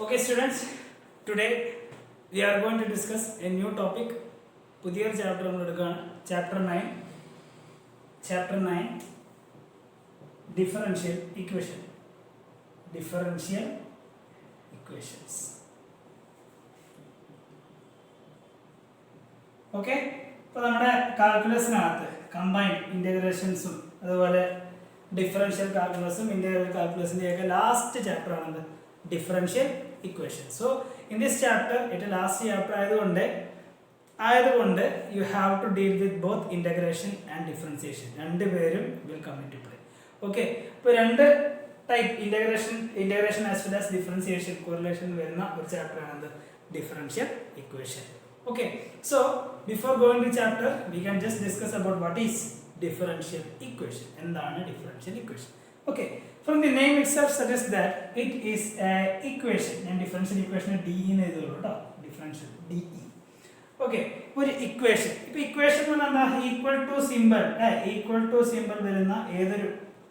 Okay, students, today we are going to discuss a new topic. പുതിയ chapter നമ്മൾ എടുക്കുകയാണ്. Chapter 9 differential equations. Okay, ഇപ്പോൾ നമ്മുടെ കാൽക്കുലസിനകത്ത് combined ഇൻ്റഗ്രേഷൻസും അതുപോലെ ഡിഫറൻഷ്യൽ കാൽക്കുലസും ഇന്റഗ്രൽ കാൽക്കുലസിൻ്റെയൊക്കെ ലാസ്റ്റ് ചാപ്റ്റർ ആണത് differential equation. So in this chapter ഏറ്റവും ലാസ്റ്റ് ചാപ്റ്റർ ആയതുകൊണ്ട് you have to deal with both integration and differentiation. രണ്ടുപേരും will come into play. Okay, ഇപ്പോൾ രണ്ട് type integration as well as differentiation correlation വരുന്ന ഒരു chapter ആണത് differential equation. Okay, so before going to chapter we can just discuss about what is differential equation. എന്താണ് differential equation? Okay, from the name itself suggests that it is a equation. ഞാൻ differential equation d എന്ന് എഴുതുള്ളൂ ട്ടോ. differential de. Okay, ഒരു equation. ഇപ്പോൾ equation എന്ന് പറഞ്ഞാൽ equal to symbol വരുന്ന ഏതൊരു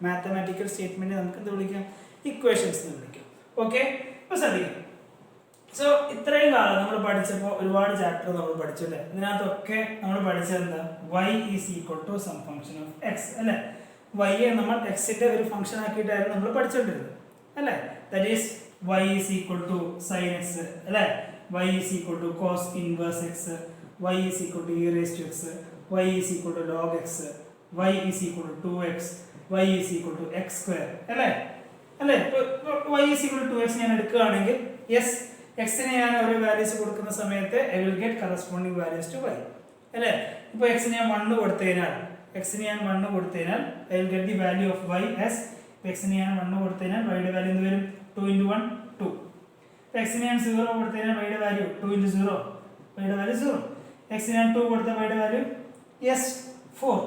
mathematical statement നമുക്ക് എന്ത് വിളിക്കാം? equations എന്ന് വിളിക്കാം. Okay, അപ്പോൾ ശ്രദ്ധിക്കുക. സോ ഇത്രയും കാലം നമ്മൾ പഠിച്ചപ്പോൾ ഒരുപാട് ചാപ്റ്റർ നമ്മൾ പഠിച്ചു അല്ലേ? ഇതിനകത്തൊക്കെ നമ്മൾ പഠിച്ചത് എന്താ? y is equal to some function of x അല്ലേ? y നമ്മൾ x-ന്റെ ഒരു ഫംഗ്ഷൻ ആക്കിയിട്ടായിരുന്നു നമ്മൾ പഠിച്ചുകൊണ്ടിരുന്നത് അല്ലേ? That is y is equal to sin x അല്ലേ? y is equal to cos inverse x, y is equal to e raise to x, y is equal to log x, y is equal to 2x, y is equal to x square അല്ലേ? y is equal to 2x ഞാൻ എടുക്കുകയാണെങ്കിൽ yes x നെ ഞാൻ ഒരു values കൊടുക്കുന്ന സമയത്ത് I will get corresponding values to y അല്ലേ? ഇപ്പോൾ x നെ ഞാൻ 1 കൊടുത്തതിനാൽ I will get the value of y as x നെ ഞാൻ 1 കൊടുത്തതിനാൽ y യുടെ വാല്യൂ എന്ത് വരും? 2 * 1 2. x നെ ഞാൻ 0 കൊടുത്തതിനാൽ y യുടെ വാല്യൂ 2 * 0 y യുടെ വാല്യൂ 0. x നെ ഞാൻ 2 കൊടുത്ത y യുടെ വാല്യൂ yes 4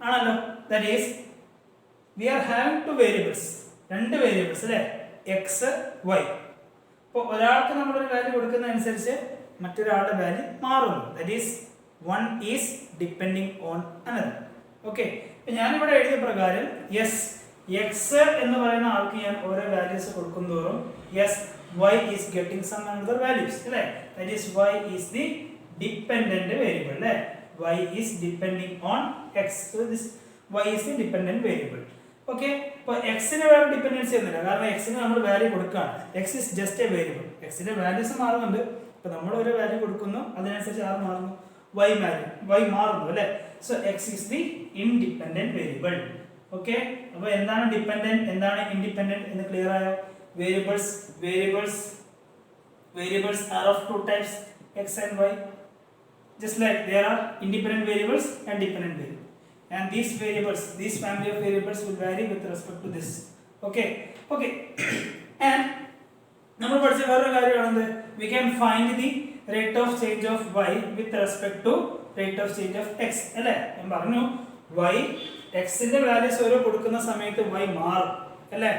ആണല്ലോ. that is we are having two variables, രണ്ട് വേരിയബിൾസ് അല്ലേ? x y. അപ്പോൾ ഒരാൾക്ക് നമ്മളൊരു വാല്യൂ കൊടുക്കുന്നതനുസരിച്ച് മറ്റൊരാളുടെ വാല്യൂ മാറുന്നു. That is one is depending on another. Okay, ഇപ്പം ഞാനിവിടെ എഴുതിയ പ്രകാരം യെസ് എക്സ് എന്ന് പറയുന്ന ആൾക്ക് ഞാൻ ഓരോ വാല്യൂസ് കൊടുക്കുന്തോറും yes Y is getting some another values അല്ലേ? That is Y is the dependent variable അല്ലേ? Y is depending on X. So this Y is the dependent variable. Okay, അപ്പോൾ എക്സിന് വേറെ ഡിപ്പെൻഡൻസി ഒന്നുമില്ല, കാരണം എക്സിന് നമ്മൾ വാല്യൂ കൊടുക്കുകയാണ്. X is just A variable. എക്സിന്റെ വാല്യൂസ് മാറുന്നുണ്ട്. അപ്പോൾ നമ്മൾ ഒരു വാല്യൂ കൊടുക്കുന്നു, അതിനനുസരിച്ച് ആറ് മാറുന്നു, വൈ മാറുന്നു അല്ലേ? So x is the independent variable. Okay, അപ്പോൾ എന്താണ് ഡിപ്പെൻഡന്റ്, എന്താണ് ഇൻഡിപെൻഡന്റ് എന്ന് ക്ലിയർ ആയോ? Variables are of two types, x and y. Just like there are independent variables and dependent variables. And these family of variables will vary with respect to this. Okay. And നമ്മൾ പഠിച്ച വേറൊരു കാര്യമാണെന്ത്? we can find the rate of change of y with respect to rate of change of x അല്ലേ? ഞാൻ പറഞ്ഞു y x ന്റെ values ഓരോ കൊടുക്കുന്ന സമയത്ത് y മാറും അല്ലേ?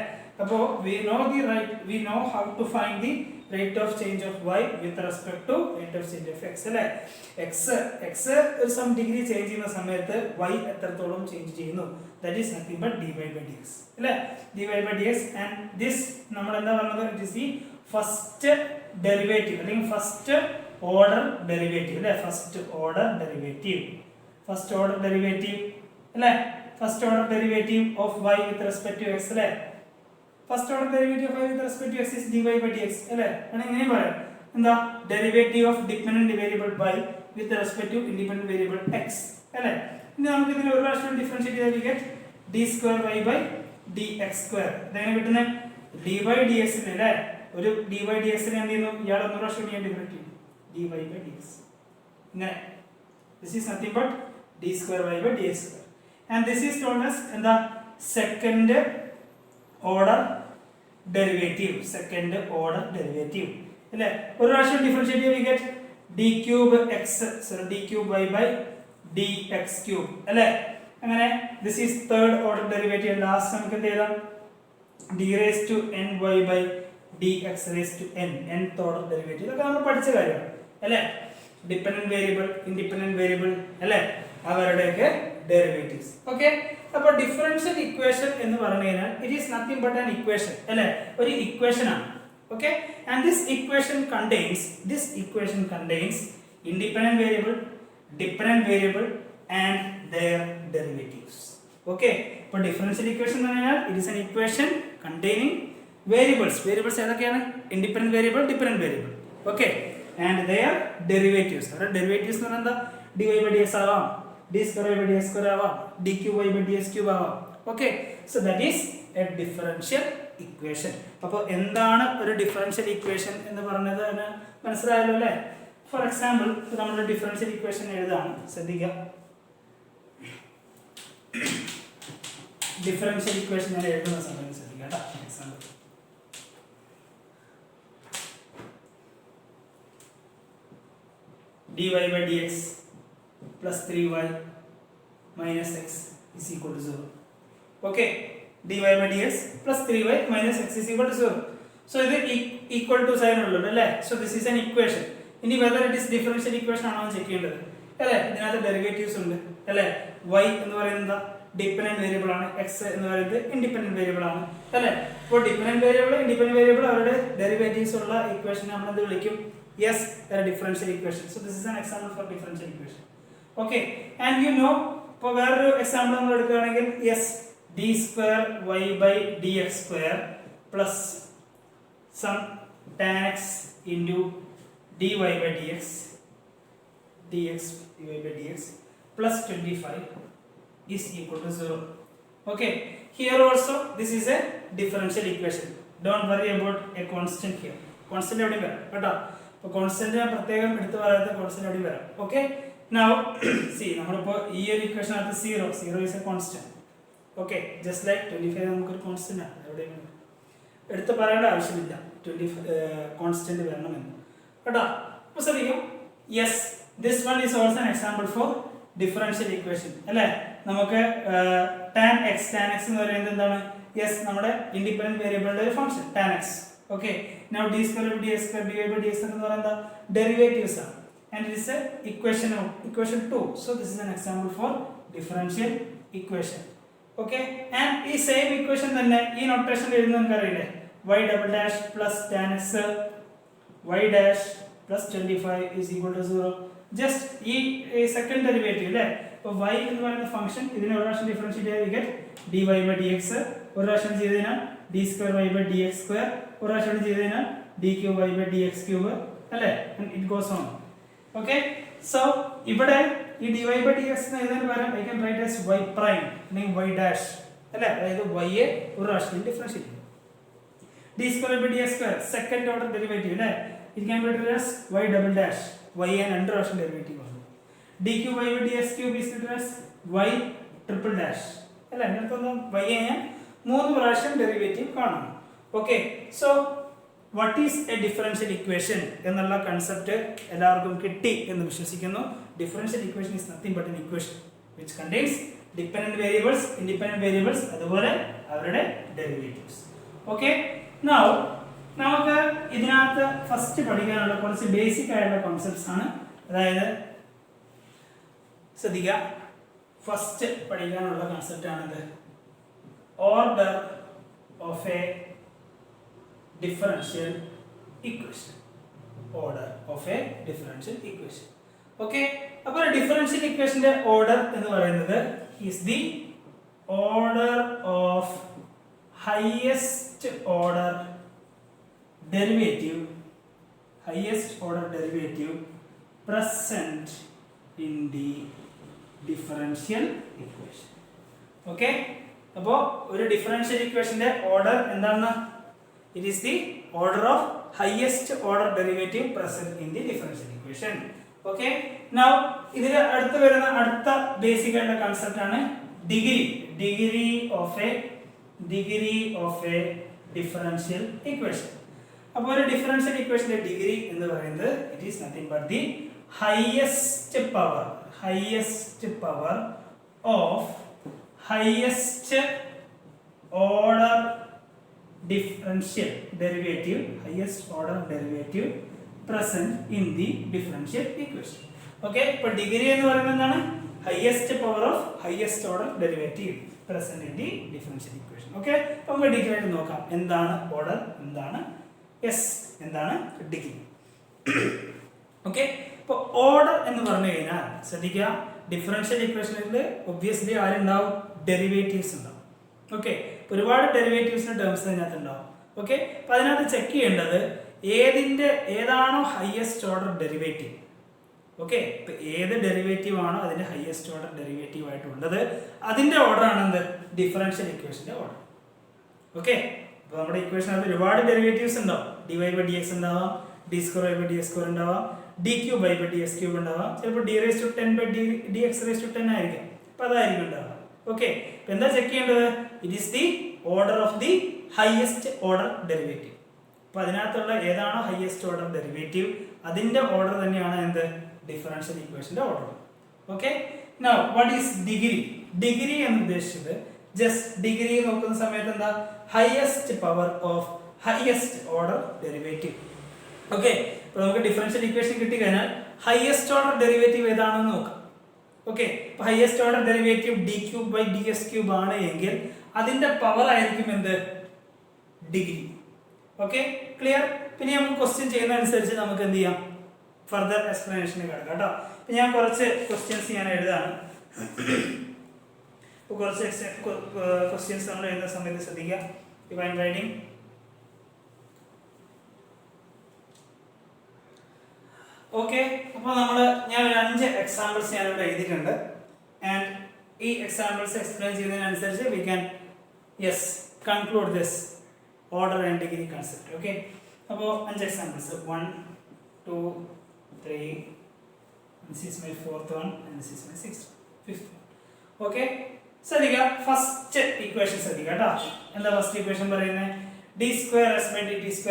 അപ്പോൾ we know how to find the rate of change of y with respect to rate of change of x അല്ലേ? x ഒരു സം ഡിഗ്രി ചേഞ്ച് ചെയ്യുന്ന സമയത്ത് y എത്രത്തോളം ചേഞ്ച് ചെയ്യുന്നു? that is nothing but dy by dx അല്ലേ? dy by dx. and this നമ്മൾ എന്താ പറഞ്ഞത്? it is the first derivative അല്ലെങ്കിൽ first order derivative അല്ലേ? first order derivative അല്ലേ? first order derivative of y with respect to x അല്ലേ? first order derivative of y with respect to x is dy by dx അല്ലേ? ആണ് ഇങ്ങനെ പറയാം. എന്താ? derivative of dependent variable y with respect to independent variable x അല്ലേ? ഇനി നമുക്ക് ഇതിനെ ഒരു പ്രാവശ്യം ഡിഫറൻഷിയേറ്റ് ചെയ്താൽ we get d square y by dx square. ഇതെങ്ങനെ കിട്ടുന്നത്? dy dx അല്ലേ? ഒരു dy dx നെ എന്ത് ചെയ്യുന്നു? ഇയാൾ ഒരു പ്രാവശ്യം ഞാൻ ഡിഫറൻഷിയേറ്റ് ചെയ്യും dy by dx ഇങ്ങനെ. this is nothing but d square y by dx square. and this is known as എന്താ? second order derivative അല്ലേ? ഒരു പ്രാവശ്യം ഡിഫറൻഷിയേറ്റ് ചെയ്താൽ we get d cube y by dx cube അല്ലേ? അങ്ങനെ this is third order derivative. Last നമുക്ക് എന്ത് ചെയ്യണം? d raised to n y by dx raised to n nth order derivative. ഇതൊക്കെ നമ്മൾ പഠിച്ച കാര്യമാണ് അല്ലേ? ഡിപ്പെൻഡന്റ് വേരിയബിൾ, ഇൻഡിപെൻഡന്റ് വേരിയബിൾ അല്ലേ? അവരുടെയൊക്കെ ഡെറിവേറ്റീവ്സ്. ഓക്കെ, അപ്പോൾ ഡിഫറൻഷ്യൽ ഇക്വേഷൻ എന്ന് പറഞ്ഞു കഴിഞ്ഞാൽ it is nothing but an equation അല്ലേ? ഒരു ഇക്വേഷൻ ആണ്. Okay, and this equation contains independent variable, dependent variable and their derivatives. Okay, for differential equation എന്ന് പറഞ്ഞാൽ it is an equation containing variables ഏതൊക്കെയാണ്? Independent variable, dependent variable. Okay, and their derivatives. അവരുടെ derivatives എന്ന് പറഞ്ഞാൽ എന്താ? dy by dx ആവാം, d square by dx square ആവാം, dq by dx cube ആവാം. Okay, so that is a differential equation. അപ്പോൾ എന്താണ് ഒരു ഡിഫറൻഷ്യൽ ഇക്വേഷൻ എന്ന് പറഞ്ഞത് മനസ്സിലായല്ലോ അല്ലേ? ഫോർ എക്സാമ്പിൾ നമ്മൾ ഡിഫറൻഷ്യൽ ഇക്വേഷൻ എഴുതാണ്, ശ്രദ്ധിക്കുക. ഡിഫറൻഷ്യൽ ഇക്വേഷൻ ഞാൻ എഴുതുന്ന സമയം ശ്രദ്ധിക്കുക കേട്ടോ. Example dy by dx plus 3y minus x is equal to 0. Okay, dy by dx plus 3y minus x is equal to 0. So ഇത് equal to sign ഉള്ളത് അല്ലേ? So this is an equation. ഇനി whether it is differential equation ആണോ എന്ന് check ചെയ്യേണ്ടത് അല്ലേ? ഇതിനകത്ത് derivatives ഉണ്ട് അല്ലേ? y എന്ന് പറയുന്നത് ഡിപെൻഡന്റ് വേരിയബിൾ ആണ്, x എന്ന് പറയുന്നത് ഇൻഡിപെൻഡന്റ് വേരിയബിൾ ആണ് അല്ലേ? അപ്പോൾ ഡിപെൻഡന്റ് വേരിയബിൾ ഇൻഡിപെൻഡന്റ് വേരിയബിൾ അവരുടെ ഡെറിവേറ്റീവ്സ് ഉള്ള ഇക്വേഷൻ നമ്മൾ എന്ത് വിളിക്കും? Yes, a differential equation. So this is an example for differential equation. Okay, and you know for വേറൊരു എക്സാമ്പിൾ നമ്മൾ എടുക്കുകയാണെങ്കിൽ yes, d square y by dx square plus some tan x into dy by dx dy by dx plus 25 is equal to 0. Okay, here also this is a differential equation. Don't worry about a constant here. Constant എവിടെ വരാം കേട്ടോ? അപ്പോൾ constant പ്രത്യേകം എടുത്തു പറയാത്ത constant എവിടെ വരാം. Okay, now see നമ്മളിപ്പോൾ ഈ ഒരു ഇക്വേഷനകത്ത് 0 is a constant. Okay, just like 25 നമുക്കൊരു കോൺസ്റ്റന്റ് ആണ്, എവിടെയും എടുത്ത് പറയേണ്ട ആവശ്യമില്ല 25 കോൺസ്റ്റന്റ് വരണമെന്ന് കേട്ടോ. അപ്പോൾ ശ്രദ്ധിക്കും, yes this one is also an example for differential equation അല്ലേ? നമുക്ക് tan x എന്ന് പറയുന്നത് എന്താണ്? യെസ്, നമ്മുടെ ഇൻഡിപെൻഡന്റ് വേരിയബിളിന്റെ ഒരു function tan x. Okay, now d square by dx square dy by dx എന്ന് പറയുന്നത് derivatives ആണ്, and it is a equation 2. So this is an example for differential equation. Okay, and ഈ same equation തന്നെ ഈ notation എഴുതുന്നത് നിങ്ങൾക്ക് അറിയില്ലേ? y double dash plus tan x y dash plus 25 is equal to 0. just ഈ second derivative അല്ലേ? അപ്പോൾ y എന്ന് പറയുന്ന ഫംഗ്ഷൻ ഇതിനെ ഒരു പ്രാവശ്യം ഡിഫറൻഷിയേറ്റ് ചെയ്താൽ get dy by dx, ഒരു പ്രാവശ്യം ചെയ്തതിനാൽ d square y by dx square, ഒരു പ്രാവശ്യം ചെയ്തതിനാൽ dq y by dx cube അല്ലേ? and it goes on. okay, so ഇവിടെ ഈ dy by dx എന്ന് എഴുതുന്നതിന് പകരം I can write as y prime അല്ലെങ്കിൽ y dash അല്ലേ? അതായത് y യെ ഒരു പ്രാവശ്യം ഡിഫറൻഷിയേറ്റ് ചെയ്യും. d square by dx square second order derivative അല്ലേ? it can be written as y double dash, y യെ രണ്ട് പ്രാവശ്യം ഡെറിവേറ്റീവ് ആണ്. dq y by dx cube is written as y triple dash അല്ലേ? അതിനകത്തൊന്നും y യെ ഞാൻ മൂന്ന് പ്രാവശ്യം ഡെറിവേറ്റീവ് കാണുന്നു. Okay, so what is A differential equation എന്നുള്ള കൺസെപ്റ്റ് എല്ലാവർക്കും കിട്ടി എന്ന് വിശ്വസിക്കുന്നു. Differential equation is nothing but N equation which contains dependent variables, independent variables, അതുപോലെ അവരുടെ ഡെറിവേറ്റീവ്സ്. ഓക്കെ, നൗ നമുക്ക് ഇതിനകത്ത് ഫസ്റ്റ് പഠിക്കാനുള്ള കുറച്ച് ബേസിക് ആയിട്ടുള്ള കോൺസെപ്റ്റ്സ് ആണ്. അതായത് ശ്രദ്ധിക്കുക, ഫസ്റ്റ് പഠിക്കാനുള്ള കൺസെപ്റ്റ് ആണിത് order of a differential equation. Order of a differential equation. Okay, അപ്പോൾ differential equationന്റെ order എന്ന് പറയുന്നത് is the order of highest order derivative present in the differential equation. Okay, അപ്പോൾ ഒരു ഡിഫറൻഷ്യൽ ഇക്വേഷന്റെ ഓർഡർ എന്താണ്? It is the order of highest order derivative present in the differential equation. Okay, now ഇതിൽ അടുത്ത് വരുന്ന അടുത്ത ബേസിക് ആയിട്ടുള്ള concept ആണ് degree of a differential equation. അപ്പോൾ ഒരു ഡിഫറൻഷ്യൽ ഇക്വേഷന്റെ ഡിഗ്രി എന്ന് പറയുന്നത് it is nothing but the highest power of highest order differential derivative present in the differential equation. Okay, അപ്പോൾ ഡിഗ്രി എന്ന് പറയുന്നത് എന്താണ്? highest power of highest order derivative present in the differential equation. Okay, അപ്പോൾ നമുക്ക് degree ആയിട്ട് നോക്കാം എന്താണ് order, എന്താണ് യെസ്, എന്താണ് ഡിഗ്രി. ഓക്കെ, ഇപ്പോൾ ഓർഡർ എന്ന് പറഞ്ഞു കഴിഞ്ഞാൽ ശ്രദ്ധിക്കുക, ഡിഫറൻഷ്യൽ ഇക്വേഷനിൽ ഒബ്വിയസ്ലി ആരുണ്ടാവും, ഡെറിവേറ്റീവ്സ് ഉണ്ടാവും. ഓക്കെ, ഒരുപാട് ഡെറിവേറ്റീവ്സിന്റെ ടേംസ് അതിനകത്ത് ഉണ്ടാവും. ഓക്കെ, അപ്പൊ അതിനകത്ത് ചെക്ക് ചെയ്യേണ്ടത് ഏതാണോ ഹയസ്റ്റ് ഓർഡർ ഡെറിവേറ്റീവ്. ഓക്കെ, ഇപ്പൊ ഏത് ഡെറിവേറ്റീവ് ആണോ അതിന്റെ ഹയസ്റ്റ് ഓർഡർ ഡെറിവേറ്റീവ് ആയിട്ടുള്ളത് അതിന്റെ ഓർഡർ ആണ് എന്ത്, ഡിഫറൻഷ്യൽ ഇക്വേഷന്റെ ഓർഡർ. ഓക്കെ, അപ്പൊ നമ്മുടെ ഇക്വേഷനകത്ത് ഒരുപാട് ഡെറിവേറ്റീവ്സ് ഉണ്ടാവും. dy by dx ഉണ്ടാവാം, d² by dx² ഉണ്ടാവാം, d³ by dx³ ഉണ്ടാവാം, ചിലപ്പോൾ d⁻10 by dx⁻10 ആയിരിക്കും. അപ്പൊ അതായിരിക്കും ഉണ്ടാവുക. ഓക്കെ, അപ്പൊ എന്താ ചെക്ക് ചെയ്യേണ്ടത്, it is the order of the highest order derivative. അപ്പൊ അതിനകത്തുള്ള ഏതാണോ ഹയസ്റ്റ് ഓർഡർ ഡെറിവേറ്റീവ് അതിന്റെ ഓർഡർ തന്നെയാണ് എന്ത്, ഡിഫറൻഷ്യൽ ഇക്വേഷന്റെ order. Okay, now what is degree? Degree എന്ന് ഉദ്ദേശിച്ചത് ജസ്റ്റ് ഡിഗ്രി നോക്കുന്ന സമയത്ത് എന്താ, highest power of highest order derivative. Okay, അപ്പൊ നമുക്ക് ഡിഫറൻഷ്യൽ ഇക്വേഷൻ കിട്ടിക്കഴിഞ്ഞാൽ ഹയസ്റ്റ് ഓർഡർ ഡെറിവേറ്റീവ് ഏതാണെന്ന് നോക്കാം. ഓക്കെ, അപ്പൊ highest order derivative d³ by dx³ ആണ് എങ്കിൽ അതിന്റെ പവർ ആയിരിക്കും എന്ത്, ഡിഗ്രി. Okay, clear? പിന്നെ നമുക്ക് ക്വസ്റ്റ്യൻ ചെയ്യുന്ന അനുസരിച്ച് നമുക്ക് എന്ത് ചെയ്യാം, ഫർദർ എക്സ്പ്ലനേഷന് കിടക്കാം കേട്ടോ. ഞാൻ കുറച്ച് ക്വസ്റ്റ്യൻസ് ഞാൻ എഴുതാണ്. കുറച്ച് ക്വസ്റ്റ്യൻസ് നമ്മൾ എഴുതുന്ന സമയത്ത് ശ്രദ്ധിക്കുക. If I am writing, okay, അപ്പോൾ ഞാൻ ഒരു 5 എക്സാമ്പിൾസ് ഞാനിവിടെ എഴുതിയിട്ടുണ്ട്. ആൻഡ് ഈ എക്സാമ്പിൾസ് എക്സ്പ്ലെയിൻ ചെയ്യുന്നതിനനുസരിച്ച് we can conclude this order and degree concept. Okay, അപ്പോൾ 5 examples, 1, 2, 3, this is my 4th one and this is my 5th one. Okay, ശ്രദ്ധിക്കുക, first equation ശ്രദ്ധിക്കുക കേട്ടോ. എന്താ ഫസ്റ്റ് ഇക്വേഷൻ പറയുന്നത്, d² s by dt²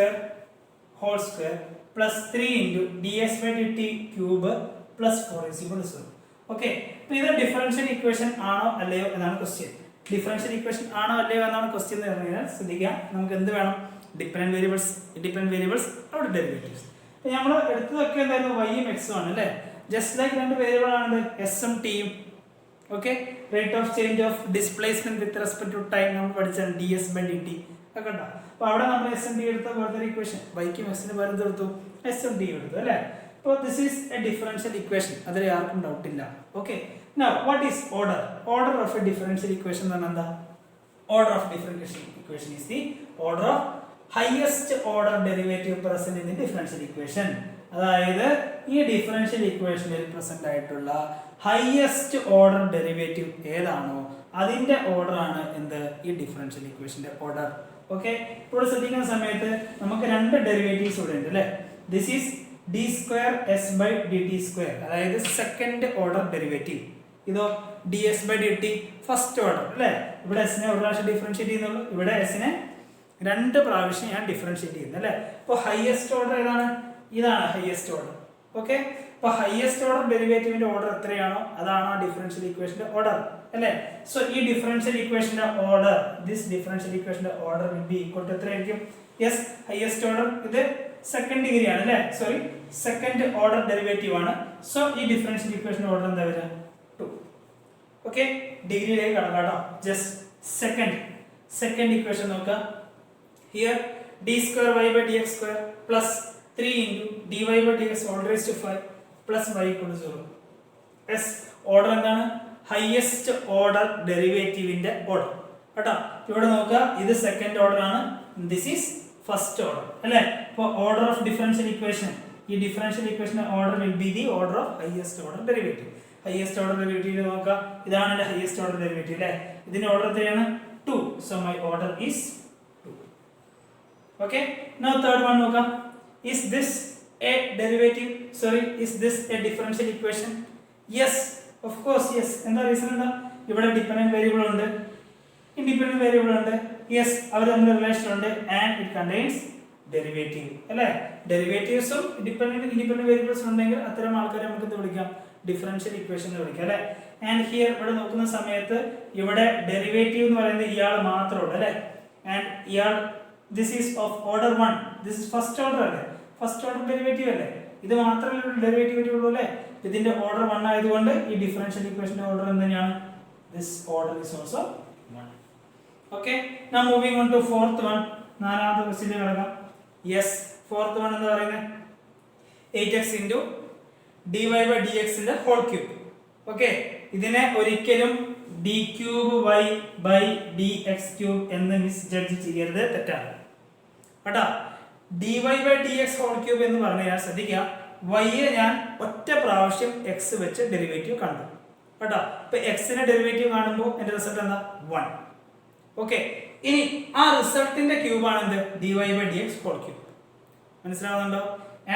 whole square plus 3 into ds by dt cube plus 4 is equal to 0. Okay, അപ്പോൾ ഇത് differential equation ആണോ അല്ലയോ എന്നാണ് ക്വസ്റ്റ്യൻ. ഡിഫറൻഷ്യൽ ഇക്വേഷൻ ആണോ അല്ലയോ എന്നാണ് ക്വസ്റ്റ്യൻ എന്ന് പറഞ്ഞു കഴിഞ്ഞാൽ ശ്രദ്ധിക്കുക, നമുക്ക് എന്ത് വേണം, ഡിപെൻഡന്റ് വേരിയബിൾസ്, ഇൻഡിപെൻഡന്റ് വേരിയബിൾസ്, അവിടെ ഡെറിവേറ്റീവ്സ്. നമ്മൾ എടുത്തതൊക്കെ എന്തായിരുന്നു, y ഉം x ഉം ആണ് അല്ലേ. ജസ്റ്റ് ലൈക്ക് രണ്ട് വേരിയബിൾ ആണ് s ഉം t ഉം. Okay, rate of change of displacement with respect to time നമ്മൾ പഠിച്ചാണ് ds by dt ഒക്കെ ഉണ്ടോ. അപ്പോൾ അവിടെ നമ്മൾ s ഉം t എടുത്ത വേറൊരു ഇക്വേഷൻ, y ക്കും s ന് പകരം എടുത്തു, s ഉം t എടുത്തു അല്ലേ. അപ്പോൾ this is A differential equation, അതിൽ ആർക്കും ഡൗട്ട് ഇല്ല. Okay, now what is order? Order of a differential equation എന്ന് പറഞ്ഞാൽ എന്താ, order of differential equation is the order of highest order derivative present in the differential equation. അതായത് ഈ differential ഇക്വേഷനിൽ present ആയിട്ടുള്ള ഹയസ്റ്റ് ഓർഡർ ഡെറിവേറ്റീവ് ഏതാണോ അതിന്റെ order ആണ് എന്ത്, ഈ ഡിഫറൻഷ്യൽ ഇക്വേഷന്റെ ഓർഡർ. ഓക്കെ, ഇപ്പോൾ ശ്രദ്ധിക്കുന്ന സമയത്ത് നമുക്ക് രണ്ട് ഡെറിവേറ്റീവ്സ് ഇവിടെ ഉണ്ട് അല്ലേ. This is d² s by dt², അതായത് സെക്കൻഡ് ഓർഡർ ഡെറിവേറ്റീവ്. ഇതോ ds by dt first order അല്ലേ. ഇവിടെ s നെ ഒരു പ്രാവശ്യം ഡിഫറൻഷിയേറ്റ് ചെയ്യുന്നുള്ളൂ, ഇവിടെ s നെ 2 പ്രാവശ്യം ഞാൻ ഡിഫറൻഷിയേറ്റ് ചെയ്യുന്നു അല്ലേ. അപ്പോൾ ഹയസ്റ്റ് ഓർഡർ ഏതാണ്, ഇതാണ് ഹയസ്റ്റ് ഓർഡർ. ഓക്കെ, അപ്പോൾ ഹയസ്റ്റ് ഓർഡർ ഡെറിവേറ്റീവിന്റെ ഓർഡർ എത്രയാണോ അതാണ് ആ ഡിഫറൻഷ്യൽ ഇക്വേഷന്റെ ഓർഡർ അല്ലേ. സോ ഈ ഡിഫറൻഷ്യൽ ഇക്വേഷന്റെ ഓർഡർ, ദിസ് ഡിഫറൻഷ്യൽ ഇക്വേഷന്റെ order will be equal to എത്രയായിരിക്കും, യെസ് ഹയസ്റ്റ് ഓർഡർ, ഇത് സെക്കൻഡ് ഡിഗ്രി ആണ് അല്ലേ, സോറി സെക്കൻഡ് ഓർഡർ ഡെറിവേറ്റീവ് ആണ്. സോ ഈ ഡിഫറൻഷ്യൽ ഇക്വേഷന്റെ ഓർഡർ എന്താ വരിക, 2. ഓക്കെ, ഡിഗ്രിയിലേക്ക് കടക്കാം കേട്ടോ. ജസ്റ്റ് സെക്കൻഡ് ഇക്വേഷൻ നോക്കാം. Here d² y by dx² plus 3 into dy by dx all raised to 5 plus y equal to 0. Yes, order എന്താണ്, ഹയസ്റ്റ് ഓർഡർ ഡെറിവേറ്റീവിന്റെ ഓർഡർ കേട്ടോ. ഇവിടെ നോക്കുക, ഇത് സെക്കൻഡ് ഓർഡർ ആണ്, ദിസ് ഈസ് ഫസ്റ്റ് ഓർഡർ അല്ലേ. അപ്പോൾ ഓർഡർ ഓഫ് ഡിഫറൻഷ്യൽ ഇക്വേഷൻ, ഈ differential equation order will be the order of highest order derivative. Highest order derivative നോക്കുക, ഇതാണ് എൻ്റെ ഹയസ്റ്റ് ഓർഡർ ഡെറിവേറ്റീവ് അല്ലേ. ഇതിന്റെ ഓർഡർ എത്രയാണ്, 2. So my order is 2. Okay, now third one നോക്കാം. Is this a derivative? Sorry, is this a differential equation? Yes, of course, yes. എന്താ reason എന്താ, ഇവിടെ ഡിപെൻഡന്റ് വേരിയബിൾ ഉണ്ട്, ഇൻഡിപെൻഡന്റ് വേരിയബിൾ ഉണ്ട്. Yes, അവർ തമ്മിൽ റിലേഷൻ ഉണ്ട് ആൻഡ് ഇറ്റ് കണ്ടെയ്ൻസ് ഡെറിവേറ്റീവ് അല്ലേ. ഡെറിവേറ്റീവ്സും independent വേരിയബിൾസും ഉണ്ടെങ്കിൽ അത്തരം ആൾക്കാരെ നമുക്ക് എന്ത് വിളിക്കാം, ഡിഫറൻഷ്യൽ ഇക്വേഷൻ എന്ന് വിളിക്കാം അല്ലേ. ആൻഡ് ഹിയർ ഇവിടെ നോക്കുന്ന സമയത്ത് ഇവിടെ ഡെറിവേറ്റീവ് എന്ന് പറയുന്നത് ഇയാൾ മാത്രമുണ്ട് അല്ലേ. ആൻഡ് ഇയാൾ, this is of order 1, this is first order അല്ലേ, ഫസ്റ്റ് ഓർഡർ ഡെറിവേറ്റീവ് അല്ലേ, ഇത് മാത്രമല്ല ഡെറിവേറ്റീവ് ഉള്ളൂ അല്ലേ. ഇതിന്റെ ഓർഡർ 1 ആയതുകൊണ്ട് ഈ ഡിഫറൻഷ്യൽ ഇക്വേഷന്റെ ഓർഡർ എന്താണ്, this order is also 1. Okay, now moving on to fourth one, നാലാമത്തെ ക്വസ്റ്റ്യൻ കിടക്കാം. യെസ്, ഫോർത്ത് വൺ എന്ന് പറയുന്നത് 8x into dy by dx ന്റെ ഹോൾ ക്യൂബ്. ഓക്കെ, ഇതിനെ ഒരിക്കലും d cube y by dx cube എന്ന് മിസ് ജഡ്ജ് ചെയ്യരുത്, തെറ്റാണ് കേട്ടോ. dy by dx whole cube എന്ന് പറഞ്ഞു കഴിഞ്ഞാൽ ശ്രദ്ധിക്കുക, y യെ ഞാൻ ഒറ്റ പ്രാവശ്യം x വെച്ച് ഡെറിവേറ്റീവ് കണ്ടു കേട്ടോ. ഇപ്പൊ x ന്റെ ഡെറിവേറ്റീവ് കാണുമ്പോൾ എന്റെ റിസൾട്ട് എന്താ? 1. ഓക്കെ, ഇനി ആ റിസൾട്ടിന്റെ ക്യൂബാണ് എന്ത്? dy by dx whole cube. മനസ്സിലാവുന്നുണ്ടോ?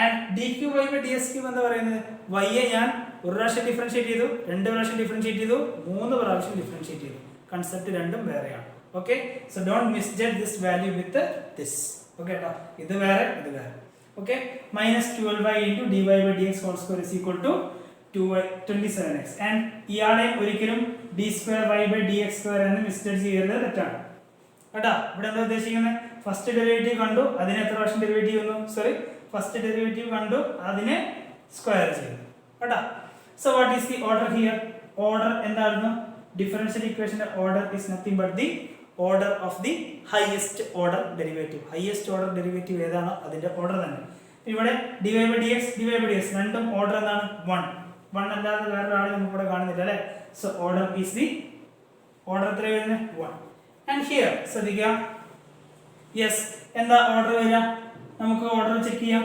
And d cube y by dx cube എന്ന് പറയുന്നത് y യെ ഞാൻ ഒരു പ്രാവശ്യം ഡിഫറൻഷിയേറ്റ് ചെയ്തു, രണ്ട് പ്രാവശ്യം ഡിഫറൻഷിയേറ്റ് ചെയ്തു, മൂന്ന് പ്രാവശ്യം ഡിഫറൻഷിയേറ്റ് ചെയ്തു. കൺസെപ്റ്റ് രണ്ടും വേറെയാണ്. Okay, so don't misjudge this value with this. Okay കേട്ടോ, ഇത് വേറെ ഇത് വേറെ. Okay, -12y into dy by dx whole square is equal to 27x. And ഇയാളെ ഒരിക്കലും d square y by dx square എന്ന് മിസ്ജഡ്ജ് ചെയ്യരുത്, തെറ്റാണ് കേട്ടോ. ഇവിടെ എന്താ ഉദ്ദേശിക്കുന്നത്? ഫസ്റ്റ് ഡെറിവേറ്റീവ് കണ്ടു, അതിനെ എത്ര പ്രാവശ്യം ഡെറിവേറ്റീവ് ചെയ്യുന്നു? സോറി, ഫസ്റ്റ് ഡെറിവേറ്റീവ് കണ്ടു, അതിനെ സ്ക്വയർ ചെയ്യുന്നു കേട്ടോ. So what is the order here? Order എന്തായിരുന്നു? ഡിഫറൻഷ്യൽ ഇക്വേഷന്റെ order is nothing but the order of the highest order derivative. Highest order derivative ഏതാണോ അതിന്റെ ഓർഡർ തന്നെ. ഇവിടെ dy by dx രണ്ടും ഓർഡർ എന്താണ്? 1 അല്ലാതെ വേറെ ആളെ നമുക്ക് ഇവിടെ കാണുന്നില്ല അല്ലേ. So order is the order എത്ര വരുന്നത്? 1. ആൻഡ് ഹിയർ ശ്രദ്ധിക്കുക, യെസ്, എന്താ ഓർഡർ വരിക? നമുക്ക് ഓർഡർ ചെക്ക് ചെയ്യാം.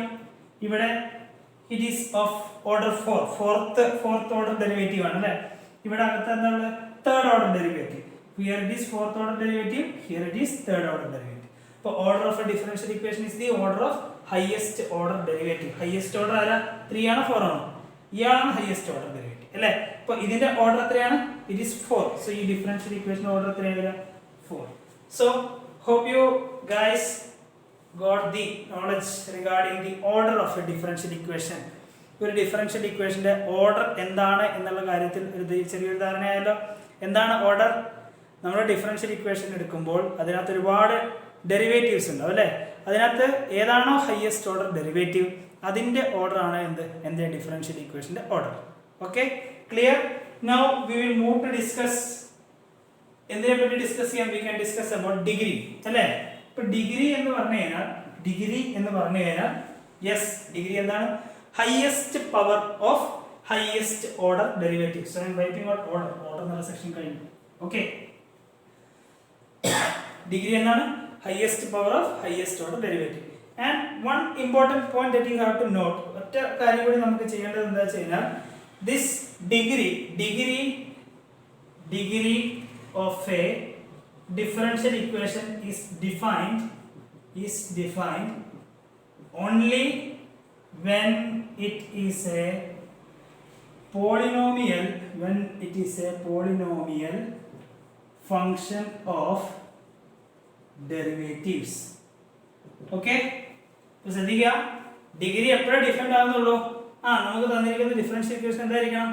ഇവിടെ it is of order 4, fourth order derivative ആണ് അല്ലേ. ഇവിടെ അകത്ത് എന്താണ്? Third order derivative. Here it is fourth order derivative, here it is third order derivative. അപ്പോൾ order of a differential equation is the order of highest order derivative. Highest order ആരാ? 3 ആണോ 4 ആണോ? ഇയാളാണ് ഹൈയസ്റ്റ് ഓർഡർ ഡെറിവേറ്റീവ് അല്ലേ. അപ്പോൾ ഇതിന്റെ order എത്രയാണ്? It is 4. So ഈ ഡിഫറൻഷ്യൽ ഇക്വേഷൻ ഓർഡർ എത്രയാണ് വരിക? 4. So hope you guys got the knowledge regarding the order of a differential equation. ഒരു ഡിഫറൻഷ്യൽ ഇക്വേഷന്റെ ഓർഡർ എന്താണ് എന്നുള്ള കാര്യത്തിൽ ഒരു ചെറിയൊരു ധാരണയായല്ലോ. എന്താണ് ഓർഡർ? നമ്മൾ ഡിഫറൻഷ്യൽ ഇക്വേഷൻ എടുക്കുമ്പോൾ അതിനകത്ത് ഒരുപാട് ഡെറിവേറ്റീവ്സ് ഉണ്ടാവും അല്ലേ. അതിനകത്ത് ഏതാണോ ഹൈയസ്റ്റ് ഓർഡർ ഡെറിവേറ്റീവ് അതിന്റെ ഓർഡർ ആണ് എന്ത് ഡിഫറൻഷ്യൽ ഇക്വേഷന്റെ order. Okay, clear? Now we will move to discuss എന്തിനെ പറ്റി ഡിസ്കസ് ചെയ്യാം? We can discuss about degree അല്ലേ. ഇപ്പൊ ഡിഗ്രി എന്ന് പറഞ്ഞു കഴിഞ്ഞാൽ യെസ്, ഡിഗ്രി എന്താണ്? Highest power of highest order derivative. So I am writing out order എന്നുള്ള സെക്ഷൻ കഴിഞ്ഞു. ഓക്കെ, ഡിഗ്രി എന്താണ്? Highest power of highest order derivative. And one important point that U have to not, ഒറ്റ കാര്യം കൂടി നമുക്ക് ചെയ്യേണ്ടത് എന്താ വെച്ച് കഴിഞ്ഞാൽ, this degree of a differential equation is defined only when it is a polynomial function of derivatives. Okay, so ശ്രദ്ധിക്കുക, degree എപ്പോഴാണ് ഡിഫൈൻഡ് ആവുന്നുള്ളൂ? നമുക്ക് തന്നിരിക്കുന്ന ഡിഫറൻഷ്യൽ ഇക്വേഷൻ എന്തായിരിക്കണം?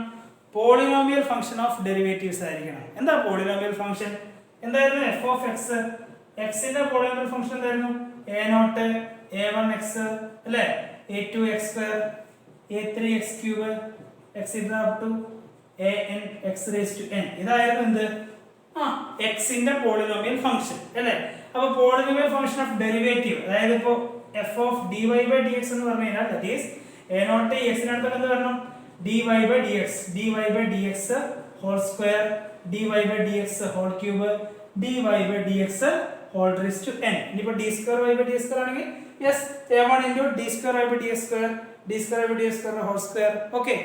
പോളിനോമിയൽ ഫംഗ്ഷൻ ഓഫ് ഡെറിവേറ്റീവ്സ് ആയിരിക്കണം. എന്താ പോളിനോമിയൽ ഫംഗ്ഷൻ? എന്തായിരുന്നു? F of X. എക്സിന്റെ polynomial function എന്തായിരുന്നു? a0 a1x അല്ലേ, a2x2 a3x3 etc up to an x raised to n. ഇതായിരുന്നു എന്ത്? എക്സിന്റെ പോളിനോമിയൽ ഫംഗ്ഷൻ അല്ലേ. അപ്പോൾ പോളിനോമിയൽ ഫംഗ്ഷൻ ഓഫ് ഡെറിവേറ്റീവ്, അതായത് ഇപ്പോൾ F of dy by dx എന്ന് പറഞ്ഞു കഴിഞ്ഞാൽ ദാറ്റ് ഈസ് a0 x നടുത്ത് എന്ത് വരണം? dy by dx whole square, dy by dx whole cube, dy by dx whole raised to n. ഇനിയിപ്പോൾ d square y by dx square ആണെങ്കിൽ yes, a1 into d square y by dx square, d square y by dx square whole square. Okay,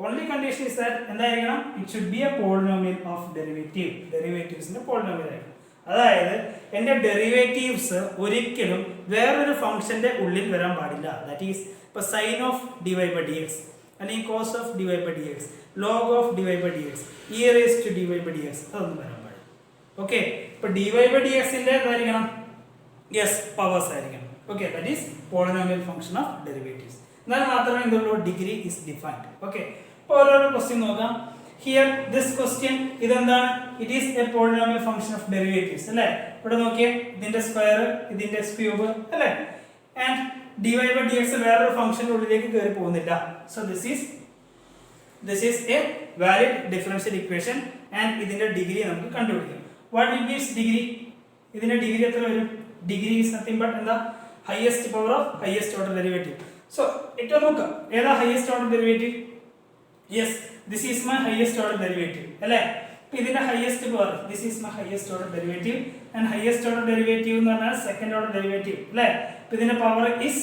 only condition is that എന്തായിരിക്കണം? it should be a polynomial of derivatives ന്റെ polynomial ആയിരിക്കണം. അതായത് എൻ്റെ derivatives ഒരിക്കലും വേറൊരു ഫംഗ്ഷന്റെ ഉള്ളിൽ വരാൻ പാടില്ല. ദാറ്റ് ഈസ് ഇപ്പോൾ sine of dy by dx അല്ലെങ്കിൽ cos of dy by dx, log of dy by dx, e raised to dy by dx, അതൊന്നും വരാൻ പാടില്ല. ഓക്കെ, ഇപ്പോൾ dy by dx ന്റെ എന്തായിരിക്കണം? യെസ്, പവേഴ്സ് ആയിരിക്കണം. Okay, that is polynomial function of derivatives. എന്നാൽ മാത്രമേ എന്തുള്ളൂ? Degree is defined. ഓക്കെ, ഇപ്പോൾ ഓരോരോ ക്വസ്റ്റ്യൻ നോക്കാം. ഹിയർ ദിസ് ക്വസ്റ്റ്യൻ ഇതെന്താണ്? It is A polynomial function of derivatives അല്ലേ. ഇവിടെ നോക്കിയേ, ഇതിന്റെ സ്ക്വയർ, ഇതിന്റെ ക്യൂബ് അല്ലേ. ആൻഡ് dy by dx വേറൊരു ഫംഗ്ഷന്റെ ഉള്ളിലേക്ക് കയറി പോകുന്നില്ല. So this is A valid differential equation and ഇതിന്റെ ഡിഗ്രി നമുക്ക് കണ്ടുപിടിക്കാം. What will B it's degree? ഇതിന്റെ ഡിഗ്രി എത്ര വരും? ഡിഗ്രി ഈസ് നത്തിങ് ബട്ട് എന്താ? highest power of highest order derivative. So ഏറ്റവും നോക്കാം ഏതാ highest order derivative. Yes, this is my highest order derivative അല്ലേ. അപ്പോൾ ഇതിന്റെ highest power, this is my highest order derivative and highest order derivative എന്ന് പറഞ്ഞാൽ second order derivative അല്ലേ. അപ്പോൾ ഇതിന്റെ power is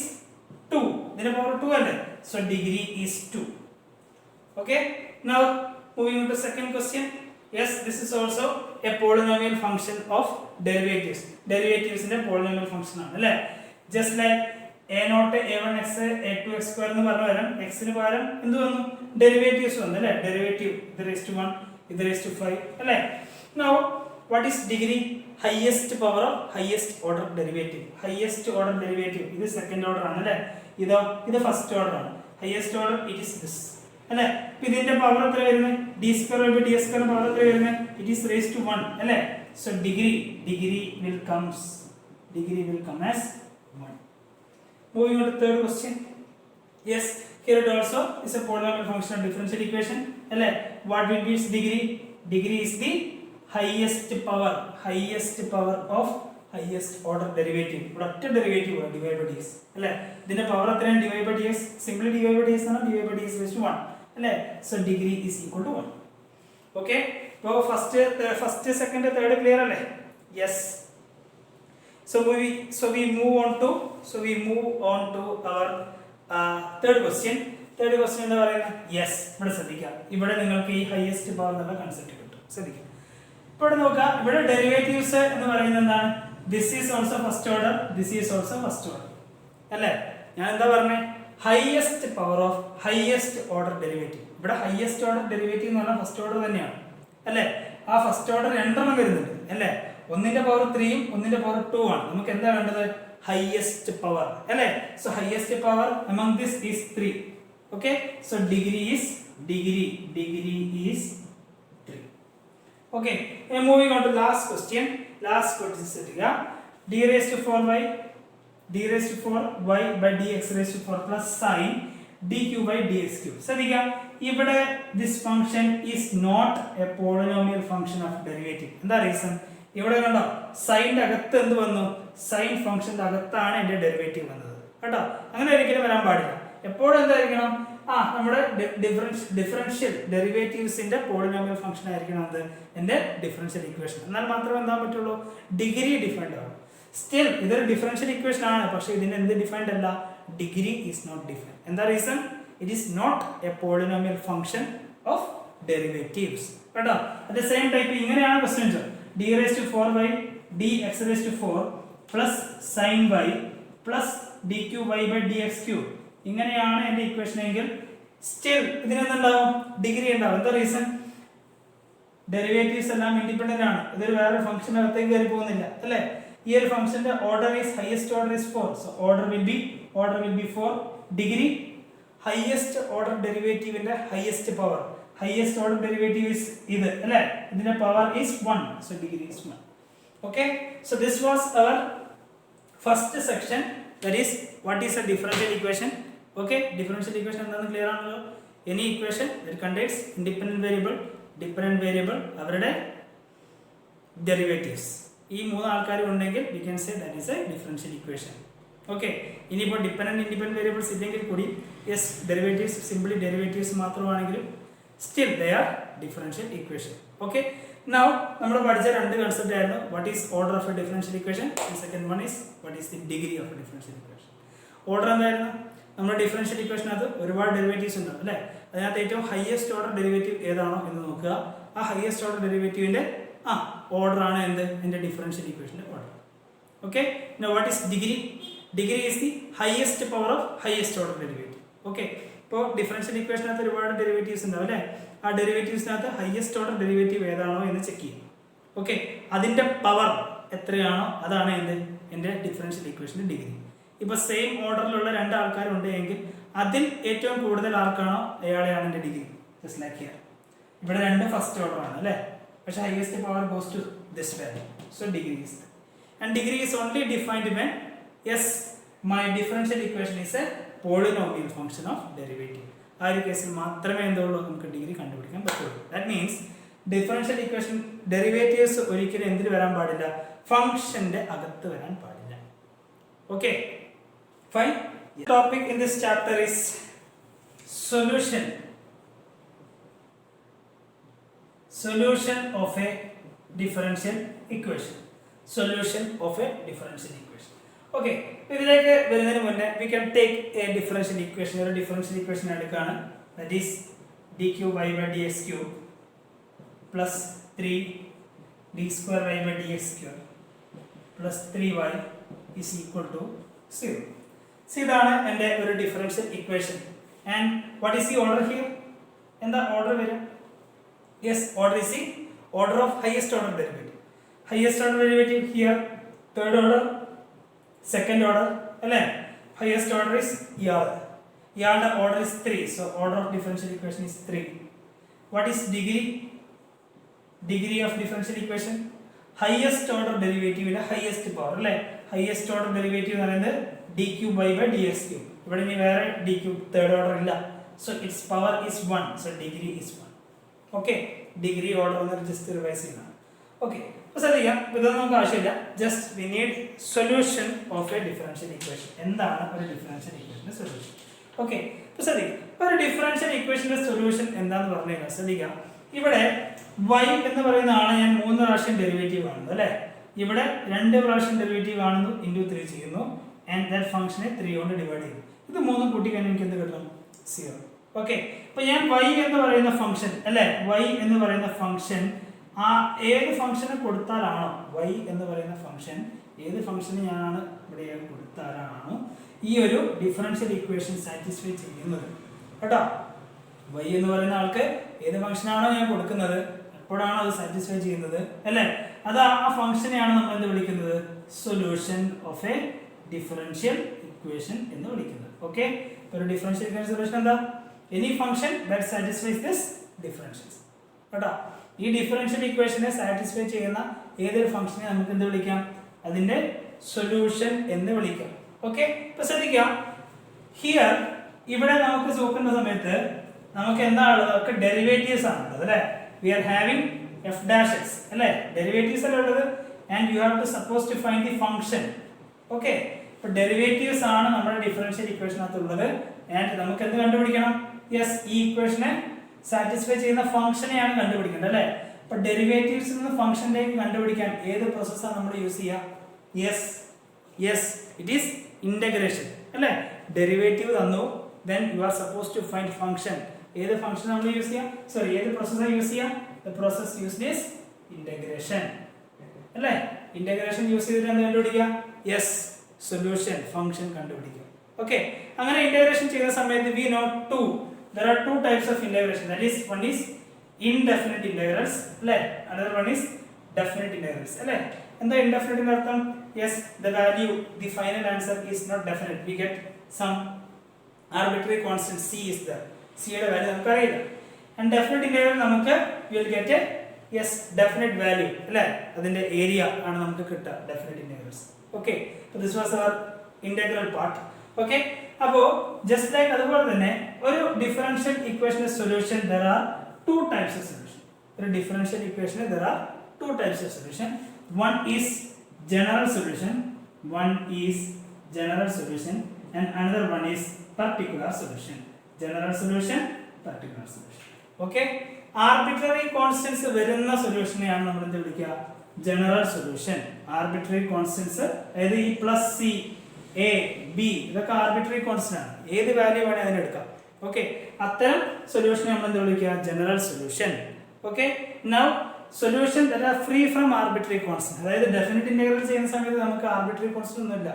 2, ഇതിന്റെ power 2 അല്ലേ. So degree is 2. Okay, now moving on to second question. Yes, this is also a polynomial function of derivatives. Derivatives in a polynomial function ആണ് അല്ലേ. Just like a0 a1x a2x square എന്ന് പറഞ്ഞു വരാം, x ന് പകരം എന്ത് വന്നു, derivatives വന്നു അല്ലേ. ഡെറിവേറ്റീവ് ഇത് raised to 1 ഇത് raised to 5 അല്ലേ. Now what is degree? Highest power of highest order derivative. Highest order derivative ഇത് second order ആണ് അല്ലേ. ഇത് first order ആണ്. Highest order it is this അല്ലേ. അപ്പോൾ ഇതിന്റെ പവർ എത്ര വരുന്നത്, d square by d square power എത്ര വരുന്നത്, it is raised to 1 അല്ലേ. So degree will come as 1. Moving on to third question. Yes, here it also is a polynomial function of differential equation അല്ലേ. What will be its degree? Degree is the highest power of highest order derivative. ഒറ്റ derivative divide by dx അല്ലേ. ഇതിന്റെ power എത്രയാണ്, divide by dx. Simply divide by dx ആണ്, divide by dx raised to 1 അല്ലേ. So degree is equal to 1. Okay, so first second third clear അല്ലേ. Yes, so we move on to our third question. എന്താ പറയുന്നത്, yes ഇവിടെ ശ്രദ്ധിക്കുക. ഇവിടെ നിങ്ങൾക്ക് ഈ ഹൈയസ്റ്റ് പവർ എന്നുള്ള കൺസെപ്റ്റ് കിട്ടും, ശ്രദ്ധിക്കുക. ഇവിടെ നോക്കാം, ഇവിടെ ഡെറിവേറ്റീവ്സ് എന്ന് പറയുന്നത് എന്താണ്, this is also first order, this is also first order അല്ലേ. ഞാൻ എന്താ പറഞ്ഞത്, highest power of highest order derivative. ഇവിടെ ഹൈയസ്റ്റ് ഓർഡർ ഡെറിവേറ്റീവ് എന്ന് പറഞ്ഞാൽ ഫസ്റ്റ് ഓർഡർ തന്നെയാണ് അല്ലേ. ആ ഫസ്റ്റ് ഓർഡർ രണ്ടെണ്ണം വരുന്നുണ്ട് അല്ലേ. ഒന്നിന്റെ പവർ 3ഉം ഒന്നിന്റെ പവർ 2 ആണ്. നമുക്ക് എന്താ വേണ്ടത്, ഹൈയസ്റ്റ് പവർ അല്ലേ. So highest power among this is 3. Okay, so degree is 3. Okay, and moving on to last question ശ്രദ്ധിക്കുക. d raised to 4y by dx raised to 4 plus sin dq by dx cube. ശ്രദ്ധിക്കുക, ഇവിടെ this function is not a polynomial function of derivative. എന്താ reason, ഇവിടെ കണ്ടോ സൈൻ്റെ അകത്ത് എന്ത് വന്നു, sign ഫംഗ്ഷന്റെ അകത്താണ് എൻ്റെ ഡെറിവേറ്റീവ് വന്നത് കേട്ടോ. അങ്ങനെ ഒരിക്കലും വരാൻ പാടില്ല. എപ്പോഴും എന്തായിരിക്കണം, നമ്മുടെ ഡിഫറൻഷ്യൽ ഡെറിവേറ്റീവ്സിന്റെ പോളിനോമിയൽ ഫംഗ്ഷൻ ആയിരിക്കണം അത് എൻ്റെ ഡിഫറൻഷ്യൽ ഇക്വേഷൻ. എന്നാൽ മാത്രമേ എന്താ പറ്റുള്ളൂ, ഡിഗ്രി ഡിഫൈൻഡ് ആവും. സ്റ്റിൽ ഇതൊരു ഡിഫറൻഷ്യൽ ഇക്വേഷൻ ആണ്, പക്ഷേ ഇതിന് എന്ത് ഡിഫൈൻഡ് അല്ല, ഡിഗ്രി ഈസ് നോട്ട് ഡിഫൈൻഡ്. എന്താ reason, it is not a polynomial function of derivatives കേട്ടോ. അറ്റ് സെയിം ടൈപ്പ് ഇങ്ങനെയാണ് questions, d raised to 4y dx raised to 4 plus sin y plus dqy by dx cube. ഇങ്ങനെയാണ് എൻ്റെ equation എങ്കിൽ still ഇതിനെന്തുണ്ടാവും, degree ഉണ്ടാവും. എന്താ reason, derivatives എല്ലാം independent ആണ്. ഇതൊരു വേറെ ഫംഗ്ഷൻ അകത്തേക്ക് കയറി പോകുന്നില്ല അല്ലേ. ഈ ഒരു ഫംഗ്ഷന്റെ order is highest order is 4. So order will be 4. Degree highest order ഡെറിവേറ്റീവിന്റെ highest power, highest order derivative is ഇത് അല്ലേ, ഇതിന്റെ power is 1, so degree is 1. Okay, so this was our first section, that is what is a differential equation. Okay, differential equation എന്താണെന്ന് clear ആണല്ലോ. any equation that contains independent variable, dependent variable, അവരുടെ derivatives, ഈ മൂന്ന് ആൾക്കാർ ഉണ്ടെങ്കിൽ we can say that is a differential equation. Okay, ഇനിയിപ്പോൾ dependent independent variables ഇല്ലെങ്കിൽ കൂടി yes derivatives simply derivatives മാത്രമാണെങ്കിലും still they are differential equation. Okay, now നമ്മൾ പഠിച്ച രണ്ട് കൺസെപ്റ്റ് ആയിരുന്നു, what is order of a differential equation, and second one is what is the degree of a differential equation. Order എന്തായിരുന്നു, നമ്മുടെ differential ഇക്വേഷനകത്ത് ഒരുപാട് derivatives ഉണ്ടാവും അല്ലേ. അതിനകത്ത് ഏറ്റവും ഹയസ്റ്റ് ഓർഡർ ഡെറിവേറ്റീവ് ഏതാണോ എന്ന് നോക്കുക. ആ ഹയസ്റ്റ് ഓർഡർ ഡെറിവേറ്റീവിന്റെ ഓർഡർ ആണ് എന്ത്, എൻ്റെ ഡിഫറൻഷ്യൽ ഇക്വേഷന്റെ order. Okay, now what is degree? Degree is the highest power of highest order derivative. Okay, ഇപ്പോൾ ഡിഫറൻഷ്യൽ ഇക്വേഷനകത്ത് ഒരുപാട് ഡെറിവേറ്റീവ്സ് ഉണ്ടാവും അല്ലേ. ആ ഡെറിവേറ്റീവ്സിനകത്ത് ഹയസ്റ്റ് ഓർഡർ ഡെറിവേറ്റീവ് ഏതാണോ എന്ന് ചെക്ക് ചെയ്യും. ഓക്കെ, അതിൻ്റെ പവർ എത്രയാണോ അതാണ് എൻ്റെ ഡിഫറൻഷ്യൽ ഇക്വേഷൻ്റെ ഡിഗ്രി. ഇപ്പോൾ സെയിം ഓർഡറിലുള്ള രണ്ട് ആൾക്കാരുണ്ട് എങ്കിൽ അതിൽ ഏറ്റവും കൂടുതൽ ആർക്കാണോ അയാളെയാണ് എൻ്റെ ഡിഗ്രി. ജസ്റ്റ് ലൈക്ക് ഹിയർ, ഇവിടെ രണ്ട് ഫസ്റ്റ് ഓർഡർ ആണ് അല്ലേ, പക്ഷേ highest power goes to this value. So degree is, and degree is only defined when yes my differential equation is a polynomial function of derivative. ആ ഒരു കേസിൽ മാത്രമേ എന്തുള്ളൂ, നമുക്ക് ഡിഗ്രി കണ്ടുപിടിക്കാൻ പറ്റുള്ളൂ. That means differential equation derivatives ഒരിക്കലും എന്തിൽ വരാൻ പാടില്ല, ഫംഗ്ഷന്റെ അകത്ത് വരാൻ പാടില്ല. Okay, Fine. The topic in this chapter is solution of a differential equation. Solution of a differential equation. Okay. ഇതിലേക്ക് വരുന്നതിന് മുന്നേ we can take a differential equation. ഒരു differential equation എടുക്കുകയാണ്. That is d cube y by dx cube plus 3 d square y by dx square plus 3y is equal to 0. See ഇതാണ് എൻ്റെ ഒരു differential equation. And what is the order here? എന്താ order വരിക? Yes, order is the order of highest order derivative. Highest order derivative here, third order, second order, അല്ലേ? Highest order is ഇയാൾ. ഇയാളുടെ order is 3. So order of differential equation is 3. What is degree? Degree of differential equation? Highest order derivative ന്റെ highest power, അല്ലേ? Highest order derivative എന്ന് പറയുന്നത് d cube y by dx cube. ഇവിടെ ഇനി വേറെ d cube third order ഇല്ല. So its power is 1. So degree is 1. Okay, degree order ഒന്ന് just revise ചെയ്യണം. Okay, അപ്പോൾ ശ്രദ്ധിക്കാം, ഇതൊന്നും നമുക്ക് ആവശ്യമില്ല. Just we need solution of a differential equation. എന്താണ് ഒരു differential equationന്റെ solution? Okay, അപ്പോൾ ശ്രദ്ധിക്കാം, ഒരു differential equationന്റെ solution എന്താണെന്ന് പറഞ്ഞു കഴിഞ്ഞാൽ ശ്രദ്ധിക്കാം, ഇവിടെ y എന്ന് പറയുന്ന ആളെ ഞാൻ 3 പ്രാവശ്യം ഡെറിവേറ്റീവ് കാണുന്നു, അല്ലേ? ഇവിടെ 2 പ്രാവശ്യം ഡെറിവേറ്റീവ് കാണുന്നു, ഇൻറ്റു 3 ചെയ്യുന്നു, ആൻഡ് ദാറ്റ് ഫംഗ്ഷനെ 3 കൊണ്ട് ഡിവൈഡ് ചെയ്യുന്നു. ഇത് 3 കൂട്ടി കഴിഞ്ഞാൽ എനിക്ക് എന്ത് കിട്ടും? 0. ഓക്കെ, അപ്പോൾ ഞാൻ y എന്ന് പറയുന്ന ഫംഗ്ഷൻ, അല്ലേ, y എന്ന് പറയുന്ന ഫംഗ്ഷൻ ആ ഏത് ഫംഗ്ഷന് കൊടുത്താലാണോ y എന്ന് പറയുന്ന ഫംഗ്ഷൻ ഏത് ഫംഗ്ഷന് ഞാനാണ് ഇവിടെ കൊടുത്താലാണോ ഈ ഒരു ഡിഫറൻഷ്യൽ ഇക്വേഷൻ സാറ്റിസ്ഫൈ ചെയ്യുന്നത് കേട്ടോ. y എന്ന് പറയുന്ന ആൾക്ക് ഏത് ഫംഗ്ഷനാണോ ഞാൻ കൊടുക്കുന്നത് എപ്പോഴാണോ അത് സാറ്റിസ്ഫൈ ചെയ്യുന്നത്, അല്ലേ, അത് ആ ഫംഗ്ഷനെയാണ് നമ്മൾ എന്ത് വിളിക്കുന്നത്? Solution of a differential equation എന്ന് വിളിക്കുന്നത്. ഓക്കെ, ഒരു ഡിഫറൻഷ്യൽ ഇക്വേഷൻ സൊല്യൂഷൻ എന്താ? Any function that satisfies this differentials കേട്ടോ. ഈ ഡിഫറൻഷ്യൽ ഇക്വേഷനെ സാറ്റിസ്ഫൈ ചെയ്യുന്ന ഏതൊരു ഫംഗ്ഷനെ നമുക്ക് എന്ത് വിളിക്കാം? അതിന്റെ സൊല്യൂഷൻ എന്ന് വിളിക്കാം. ഓക്കെ, ഇപ്പൊ ശ്രദ്ധിക്കുക, ഹിയർ ഇവിടെ നമുക്ക് നോക്കുന്ന സമയത്ത് നമുക്ക് എന്താണ് ഉള്ളത്? നമുക്ക് ഡെറിവേറ്റീവ്സ് ആണ് ഉള്ളത്, അല്ലേ? We are having F dash X, അല്ലേ? ഡെറിവേറ്റീവ്സ് അല്ലേ ഉള്ളത്, and you have to suppose to find the function. Okay, ഇപ്പൊ ഡെറിവേറ്റീവ്സ് ആണ് നമ്മുടെ ഡിഫറൻഷ്യൽ ഇക്വേഷനകത്ത് ഉള്ളത്, ആൻഡ് നമുക്ക് എന്ത് കണ്ടുപിടിക്കണം? യെസ്, ഈ ഇക്വേഷനെ സാറ്റിസ്ഫൈ ചെയ്യുന്ന ഫംഗ്ഷനെയാണ് കണ്ടുപിടിക്കേണ്ടത്, അല്ലേ? അപ്പൊ ഡെറിവേറ്റീവ്സിൽ നിന്ന് ഫംഗ്ഷനിലേക്ക് കണ്ടുപിടിക്കാൻ ഏത് പ്രോസസ്സാണ് നമ്മൾ യൂസ് ചെയ്യുക? യെസ്, ഇറ്റ് ഈസ് ഇന്റഗ്രേഷൻ, അല്ലേ? ഡെറിവേറ്റീവ് തന്നു, then you are supposed to find function. ഏത് ഫംഗ്ഷൻ നമ്മൾ യൂസ് ചെയ്യാം? സോറി, ഏത് പ്രോസസ്സാണ് യൂസ് ചെയ്യാം? the process used is integration, അല്ലേ? ഇന്റഗ്രേഷൻ യൂസ് ചെയ്തിട്ട് എന്ത് കണ്ടുപിടിക്കുക? യെസ്, സൊല്യൂഷൻ ഫംഗ്ഷൻ കണ്ടുപിടിക്കുക. ഓക്കെ, അങ്ങനെ ഇന്റഗ്രേഷൻ ചെയ്യുന്ന സമയത്ത് we know there are two types of integration. That is, one is indefinite integrals, അല്ലേ? another one is definite integrals, അല്ലേ? എന്താ indefinite ന്റെ അർത്ഥം? yes, the value, the final answer is not definite. We get some arbitrary constant c is there. c യുടെ value നമുക്ക് അറിയില്ല. and definite integral നമുക്ക് we will get a yes definite value, അല്ലേ? അതിന്റെ ഏരിയ ആണ് നമുക്ക് കിട്ടുക definite integrals. okay, so this was our integral part. okay, അപ്പോൾ just like അതുപോലെ തന്നെ ഒരു ഡിഫറൻഷ്യൽ ഇക്വേഷന്റെ solution there are two types of solution. ഒരു differential ഇക്വേഷന് there are two types of solution. one is general solution and another one is particular solution. General solution, particular solution. Okay, arbitrary constants വരുന്ന സൊല്യൂഷനെയാണ് നമ്മൾ എന്ത് വിളിക്കുക? General solution. Arbitrary constants, അതായത് ഈ plus C, A, B ഇതൊക്കെ arbitrary constant ആണ്, ഏത് വാല്യൂ വേണേ അതിന് എടുക്കാം. ഓക്കെ, അത്തരം സൊല്യൂഷനെ നമ്മൾ എന്ത് വിളിക്കുക? General solution. Okay, now solution that are free from arbitrary constant, അതായത് ഡെഫിനിറ്റ് ഇന്റഗ്രൽ ചെയ്യുന്ന സമയത്ത് നമുക്ക് ആർബിട്രറി കോൺസ്റ്റന്റ് ഒന്നും ഇല്ല,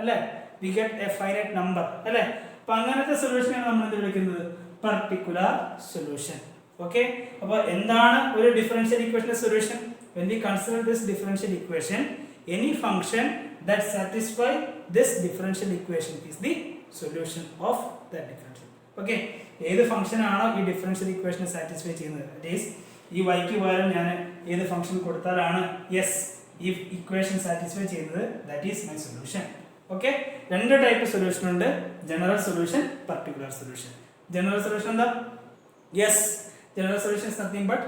അല്ലേ? we get a finite number, അല്ലേ? അപ്പോൾ അങ്ങനത്തെ സൊല്യൂഷനാണ് നമ്മൾ എന്ത് വിളിക്കുന്നത്? particular solution. ഓക്കെ, അപ്പോൾ എന്താണ് ഒരു ഡിഫറൻഷ്യൽ ഇക്വേഷന്റെ solution? when we consider this differential equation, any function that satisfy this differential equation is the solution of that differential. Okay, ഏത് ഫംഗ്ഷൻ ആണോ ഈ ഡിഫറൻഷ്യൽ ഇക്വേഷനെ സാറ്റിസ്ഫൈ ചെയ്യുന്നത്, that is ഈ y ക്ക് പകരം ഞാൻ ഏത് ഫംഗ്ഷൻ കൊടുത്താലാണ് യെസ് ഈ ഇക്വേഷൻ സാറ്റിസ്ഫൈ ചെയ്യുന്നത്, that is my solution. Okay, രണ്ട് ടൈപ്പ് സൊല്യൂഷൻ ഉണ്ട്, general solution, particular solution. General solution എന്താ? Yes, general solution is nothing but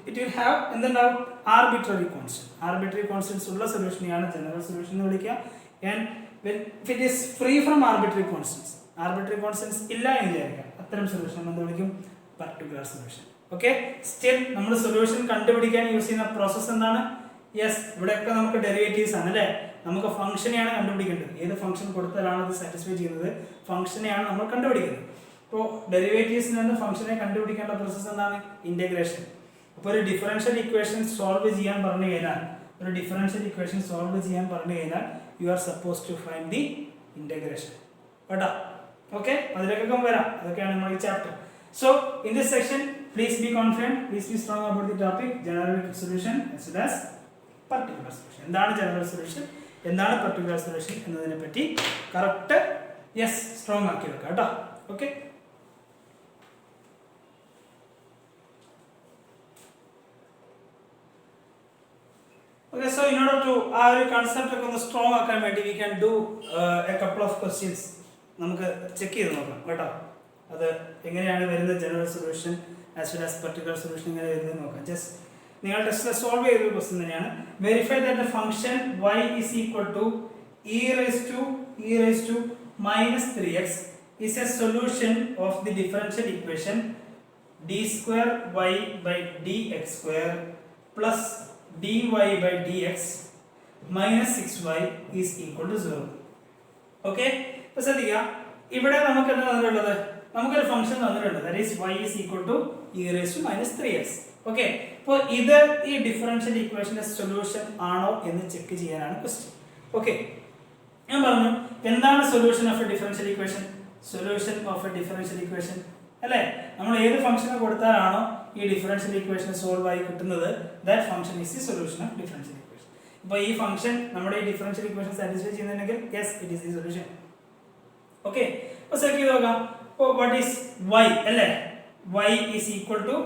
it will have എന്തുണ്ടാവും? Arbitrary constant. ആർബിട്രറി കോൺസ്റ്റന്റ്സ് ഉള്ള സൊല്യൂഷനെയാണ് ജനറൽ സൊല്യൂഷൻ എന്ന് വിളിക്കുക. And if it is free from arbitrary constants ഇല്ല എന്ന് വിചാരിക്കാം, അത്തരം സൊല്യൂഷൻ നമ്മൾ വിളിക്കും പർട്ടിക്കുലർ സൊല്യൂഷൻ. ഓക്കെ, സ്റ്റിൽ നമ്മൾ സൊല്യൂഷൻ കണ്ടുപിടിക്കാൻ യൂസ് ചെയ്യുന്ന പ്രോസസ്സ് എന്താണ്? യെസ്, ഇവിടെയൊക്കെ നമുക്ക് ഡെറിവേറ്റീവ്സ് ആണ് അല്ലേ. നമുക്ക് ഫംഗ്ഷനെയാണ് കണ്ടുപിടിക്കേണ്ടത്. ഏത് ഫംഗ്ഷൻ കൊടുത്താലാണ് അത് സാറ്റിസ്ഫൈ ചെയ്യുന്നത്, ഫംഗ്ഷനെയാണ് നമ്മൾ കണ്ടുപിടിക്കുന്നത്. അപ്പോൾ ഡെറിവേറ്റീവ്സിൽ നിന്ന് ഫംഗ്ഷനെ കണ്ടുപിടിക്കേണ്ട പ്രോസസ്സ് എന്താണ്? ഇന്റഗ്രേഷൻ. അപ്പോൾ ഒരു ഡിഫറൻഷ്യൽ ഇക്വേഷൻ സോൾവ് ചെയ്യാൻ പറഞ്ഞു കഴിഞ്ഞാൽ you are suppose to find the integration കേട്ടോ. ഓക്കെ, അതിലേക്കൊക്കെ വരാം, അതൊക്കെയാണ് നമ്മുടെ ഈ chapter. So in this section please be confident, please be strong about the topic general solution as well as particular solution. എന്താണ് ജനറൽ സൊല്യൂഷൻ, എന്താണ് particular solution എന്നതിനെ പറ്റി കറക്റ്റ് സ്ട്രോങ് ആക്കി വെക്കാം കേട്ടോ. Okay, okay, so in order to our concept ഒക്കെ ഒന്ന് strong ആക്കാൻ വേണ്ടി we can do a couple of questions. നമുക്ക് ചെക്ക് ചെയ്ത് നോക്കാം കേട്ടോ, അത് എങ്ങനെയാണ് വരുന്നത്, general solution as well as particular solution എങ്ങനെ വരുന്നത് നോക്കാം. ജസ്റ്റ് നിങ്ങൾ ടെസ്റ്റിൽ സോൾവ് ചെയ്ത ക്വസ്റ്റ്യൻ തന്നെയാണ്. Verify that the function y is equal to e raised to minus 3x is a solution of the differential equation d square y by dx square plus dy by dx minus 6y is equal to 0. Okay, ഇപ്പോൾ ശ്രദ്ധിക്കുക, ഇവിടെ നമുക്ക് എന്താ തന്നിട്ടുള്ളത്? നമുക്കൊരു function തന്നിട്ടുണ്ട്, that is y is equal to e raised to minus 3x. Okay, അപ്പോൾ ഇത് ഈ ഡിഫറൻഷ്യൽ ഇക്വേഷന്റെ സൊല്യൂഷൻ ആണോ എന്ന് ചെക്ക് ചെയ്യാനാണ് ക്വസ്റ്റ്യൻ. ഓക്കെ, ഞാൻ പറഞ്ഞു എന്താണ് solution of a differential equation? Solution of a differential equation അല്ലേ, നമ്മൾ ഏത് ഫംഗ്ഷനെ കൊടുത്താലാണോ ഈ ഡിഫറൻഷ്യൽ ഇക്വേഷൻ സോൾവ് ആയി കിട്ടുന്നത്, that function is the solution of differential equation. ഇപ്പോൾ ഈ ഫംഗ്ഷൻ നമ്മുടെ ഈ ഡിഫറൻഷ്യൽ ഇക്വേഷൻ സാറ്റിസ്ഫൈ ചെയ്യുന്നുണ്ടെങ്കിൽ yes it is the solution. Okay, അപ്പോൾ ചെക്ക് ചെയ്ത് നോക്കാം. അപ്പോൾ വാട്ട് ഈസ് y അല്ലേ? y is equal to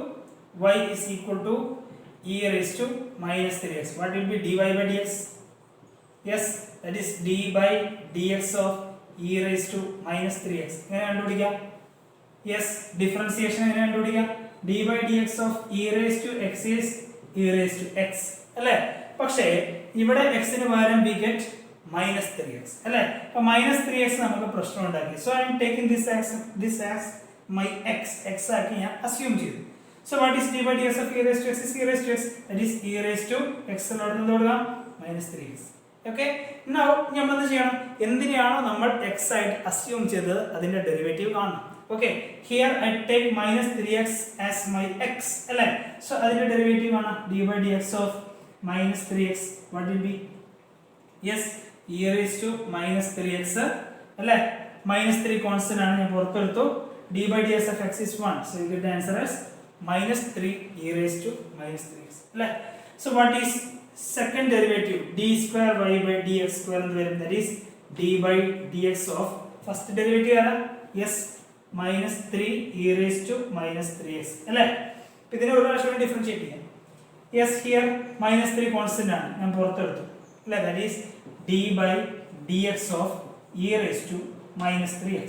e raised to minus 3x. What will be dy by dx? Yes, that is d by dx of e raised to minus 3x. എങ്ങനെ കണ്ടുപിടിക്കാം? Yes, differentiation എങ്ങനെ കണ്ടുപിടിക്കാം? d by dx of e raised to x is e raised to x അല്ലേ. പക്ഷേ ഇവിടെ x ന് പകരം we get minus 3x അല്ലേ. അപ്പോൾ minus 3x നമുക്ക് പ്രശ്നം ഉണ്ടാക്കി. So I am taking this as my x ആക്കി ഞാൻ അസ്യൂം ചെയ്തു. So what is d by dx of e raised to x is e raised to x, that is e raised to x എന്ന് കൊടുക്കാം minus 3x. Okay, now നമ്മൾ എന്ത് ചെയ്യണം? എന്തിനാണോ നമ്മൾ x ആയിട്ട് അസ്യൂം ചെയ്തത് അതിന്റെ ഡെറിവേറ്റീവ് കാണണം. Okay, here I take minus 3x as my x അല്ലേ. സോ അതിന്റെ ഡെറിവേറ്റീവ് ആണ് d by dx of minus 3x. what will be? Yes, e raised to minus 3x അല്ലേ. minus 3 കോൺസ്റ്റന്റ് ആണ്, ഞാൻ പുറത്തെടുത്തു. d by dx of x is 1, so you get the answer as minus 3 e raised to minus 3x അല്ലേ. so what is second derivative? d square y by dx square എന്ന് വരും, that is d by dx of first derivative ആണ്. yes, minus 3 e raised to minus 3x അല്ലേ. ഇതിനെ ഒരു പ്രാവശ്യം differentiate ചെയ്യാം. yes, here minus 3 constant ആണ്, ഞാൻ പുറത്തെടുത്തു അല്ലേ. that is d by dx of e raised to minus 3x.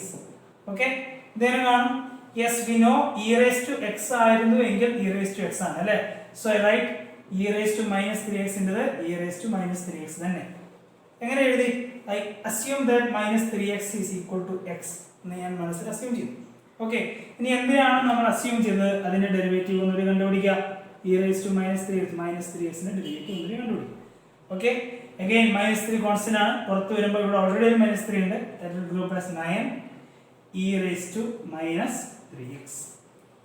okay, ഇതിനെ കാണും. yes, we know e raised to x ആയിരുന്നു എങ്കിൽ e raised to x ആണ് അല്ലേ. so I write e raised to minus 3x into e raised to minus 3x തന്നെ. എങ്ങനെ എഴുതി? I assume that minus 3x is equal to x എന്ന് ഞാൻ മനസ്സിൽ അസ്യൂം ചെയ്തു. ഓക്കെ, ഇനി എന്തിനാണ് നമ്മൾ അസ്യൂം ചെയ്തത്? അതിന്റെ ഡെറിവേറ്റീവ് ഒന്നുകൂടി കണ്ടുപിടിക്കുക. e raised to minus 3x ന്റെ ഡെറിവേറ്റീവ് ഒന്നുകൂടി കണ്ടുപിടിക്കുക. ഓക്കെ, again minus 3 കോൺസ്റ്റന്റ് ആണ്, പുറത്ത് വരുമ്പോൾ ഇവിടെ ഓൾറെഡി ഒരു minus 3 ഉണ്ട്, that will group as 9 e raised to minus 3x.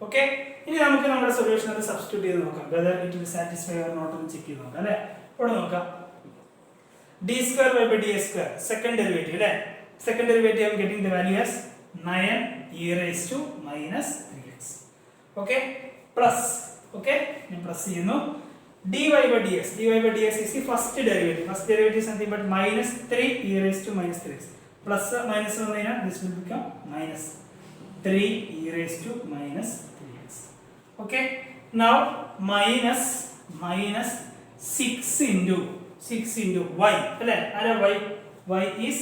Okay, ഇനി നമുക്ക് നമ്മുടെ സൊല്യൂഷൻ അത് സബ്സ്റ്റിറ്റ്യൂട്ട് ചെയ്ത് നോക്കാം, whether it will satisfy or not എന്ന് ചെക്ക് ചെയ്ത് നോക്കാം അല്ലേ. ഇവിടെ നോക്കാം, d square y by dx square second derivative അല്ലേ. second derivative I am getting the value as 9 e raised to minus 3x. okay, plus okay, ഞാൻ plus ചെയ്യുന്നു. dy by dx is the first derivative is nothing but minus 3 e raised to minus 3x. plus minus വന്നു കഴിഞ്ഞാൽ this will become minus 3 e raised to minus 3x. okay, now minus 6 into y അല്ലേ. ആരാ y? y is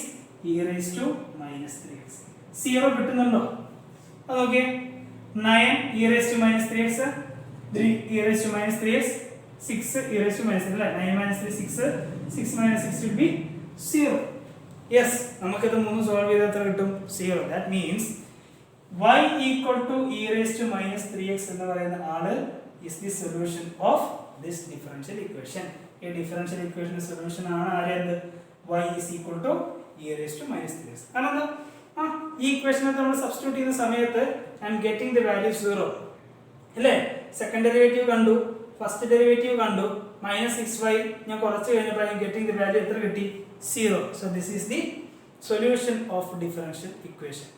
e raised to minus 3x. 0 കിട്ടുന്നുണ്ടോ? അത് നോക്കിയേ. 9 e raised to minus 3x, 3 e raised to minus 3x, 6 e raised to minus 3 അല്ലേ. 9 minus 3 6 minus 6 will be 0. Yes, നമുക്കിത് 3 solve ചെയ്താൽ എത്ര കിട്ടും? 0. That means y equal to e raised to minus 3x എന്ന് പറയുന്ന ആള് is the solution of this differential equation. ഈ differential ഇക്വേഷന്റെ സൊല്യൂഷൻ ആണ് ആരേത്? y is equal to e raised to minus 3x. കാരണം എന്താ? ഈ ഇക്വേഷനെ നമ്മൾ സബ്സ്റ്റിറ്റ്യൂട്ട് ചെയ്യുന്ന സമയത്ത് I am getting the value 0 അല്ലേ? സെക്കൻഡ് ഡെറിവേറ്റീവ് കണ്ടു, ഫസ്റ്റ് ഡെറിവേറ്റീവ് കണ്ടു, -6y ഞാൻ കുറച്ച് കഴിഞ്ഞപ്പോൾ I am getting the value എത്ര കിട്ടി? 0. So this is the solution of differential equation.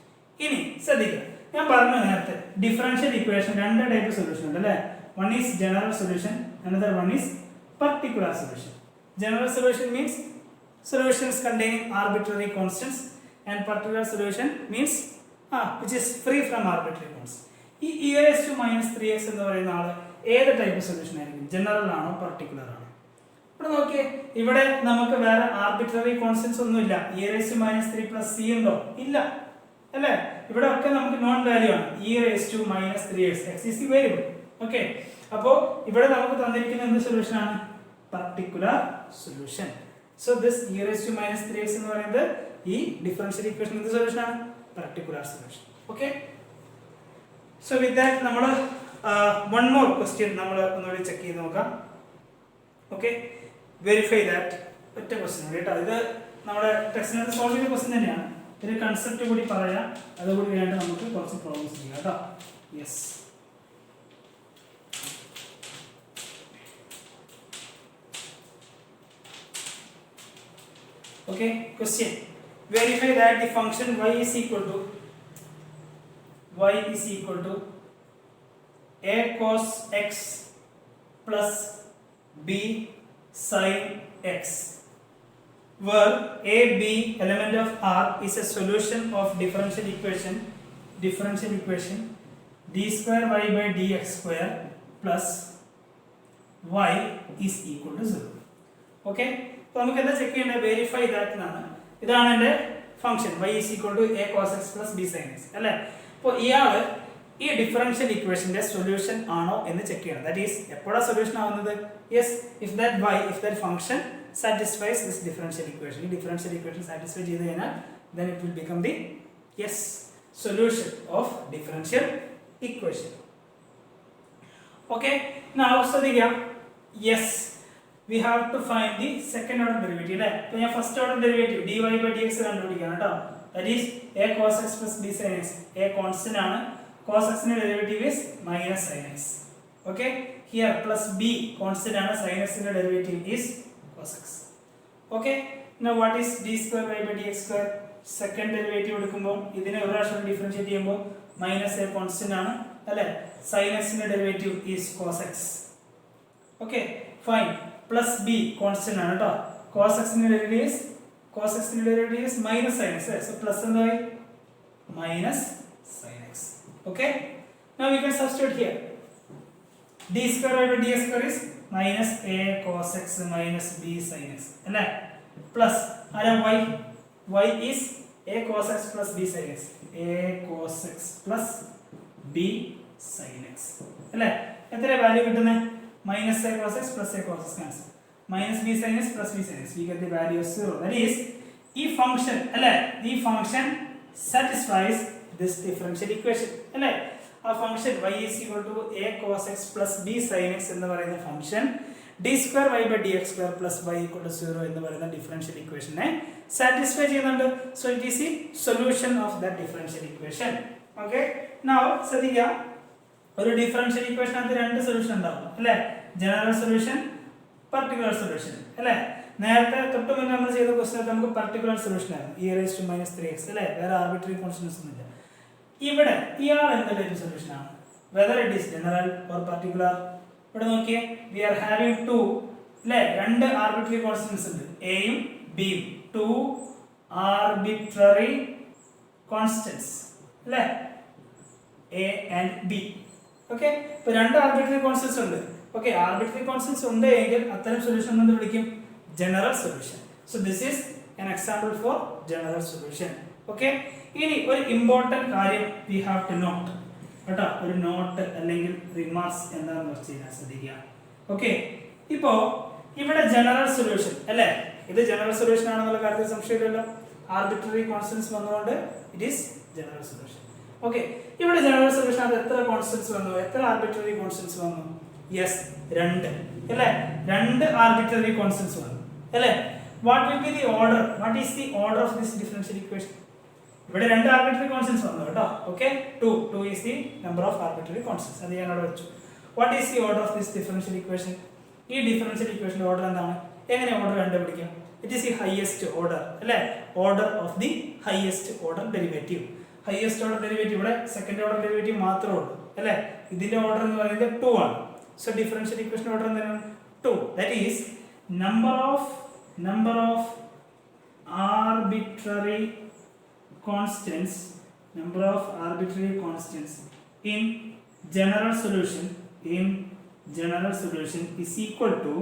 ഇനി ശ്രദ്ധിക്കുക, ഞാൻ പറഞ്ഞു നേരത്തെ ഡിഫറൻഷ്യൽ ഇക്വേഷൻ 2 ടൈപ്പ് സൊല്യൂഷൻ ഉണ്ട് അല്ലേ? One is general solution, another one is particular solution. General solution means solutions containing arbitrary constants and particular solution means which is free from arbitrary constants. ഈ e raised to minus 3x എന്ന് പറയുന്ന ആള് ഏത് type solution ആയിരിക്കും? General ആണോ particular ആണോ? ഇവിടെ നോക്കിയേ, ഇവിടെ നമുക്ക് വേറെ ആർബിട്രറി കോൺസ്റ്റന്റ്സ് ഒന്നുമില്ല. e raised to minus 3 plus c ഉണ്ടോ? ഇല്ല അല്ലേ? ഇവിടെ ഒക്കെ നമുക്ക് നോൺ വാല്യൂ ആണ്. e raised to minus 3x, x is the variable. Okay, അപ്പോൾ ഇവിടെ നമുക്ക് തന്നിരിക്കുന്ന എന്ത് സൊല്യൂഷൻ ആണ്? particular solution. So this e raised to minus 3x എന്ന് പറയുന്നത് ഈ ഡിഫറൻഷ്യൽ ഇക്വേഷൻ എന്ത് സൊല്യൂഷൻ ആണ്? particular solution. Okay, so with that നമ്മൾ one more question നമ്മൾ ഒന്നുകൂടി ചെക്ക് ചെയ്ത് നോക്കാം. Okay, verify that. ഒറ്റ ക്വസ്റ്റ്യൻ കേട്ടോ, ഇത് നമ്മുടെ ടെക്സ്റ്റിനകത്ത് സോൾവ് ചെയ്ത ക്വസ്റ്റ്യൻ തന്നെയാണ്. ഇതിന്റെ കൺസെപ്റ്റ് കൂടി പറയാം, അതുകൂടി വേണ്ട നമുക്ക് കുറച്ച് പ്രോബ്ലംസ് ചെയ്യാം കേട്ടോ. Yes, okay, question. Verify that the function y is equal to a cos x plus b sin x, where a b element of R is a solution of differential equation d square y by dx square plus y is equal to 0. Okay, അപ്പോൾ നമുക്ക് എന്താ check ചെയ്യേണ്ടത്? Verify that എന്നാണ്. ഇതാണ് എൻ്റെ function y is equal to a cos x plus b sin x അല്ലേ? അപ്പോൾ ഇയാൾ ഈ ഡിഫറൻഷ്യൽ ഇക്വേഷന്റെ സൊല്യൂഷൻ ആണോ എന്ന് ചെക്ക് ചെയ്യണം. ദാറ്റ് ഈസ് എപ്പോഴാണ് സൊല്യൂഷൻ ആവുന്നത്? Yes, if that function satisfies this differential equation. ഈ ഡിഫറൻഷ്യൽ ഇക്വേഷൻ സാറ്റിസ്ഫൈ ചെയ്ത് കഴിഞ്ഞാൽ then it will become the solution of differential equation. Okay, now ശ്രദ്ധിക്കുക, yes, we have to find the second order derivative അല്ലേ? അപ്പോൾ ഞാൻ first order derivative dy by dx കണ്ടുപിടിക്കണം കേട്ടോ. that is a cos x plus b sin x. a constant ആണ്, cos x ന്റെ derivative is minus sin x. okay, here plus b constant ആണ്, sin x ന്റെ derivative is cos x. okay, now what is d square y by dx square? Second derivative എടുക്കുമ്പോൾ ഇതിനെ ഒരു പ്രാവശ്യം differentiate ചെയ്യുമ്പോൾ minus A constant ആണ് അല്ലേ? sin x ന്റെ derivative is cos x. okay, fine, plus B constant ആണ് കേട്ടോ. cos x ന്റെ derivative is minus sin x. so plus എന്തായി? minus sin x. okay, now we can substitute here. d square y by dx square is minus a cos x minus b sin x അല്ലേ? plus ആരാ y is a cos x plus b sin x. a cos x plus b sin x അല്ലേ? എത്ര value കിട്ടുന്നത്? minus a cos x plus a cos x cancel, minus b sin x plus b sin x, we get the value of 0. that is ഈ function അല്ലേ, ഈ function satisfies this differential equation അല്ലേ? ആ function y is equal to a cos x plus b sin x എന്ന് പറയുന്ന function d square y by dx square plus y equal to 0 എന്ന് പറയുന്ന differential ഇക്വേഷനെ സാറ്റിസ്ഫൈ ചെയ്യുന്നുണ്ട്. so it is the solution of that differential equation. okay, now ശ്രദ്ധിക്കുക, ഒരു differential ഇക്വേഷനകത്ത് രണ്ട് solution ഉണ്ടാവും അല്ലേ? ജനറൽ സൊല്യൂഷൻ, പർട്ടിക്കുലർ സൊല്യൂഷൻ അല്ലേ? നേരത്തെ തൊട്ട് മുന്നേ നമ്മൾ ചെയ്ത ക്വസ്റ്റ്യൻ നമുക്ക് പർട്ടിക്കുലർ സൊല്യൂഷൻ ആയിരുന്നു, e raised to minus 3x അല്ലേ? വേറെ ആർബിട്രറി കോൺസ്റ്റന്റ്സ് ഒന്നുമില്ല. ഇവിടെ ഇയാൾ എന്ത് ടൈപ്പ് സൊല്യൂഷൻ ആണ്? Whether it is general or particular. ഇവിടെ നോക്കിയേ, വി ആർ ഹാവിംഗ് ടു അല്ലേ, രണ്ട് ആർബിട്രറി കോൺസ്റ്റന്റ്സ് ഉണ്ട്, എയും ബിയും. ടു ആർബിട്രറി കോൺസ്റ്റന്റ്സ് അല്ലേ? A and B. ഓക്കെ, ഇപ്പൊ രണ്ട് ആർബിട്രറി കോൺസ്റ്റന്റ്സ് ഉണ്ട്. ഓക്കെ, ആർബിട്രറി കോൺസ്റ്റന്റ്സ് ഉണ്ട് എങ്കിൽ അത്തരം സൊല്യൂഷൻ എന്ന് വിളിക്കും general solution. So this is an example for general solution. Okay, ഇനി ഒരു ഇമ്പോർട്ടന്റ് കാര്യം വി ഹാവ് ടു നോട്ട് കേട്ടോ, ഒരു നോട്ട് അല്ലെങ്കിൽ റിമാർക്സ് എന്താണെന്ന് വെച്ച് കഴിഞ്ഞാൽ ശ്രദ്ധിക്കുക. ഓക്കെ, ഇപ്പോ ഇവിടെ ജനറൽ സൊല്യൂഷൻ അല്ലേ, ഇത് ജനറൽ സൊല്യൂഷൻ ആണെന്നുള്ള കാര്യത്തിൽ സംശയമില്ലല്ലോ. ആർബിട്രറി കോൺസ്റ്റൻസ് വന്നുകൊണ്ട് it is general solution. Okay, ഇവിടെ ജനറൽ സൊല്യൂഷൻ അത് എത്ര കോൺസ്റ്റൻസ് വന്നു, എത്ര ആർബിട്രറി കോൺസ്റ്റൻസ് വന്നു? യെസ്, 2 അല്ലേ, 2 ആർബിട്രറി കോൺസ്റ്റൻസ് വന്നു അല്ലേ. What will be the order, what is the order of this differential equation? ഇവിടെ 2 ആർബിട്രറി കോൺസ്റ്റൻസ് വന്നു കേട്ടോ. Okay, 2 is the number of arbitrary constants, അത് ഞാൻ അവിടെ വെച്ചു. What is the order of this differential equation? ഈ ഡിഫറൻഷ്യൽ ഇക്വേഷന്റെ order എന്താണ്? എങ്ങനെ ഓർഡർ കണ്ടുപിടിക്കാം? It is the highest order അല്ലേ, order of the highest order derivative. Highest order derivative ഇവിടെ സെക്കൻഡ് ഓർഡർ ഡെറിവേറ്റീവ് മാത്രമേ ഉള്ളൂ അല്ലേ. ഇതിന്റെ ഓർഡർ എന്ന് പറയുന്നത് 2 ആണ്. സോ ഡിഫറൻഷ്യൽ ഇക്വേഷൻ ഓർഡർ എന്താണ്? 2. That is number of arbitrary constants in general solution is equal to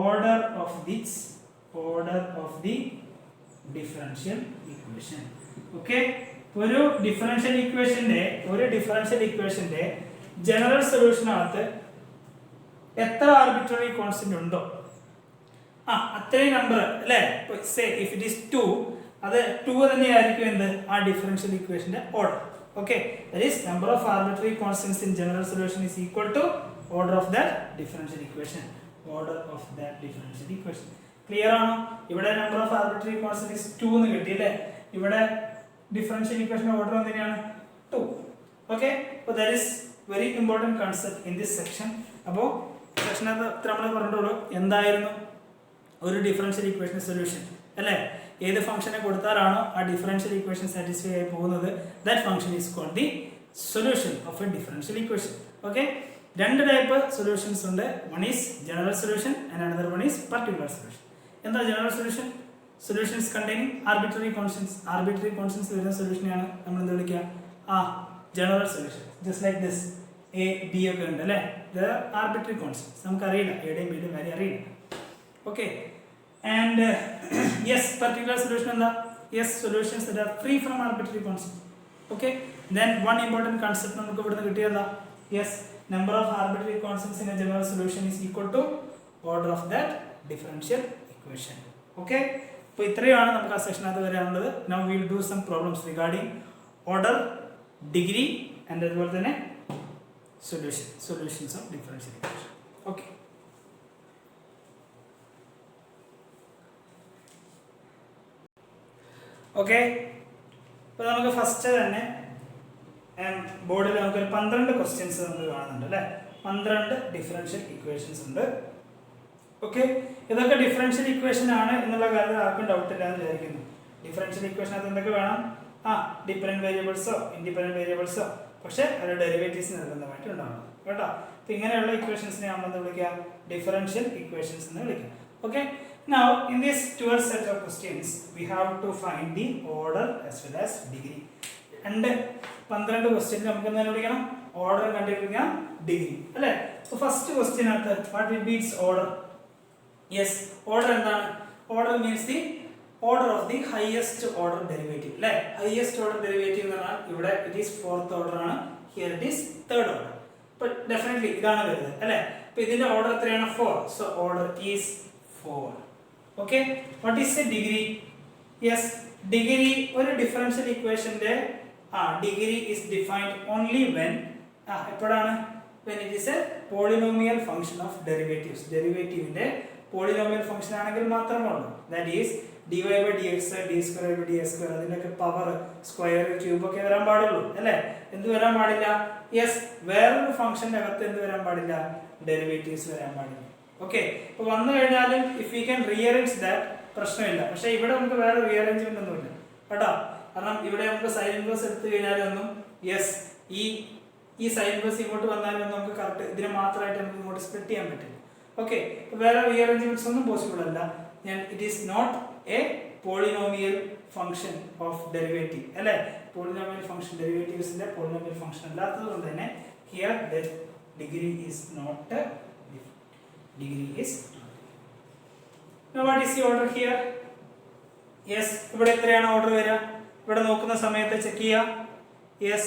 order of the differential equation. Okay, ഒരു ഡിഫറൻഷ്യൽ ഇക്വേഷന്റെ ജനറൽ സൊല്യൂഷനകത്ത് എത്ര ആർബിട്രറി കോൺസ്റ്റന്റ് ഉണ്ടോ അത്രയും നമ്പർ അല്ലേ. സേ ഇഫ് ഇറ്റ് ഈസ് 2, അത് 2 തന്നെയായിരിക്കും എന്ത് ആ ഡിഫറൻഷ്യൽ ഇക്വേഷന്റെ order. Okay, that is number of arbitrary constants in general solution is equal to order of that differential equation. Clear ആണോ? ഇവിടെ number of arbitrary constant is 2 എന്ന് കിട്ടി അല്ലേ. ഇവിടെ ഡിഫറൻഷ്യൽ ഇക്വേഷൻ ഓർഡർ എന്തിനാണ്? 2. ഓക്കെ, അപ്പോൾ that is very important concept in this section. അപ്പോൾ സെക്ഷനകത്ത് നമ്മൾ പറഞ്ഞിട്ടുള്ളൂ എന്തായിരുന്നു ഒരു ഡിഫറൻഷ്യൽ ഇക്വേഷൻ സൊല്യൂഷൻ അല്ലേ. ഏത് ഫംഗ്ഷനെ കൊടുത്താലാണോ ആ ഡിഫറൻഷ്യൽ ഇക്വേഷൻ സാറ്റിസ്ഫൈ ആയി പോകുന്നത്, that function is called the solution of a differential equation. Okay, 2 type solutions ഉണ്ട്. One is general solution and another one is particular solution. എന്താ general solution? Solutions containing arbitrary constants വരുന്ന സൊല്യൂഷനെയാണ് നമ്മൾ എന്ത് വിളിക്കുക? General solution. Just like this A, B ഒക്കെ ഉണ്ട് അല്ലേ. ഇത് ആർബിട്രറി കോൺസ്റ്റന്റ്സ്, നമുക്കറിയില്ല എയുടെയും ബിയുടെയും കാര്യം അറിയില്ല. Okay, and yes particular solution എന്താ? Yes, solutions that are free from arbitrary constant. Okay, then one important concept നമുക്ക് ഇവിടുന്ന് കിട്ടിയതാ. Yes, number of arbitrary constants in a general solution is equal to order of that differential equation. Okay, അപ്പോൾ ഇത്രയാണ് നമുക്ക് ആ സെക്ഷനകത്ത് വരാനുള്ളത്. Now will do some problems regarding order, degree and അതുപോലെ തന്നെ solutions of differential equation. Okay, അപ്പോൾ നമുക്ക് ഫസ്റ്റ് തന്നെ ബോർഡിൽ നമുക്ക് 12 ക്വസ്റ്റ്യൻസ് നമുക്ക് കാണുന്നുണ്ട് അല്ലേ. 12 ഡിഫറൻഷ്യൽ ഇക്വേഷൻസ് ഉണ്ട്. ഓക്കെ, ഇതൊക്കെ ഡിഫറൻഷ്യൽ ഇക്വേഷൻ ആണ് എന്നുള്ള കാര്യത്തിൽ ആർക്കും ഡൗട്ട് ഇല്ല എന്ന് വിചാരിക്കുന്നു. ഡിഫറൻഷ്യൽ ഇക്വേഷനകത്ത് എന്തൊക്കെ വേണം? ഡിപെൻഡന്റ് വേരിയബിൾസോ ഇൻഡിപെൻഡന്റ് വേരിയബിൾസോ, പക്ഷേ അതിന്റെ ഡെറിവേറ്റീവ്സ് നിർബന്ധമായിട്ട് ഉണ്ടാവണം കേട്ടോ. അപ്പോൾ ഇങ്ങനെയുള്ള ഇക്വേഷൻസിനെ നമ്മൾ എന്ത് വിളിക്കുക? ഡിഫറൻഷ്യൽ ഇക്വേഷൻസ് എന്ന് വിളിക്കുക. Okay, now in this 12 set of questions we have to find the order as well as degree. And 12 question നമുക്ക് എന്താണ് വിളിക്കണം? ഓർഡർ കണ്ടുപിടിക്കണം, ഡിഗ്രി അല്ലേ. അപ്പോൾ ഫസ്റ്റ് ക്വസ്റ്റ്യൻ ആണ് what will be its order? yes, order എന്താണ്? order means the order of the highest order derivative അല്ലേ. highest order derivative എന്ന് പറഞ്ഞാൽ ഇവിടെ it is 4th order ആണ്, here it is 3rd order. but definitely ഇതാണ് വരുന്നത് അല്ലേ. അപ്പോൾ ഇതിന്റെ ഓർഡർ എത്രയാണ്? 4. so order is 4. okay, what is a degree? yes, degree ഒരു ഡിഫറൻഷ്യൽ ഇക്വേഷന്റെ degree is defined only when എപ്പോഴാണ്? when it is a polynomial function of derivatives. ഡെറിവേറ്റീവിന്റെ പോളിനോമിയൽ ഫംഗ്ഷൻ ആണെങ്കിൽ മാത്രമേ ഉള്ളൂ. that is dy by dx, d square by ds square, അതിനൊക്കെ power square cube ഒക്കെ വരാൻ പാടുള്ളൂ അല്ലേ. എന്ത് വരാൻ പാടില്ല? യെസ്, വേറൊരു ഫംഗ്ഷന്റെ അകത്ത് എന്ത് വരാൻ പാടില്ല? ഡെറിവേറ്റീവ്സ് വരാൻ പാടില്ല. ഓക്കെ, അപ്പോൾ വന്നു കഴിഞ്ഞാലും if you can rearrange that പ്രശ്നമില്ല. പക്ഷേ ഇവിടെ നമുക്ക് വേറെ റീഅറേഞ്ച്മെന്റ് ഒന്നുമില്ല കേട്ടോ. കാരണം ഇവിടെ നമുക്ക് സൈൻ ഇൻവേഴ്സ് എടുത്തു കഴിഞ്ഞാലൊന്നും യെസ് ഈ സൈൻ ഇൻവേഴ്സ് ഇങ്ങോട്ട് വന്നാലൊന്നും നമുക്ക് കറക്റ്റ് ഇതിനെ മാത്രമായിട്ട് നമുക്ക് ഇങ്ങോട്ട് സ്പ്ലിറ്റ് ചെയ്യാൻ പറ്റില്ല. ഓക്കെ, വേറെ റീഅറേഞ്ച്മെന്റ്സ് ഒന്നും പോസിബിൾ അല്ല. It is not a polynomial function of derivative അല്ലേ. പോളിനോമിയൽ ഫംഗ്ഷൻ ഡെറിവേറ്റീവ്സിന്റെ പോളിനോമിയൽ ഫംഗ്ഷൻ അല്ലാത്തത് കൊണ്ട് തന്നെ here the degree is not Now what is the order here? yes, ഇവിടെ എത്രയാണ് ഓർഡർ വരിക? ഇവിടെ നോക്കുന്ന സമയത്ത് ചെക്ക് ചെയ്യുക. yes,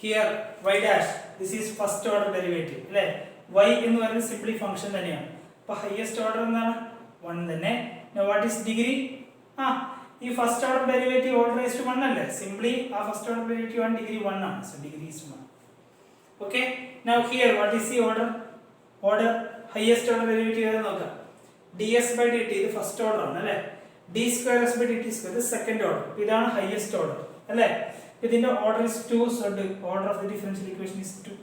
here y dash, this is first order derivative അല്ലേ. y എന്ന് പറയുന്നത് സിംപ്ലി ഫംഗ്ഷൻ തന്നെയാണ്. അപ്പോൾ ഹൈയസ്റ്റ് ഓർഡർ എന്താണ്? 1 തന്നെ. Now what is degree? ഈ first order derivative order raise to 1 അല്ലേ, സിംപ്ലി ആ ഫസ്റ്റ് ഓർഡർ ഡെറിവേറ്റീവ് ആണ് ഡിഗ്രി 1 ആണ്, so degree is 1. Okay, now here what is the order highest order derivative ഏതാ നോക്കാം. ds by dt ഇത് first order ആണ് അല്ലേ, d square s by dt square ഇത് സെക്കൻഡ് ഓർഡർ, ഇതാണ് ഹൈയസ്റ്റ് ഓർഡർ അല്ലേ. ഇതിന്റെ order is 2, so the order of the differential equation is 2.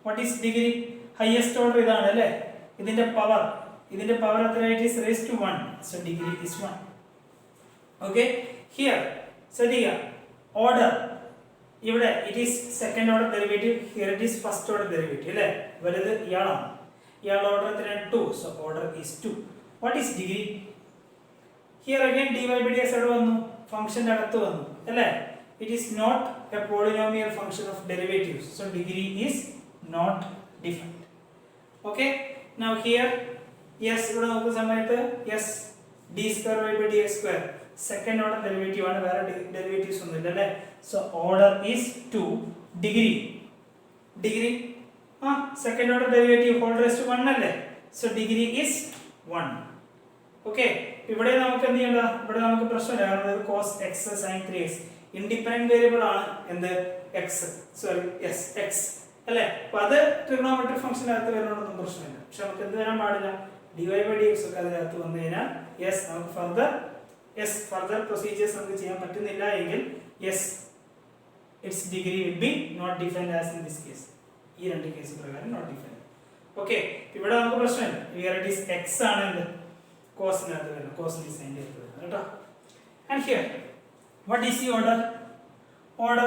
what is degree? Highest order ഇതാണ് അല്ലേ, ഇതിന്റെ power എത്രയായിട്ട് is raised to 1, so degree is 1. okay, here ശ്രദ്ധിക്കുക, order ഇവിടെ it is second order derivative, here it is first order derivative അല്ലേ, വലുത് ഇയാളാണ്, ഇയാളുടെ order എത്രയാണ് 2, so order is 2. what is degree? here again dy by dx അവിടെ വന്നു, ഫംഗ്ഷന്റെ അകത്ത് വന്നു അല്ലേ, it is not a polynomial function of derivatives, so degree is not defined. okay, now here yes ഇവിടെ നോക്കുന്ന സമയത്ത് yes d square y by dx square second order derivative ആണ്, വേറെ ഡെറിവേറ്റീവ്സ് ഒന്നും ഇല്ല അല്ലേ, so order is 2. Degree second order derivative whole raise to 1 അല്ലേ, so degree is 1. Okay, ഇവിടെ നമുക്ക് എന്ത് ചെയ്യണ്ട, ഇവിടെ നമുക്ക് പ്രശ്നമില്ല, കാരണം ഇത് cos x sin 3x independent variable ആണ്, എന്ത് x അല്ലേ, അപ്പൊ അത് ട്രിഗണോമെട്രിക് ഫംഗ്ഷനകത്ത് വരുന്നതൊന്നും പ്രശ്നമില്ല. പക്ഷെ നമുക്ക് എന്ത് വരാൻ പാടില്ല, dy by dx ഒക്കെ അതിനകത്ത് വന്നു കഴിഞ്ഞാൽ യെസ് നമുക്ക് ഫർദർ പ്രൊസീജിയേഴ്സ് നമുക്ക് ചെയ്യാൻ പറ്റുന്നില്ല എങ്കിൽ yes its degree will be not defined as in this case. ഈ രണ്ട് കേസ് പ്രകാരം not defined. ഓക്കെ, ഇവിടെ നമുക്ക് പ്രശ്നമില്ല, here it is x ആണ് എന്ത് കോസിനകത്ത് വരുന്നത്, കോസിന്റെ സൈൻ്റെ അടുത്ത് വരുന്നത് കേട്ടോ. and here what is the order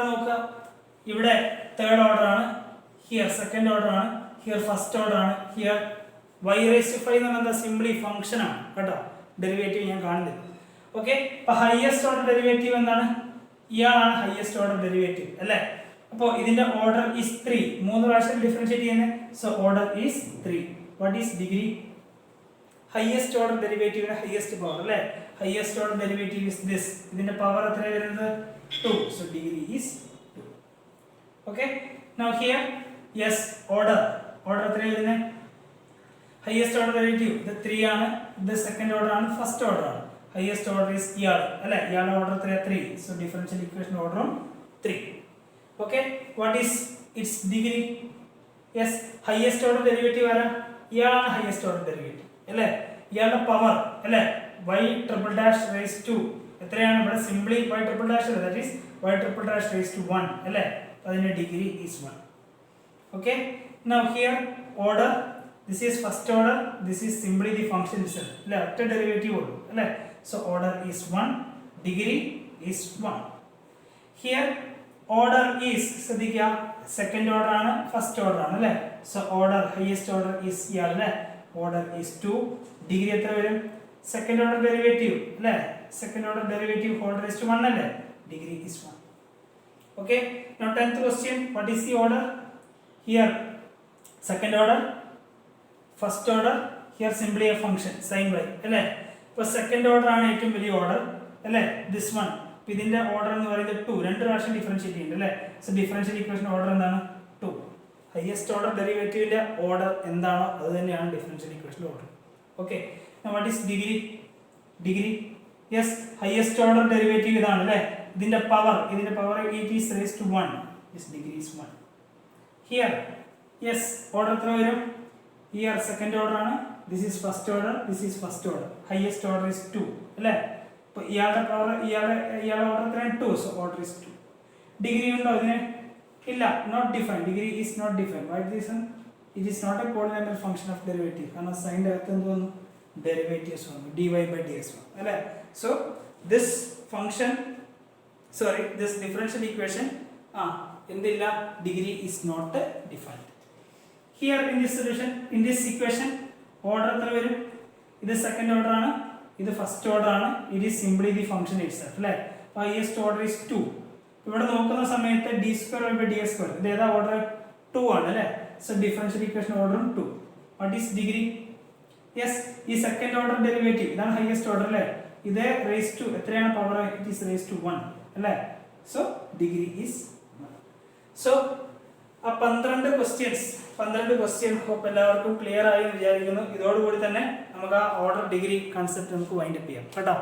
നോക്കുക, ഇവിടെ തേർഡ് ഓർഡർ ആണ്, here സെക്കൻഡ് ഓർഡർ ആണ്, here ഫസ്റ്റ് ഓർഡർ ആണ്, here y raised to 5 എന്ന് പറഞ്ഞാൽ സിംപ്ലി ഫംഗ്ഷൻ ആണ് കേട്ടോ, ഡെറിവേറ്റീവ് ഞാൻ കാണുന്നില്ല. ഓക്കെ, അപ്പോൾ ഹൈയസ്റ്റ് ഓർഡർ ഡെറിവേറ്റീവ് എന്താണ്, ഇയാളാണ് ഹൈയസ്റ്റ് ഓർഡർ ഡെറിവേറ്റീവ് അല്ലേ, അപ്പോൾ ഇതിന്റെ ഓർഡർ ഈസ് 3, 3 പ്രാവശ്യം ഡിഫറൻഷിയേറ്റ് ചെയ്യുന്നത്, so order is 3. What is degree? Highest order ഡെറിവേറ്റീവിന്റെ ഹൈയസ്റ്റ് പവർ അല്ലേ, highest order derivative is this, ഇതിന്റെ പവർ എത്ര വരുന്നത് 2, so degree is 2. Okay, now here yes order എത്ര വരുന്നത്, ഹൈയസ്റ്റ് ഓർഡർ ഡെറിവേറ്റീവ് ഇത് 3 ആണ്, ഇത് സെക്കൻഡ് ഓർഡർ ആണ്, ഫസ്റ്റ് ഓർഡർ ആണ്, ഹൈയസ്റ്റ് ഓർഡർ ഈസ് ഇയാൾ അല്ലേ, ഇയാളുടെ ഓർഡർ എത്രയാണ് 3, സോ ഡിഫറൻഷ്യൽ ഇക്വേഷൻ ഓർഡറും 3. Okay, what is it's degree? Yes highest order derivative ആരാ, ഇയാളാണ് ഹൈയസ്റ്റ് ഓർഡർ ഡെറിവേറ്റീവ് അല്ലേ, ഇയാളുടെ പവർ അല്ലേ y triple dash raise to എത്രയാണ്, ഇവിടെ simply y triple dash that is y triple dash raise to 1 അല്ലേ, അതിന്റെ degree is 1. Okay, now here order this is first order, this is simply the function itself അല്ലേ, ഒറ്റ derivative ഉള്ളൂ അല്ലേ, so order is 1, degree is 1. here order is ശ്രദ്ധിക്കുക, second order ആണ്, first order ആണ് അല്ലേ, so order highest order is ഇയാൾ അല്ലേ, order is 2, ഡിഗ്രി എത്ര വരും, സെക്കൻഡ് ഓർഡർ ഡെറിവേറ്റീവ് അല്ലേ, second order derivative whole raise to 1 അല്ലേ, degree is 1. okay, now 10th question, what is the order? here second order, first order, here simply a function sin y അല്ലേ, ഇപ്പോൾ second order ആണ് ഏറ്റവും വലിയ order അല്ലേ, this one, അപ്പോൾ ഇതിന്റെ order എന്ന് പറയുന്നത് 2, രണ്ട് പ്രാവശ്യം ഡിഫറൻഷിയേറ്റ് ചെയ്യുന്നുണ്ട് അല്ലേ, സോ ഡിഫറൻഷ്യൽ ഇക്വേഷൻ ഓർഡർ എന്താണ് 2. ഹൈയസ്റ്റ് ഓർഡർ ഡെറിവേറ്റീവിന്റെ ഓർഡർ എന്താണോ അത് തന്നെയാണ് differential equation order. Okay, what is degree? Yes highest order derivative ഇതാണ് അല്ലേ, ഇതിന്റെ power it is raised to 1, this degree is 1. here yes order എത്ര വരും, here സെക്കൻഡ് ഓർഡർ ആണ്, this is first order, this is first order, highest order is 2 അല്ലേ, അപ്പോൾ ഇയാളുടെ power ഇയാളുടെ ഓർഡർ എത്രയാണ് 2, so order is 2. ഡിഗ്രി ഉണ്ടോ ഇതിന്? ഇല്ല, not defined, degree is not defined. What reason? It is not a polynomial function of derivative, കാരണം സൈൻ്റെ അകത്ത് എന്ത് വന്നു, ഡെറിവേറ്റീവ്സ് വന്നു, dy by dx വന്നു അല്ലേ, so this function this differential equation എന്തില്ല, degree is not defined. here in this solution, in this equation order എത്ര വരും, ഇത് സെക്കൻഡ് ഓർഡർ ആണ്, ഇത് ഫസ്റ്റ് ഓർഡർ ആണ്, it is simply the function itself അല്ലേ, highest order is 2. ഇവിടെ നോക്കുന്ന സമയത്ത് d square by dx square ഇത് ഏതാ ഓർഡർ 2 ആണ് അല്ലേ, സോ ഡിഫറൻഷ്യൽ ഇക്വേഷൻ ഓർഡറും 2. what is degree? യെസ് ഈ സെക്കൻഡ് ഓർഡർ ഡെറിവേറ്റീവ് ഇതാണ് ഹൈയസ്റ്റ് ഓർഡർ അല്ലേ, ഇത് റേസ് ടു എത്രയാണ് power, it is raise to 1 അല്ലേ, സോ ഡിഗ്രി ഈസ് 1. സോ ആ 12 ക്വസ്റ്റ്യൻ ഹോപ്പ് എല്ലാവർക്കും ക്ലിയർ ആയി എന്ന് വിചാരിക്കുന്നു. ഇതോടുകൂടി തന്നെ നമുക്ക് ആ ഓർഡർ ഡിഗ്രി കൺസെപ്റ്റ് നമുക്ക് വൈൻഡ് അപ്പ് ചെയ്യാം കേട്ടോ.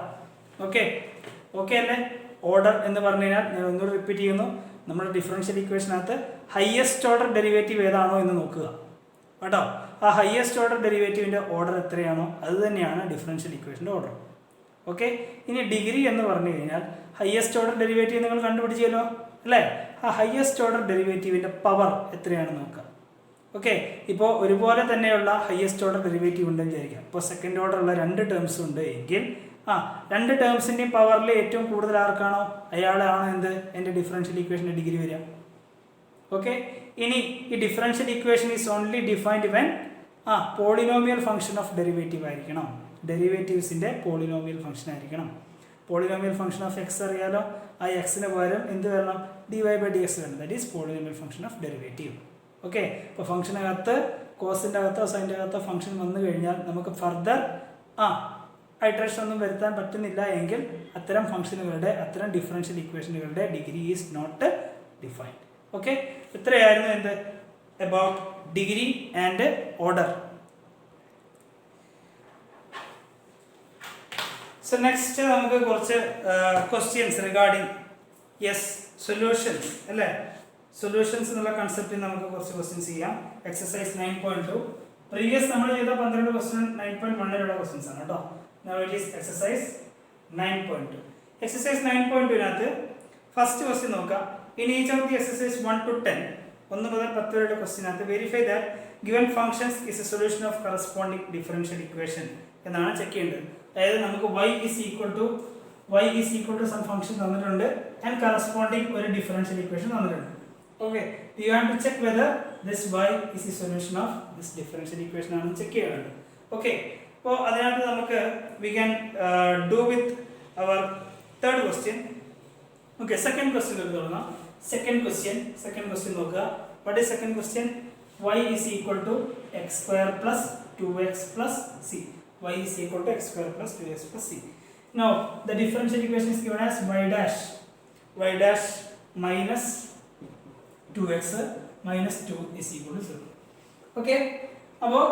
ഓക്കെ, ഓക്കെ അല്ലേ? ഓർഡർ എന്ന് പറഞ്ഞു കഴിഞ്ഞാൽ ഞാൻ ഒന്നുകൂടി റിപ്പീറ്റ് ചെയ്യുന്നു, നമ്മുടെ ഡിഫറൻഷ്യൽ ഇക്വേഷനകത്ത് ഹയസ്റ്റ് ഓർഡർ ഡെറിവേറ്റീവ് ഏതാണോ എന്ന് നോക്കുക കേട്ടോ. ആ ഹയസ്റ്റ് ഓർഡർ ഡെറിവേറ്റീവിൻ്റെ ഓർഡർ എത്രയാണോ അത് തന്നെയാണ് ഡിഫറൻഷ്യൽ ഇക്വേഷൻ്റെ ഓർഡർ. ഓക്കെ, ഇനി ഡിഗ്രി എന്ന് പറഞ്ഞു കഴിഞ്ഞാൽ ഹയസ്റ്റ് ഓർഡർ ഡെറിവേറ്റീവ് നിങ്ങൾ കണ്ടുപിടിച്ചല്ലോ അല്ലേ? ആ ഹയസ്റ്റ് ഓർഡർ ഡെറിവേറ്റീവിൻ്റെ പവർ എത്രയാണെന്ന് നോക്കുക. ഓക്കെ, ഇപ്പോൾ ഒരുപോലെ തന്നെയുള്ള ഹയസ്റ്റ് ഓർഡർ ഡെറിവേറ്റീവ് ഉണ്ടെന്ന് വിചാരിക്കാം. ഇപ്പോൾ സെക്കൻഡ് ഓർഡർ ഉള്ള 2 ടേംസ് ഉണ്ട് എങ്കിൽ 2 ടേംസിൻ്റെയും പവറിൽ ഏറ്റവും കൂടുതൽ ആർക്കാണോ അയാളാണ് എന്ത് എൻ്റെ ഡിഫറൻഷ്യൽ ഇക്വേഷൻ്റെ ഡിഗ്രി വരിക. ഓക്കെ, ഇനി ഈ differential equation is only defined when polynomial function of derivative ആയിരിക്കണം. ഡെറിവേറ്റീവ്സിൻ്റെ പോളിനോമിയൽ ഫംഗ്ഷൻ ആയിരിക്കണം. പോളിനോമിയൽ ഫംഗ്ഷൻ ഓഫ് എക്സ് അറിയാലോ, ആ എക്സിന് പകരം എന്ത് വരണം? dy/dx വരണം. That is polynomial function of derivative. Okay, ഇപ്പോൾ ഫംഗ്ഷനകത്ത് കോസിൻ്റെ അകത്തോ സൈൻ്റെ അകത്തോ ഫംഗ്ഷൻ വന്നു കഴിഞ്ഞാൽ നമുക്ക് ഫർദർ ഐട്രേഷൻ ഒന്നും വരുത്താൻ പറ്റുന്നില്ല എങ്കിൽ അത്തരം ഫംഗ്ഷനുകളുടെ അത്തരം ഡിഫറൻഷ്യൽ ഇക്വേഷനുകളുടെ degree is not defined. Okay, ഇത്രയായിരുന്നു എന്ത് about degree and order. So next നമുക്ക് കുറച്ച് ക്വസ്റ്റ്യൻസ് റിഗാർഡിങ് സൊല്യൂഷൻസ് അല്ലേ? സൊല്യൂഷൻസ് എന്നുള്ള കൺസെപ്റ്റിൽ നമുക്ക് കുറച്ച് ക്വസ്റ്റ്യൻസ് ചെയ്യാം. എക്സസൈസ് 9.2 പ്രീവിയസ് നമ്മൾ ചെയ്ത 12 ക്വസ്റ്റ്യൻ 9.1 ക്വസ്റ്റ്യൻസ് ആണ് കേട്ടോ. Now it is exercise 9.2. Exercise 9.2 first question നോക്കാം. In each of the exercise 1 to 10 1 മുതൽ 10 വരെയുള്ള ക്വസ്റ്റ്യനകത്ത് verify that given functions is a solution of corresponding differential equation എന്നാണ് ചെക്ക് ചെയ്യേണ്ടത്. അതായത് നമുക്ക് y is equal to some function തന്നിട്ടുണ്ട് and corresponding ഒരു ഡിഫറൻഷ്യൽ ഇക്വേഷൻ തന്നിട്ടുണ്ട്. Okay, you have to check whether this y is a solution of this differential equation ആണെന്ന് check ചെയ്യാനുണ്ട്. Okay, അപ്പോൾ അതിനകത്ത് നമുക്ക് we can do with our third question. Okay, second question തുടങ്ങാം. Second question നോക്കുക. What is second question? y is equal to x square plus 2x plus c. y is equal to x square plus 2x plus c. Now the differential equation is given as y dash minus 2x minus 2 is equal to 0. Okay, അപ്പോൾ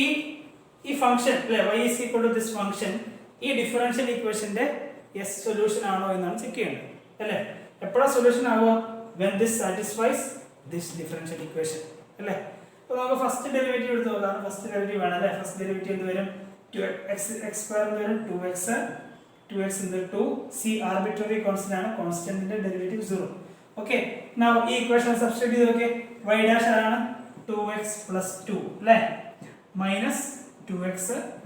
ഈ function അല്ലേ, y is equal to this function ഈ differential ഇക്വേഷന്റെ solution ആണോ എന്നാണ് check ചെയ്യേണ്ടത് അല്ലേ? എപ്പോഴാണ് സൊല്യൂഷൻ ആവുക? when this satisfies this differential equation അല്ലേ? അപ്പോൾ നമുക്ക് ഫസ്റ്റ് ഡെറിവേറ്റീവ് എടുത്ത് നോക്കാം. ഫസ്റ്റ് ഡെറിവേറ്റീവ് ആണ് അല്ലേ? ഫസ്റ്റ് ഡെറിവേറ്റീവ് എന്ത് വരും? x സ്ക്വയർ എന്ന് വരും, 2x into 2, c arbitrary constant ആണ്, കോൺസ്റ്റന്റിന്റെ ഡെറിവേറ്റീവ് 0. ഓക്കെ, നൗ ഈ ഇക്വേഷൻ സബ്സ്റ്റിറ്റ്യൂട്ട് ചെയ്ത് നോക്കിയേ. y ഡാഷ് ആണ് 2x plus 2 അല്ലേ, മൈനസ് 2x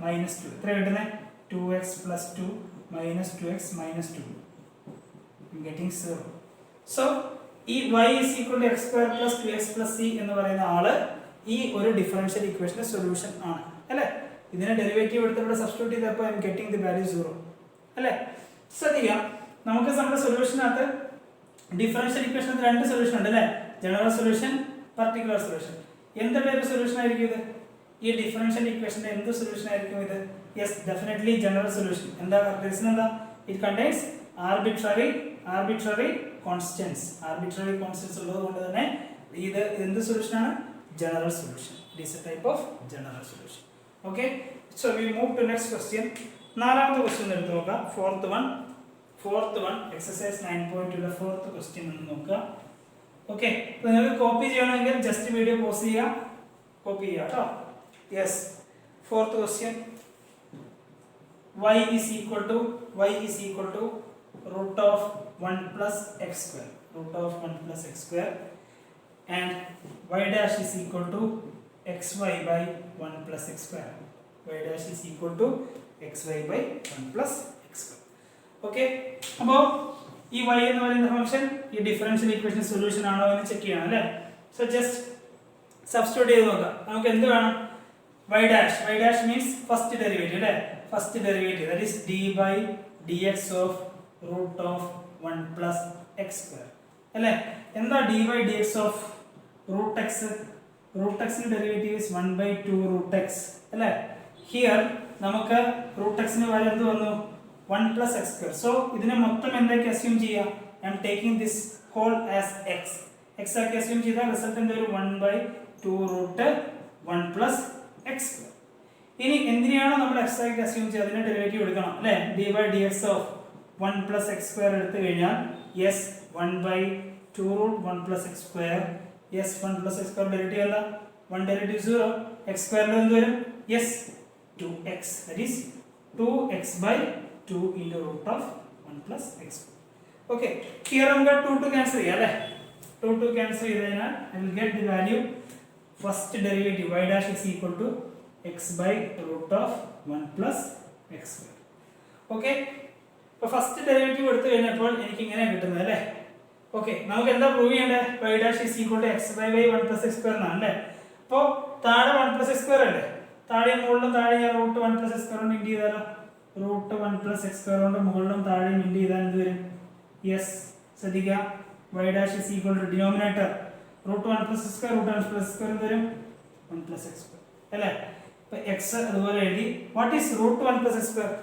minus 2 എത്ര കിട്ടുന്നത്? 2x plus 2 minus 2x minus 2 getting 0. so ഈ y is equal to x square plus 2x plus c എന്ന് പറയുന്ന ആള് ഈ ഒരു ഡിഫറൻഷ്യൽ ഇക്വേഷന്റെ സൊല്യൂഷൻ ആണ് അല്ലേ? ഇതിനെ ഡെറിവേറ്റീവ് എടുത്ത് ഇവിടെ സബ്സ്റ്റിറ്റ്യൂട്ട് ചെയ്തപ്പോൾ I am getting the value 0 അല്ലേ? ശ്രദ്ധിക്കാം, നമുക്ക് നമ്മുടെ സൊല്യൂഷനകത്ത് ഡിഫറൻഷ്യൽ ഇക്വേഷനകത്ത് 2 സൊല്യൂഷൻ ഉണ്ട് അല്ലേ? General solution, particular solution. എന്ത് ടൈപ്പ് സൊല്യൂഷൻ ആയിരിക്കും ഇത്? ഈ ഡിഫറൻഷ്യൽ ഇക്വേഷന്റെ എന്ത് സൊല്യൂഷൻ ആയിരിക്കും ഇത്? Yes, definitely general solution. എന്താ റീസൺ? എന്താ? ഇറ്റ് കണ്ടെയ്ൻസ് ആർബിട്രറി കോൺസ്റ്റന്റ്സ് ഉള്ളത് കൊണ്ട് തന്നെ ഇത് എന്ത് സൊല്യൂഷൻ ആണ്? General solution. It is a type of general solution. Okay, so we move to next question. നാലാമത്തെ ക്വസ്റ്റ്യൻ എടുത്ത് നോക്കാം. Fourth one exercise 9.2 fourth question എന്ന് നോക്കുക. ഓക്കെ, നിങ്ങൾക്ക് കോപ്പി ചെയ്യണമെങ്കിൽ ജസ്റ്റ് വീഡിയോ പോസ് ചെയ്യാം, കോപ്പി ചെയ്യാം കേട്ടോ. Yes, fourth question. y is equal to root of 1 plus x square and y dash is equal to xy by 1 plus x square. Okay, അപ്പോൾ ഈ y എന്ന് പറയുന്ന function ഈ differential equation solution ആണോ എന്ന് ചെക്ക് ചെയ്യണം അല്ലേ? സോ ജസ്റ്റ് സബ്സ്റ്റിറ്റ്യൂട്ട് ചെയ്ത് നോക്കാം. നമുക്ക് എന്ത് വേണം? y dash means first derivative അല്ലേ? First derivative, that is d by dx of root of 1 plus x square അല്ലേ? എന്താ d by dx of root x? root x ന്റെ derivative is 1 by 2 root x അല്ലേ? Here നമുക്ക് root x ന് value എന്ത് വന്നു? 1 plus x square. So ഇതിനെ മൊത്തം എന്തൊക്കെ അസ്യൂം ചെയ്യാം? I am taking this whole as x ആക്കി അസ്യൂം ചെയ്താൽ റിസൾട്ട് എന്ത് വരും? 1 by 2 root 1 plus x square. ഇനി എന്തിനാണോ നമ്മൾ x ആയിട്ട് അസ്യൂം ചെയ്യുക അതിന്റെ ഡെറിവേറ്റീവ് എടുക്കണം അല്ലേ? d by dx of 1 plus x square എടുത്തു കഴിഞ്ഞാൽ yes 1 by 2 root 1 plus x square. yes 1 plus x square derivative അല്ല 1 ഡെറിവേറ്റീവ് 0. x square എന്ത് വരും yes 2x, that is 2x by 2 into root of 1 plus x. Okay, here നമുക്ക് 2 to cancel ചെയ്യാം അല്ലേ. 2 to cancel ചെയ്താൽ I will get the value first derivative y dash is equal to x by root of 1 plus x square. Okay, അപ്പോൾ first derivative എടുത്തു കഴിഞ്ഞപ്പോൾ എനിക്ക് ഇങ്ങനെ കിട്ടുന്നത് അല്ലേ. ഓക്കെ, നമുക്ക് എന്താ പ്രൂവ് ചെയ്യേണ്ടത്? y dash is equal to x by 1 plus x square എന്നാണ് അല്ലേ. അപ്പോൾ താഴെ 1 plus x square അല്ലേ, താഴെ മുകളിലും താഴെ ഞാൻ റൂട്ട് 1 plus x square കൊണ്ട് ഇൻഡ് ചെയ്താലോ, റൂട്ട് 1 plus x square കൊണ്ട് മുകളിലും താഴെയും ഇൻഡ് ചെയ്താൽ എന്ത് വരും? യെസ്, ശ്രദ്ധിക്കുക, y dash is equal to denominator root 1 plus x square, root 1 plus x square എന്ത് വരും? 1 plus x square അല്ലേ. അപ്പോൾ x അതുപോലെ എഴുതി. What is root 1 plus x square?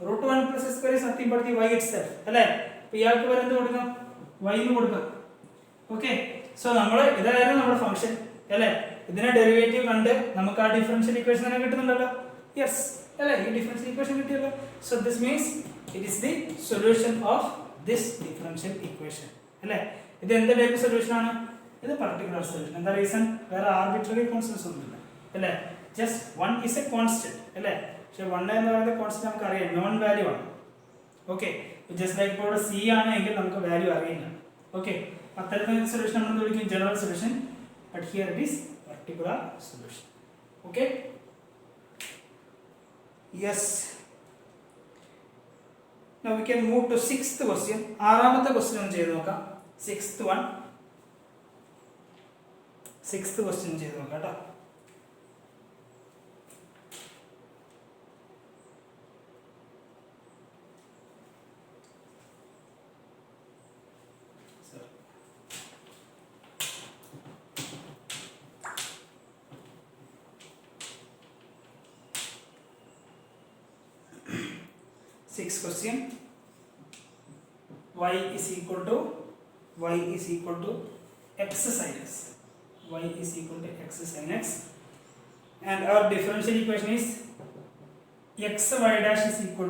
Root 1 plus x square is nothing but the y itself അല്ലേ. അപ്പോൾ ഇയാൾക്ക് വരെ എന്ത് കൊടുക്കാം? y എന്ന് കൊടുക്കാം. ഓക്കെ, സോ നമ്മൾ ഇതായിരുന്നു നമ്മുടെ ഫംഗ്ഷൻ അല്ലേ. ഇതിനെ ഡെറിവേറ്റീവ് കണ്ട് നമുക്ക് ആ ഡിഫറൻഷ്യൽ ഇക്വേഷൻ തന്നെ കിട്ടുന്നുണ്ടല്ലോ. യെസ് അല്ലേ, ഈ ഡിഫറൻഷ്യൽ ഇക്വേഷൻ കിട്ടിയല്ലോ. So this means it is the solution of this differential equation അല്ലേ. ഇത് എന്ത് ടൈപ്പ് സൊല്യൂഷൻ ആണ്? ഇത് പർട്ടിക്കുലർ സൊല്യൂഷൻ. എന്താ റീസൺ? വേറെ ആർബിട്രറി കോൺസ്റ്റന്റ്സ് ഒന്നുമില്ല അല്ലേ. ജസ്റ്റ് 1 is a constant അല്ലേ. പക്ഷെ 1 എന്ന് പറയുന്ന കോൺസ്റ്റന്റ് നമുക്ക് അറിയാം, നോൺ വാല്യൂ ആണ്. ഓക്കെ, ജസ്റ്റ് ലൈക്ക് ഇപ്പോൾ സി ആണെങ്കിൽ നമുക്ക് വാല്യൂ അറിയില്ല. ഓക്കെ, അത്തരത്തിലുള്ള സൊല്യൂഷൻ നമ്മൾ വിളിക്കും general solution. But here it is particular solution. Okay, yes, now we can move to sixth question. ആറാമത്തെ ക്വസ്റ്റ്യൻ ഒന്ന് ചെയ്തു നോക്കാം. sixth question ചെയ്തു നോക്കാം കേട്ടോ. Sixth question, y is equal to x sin x. Y is equal to x sin x, and our differential equation is x y dash is equal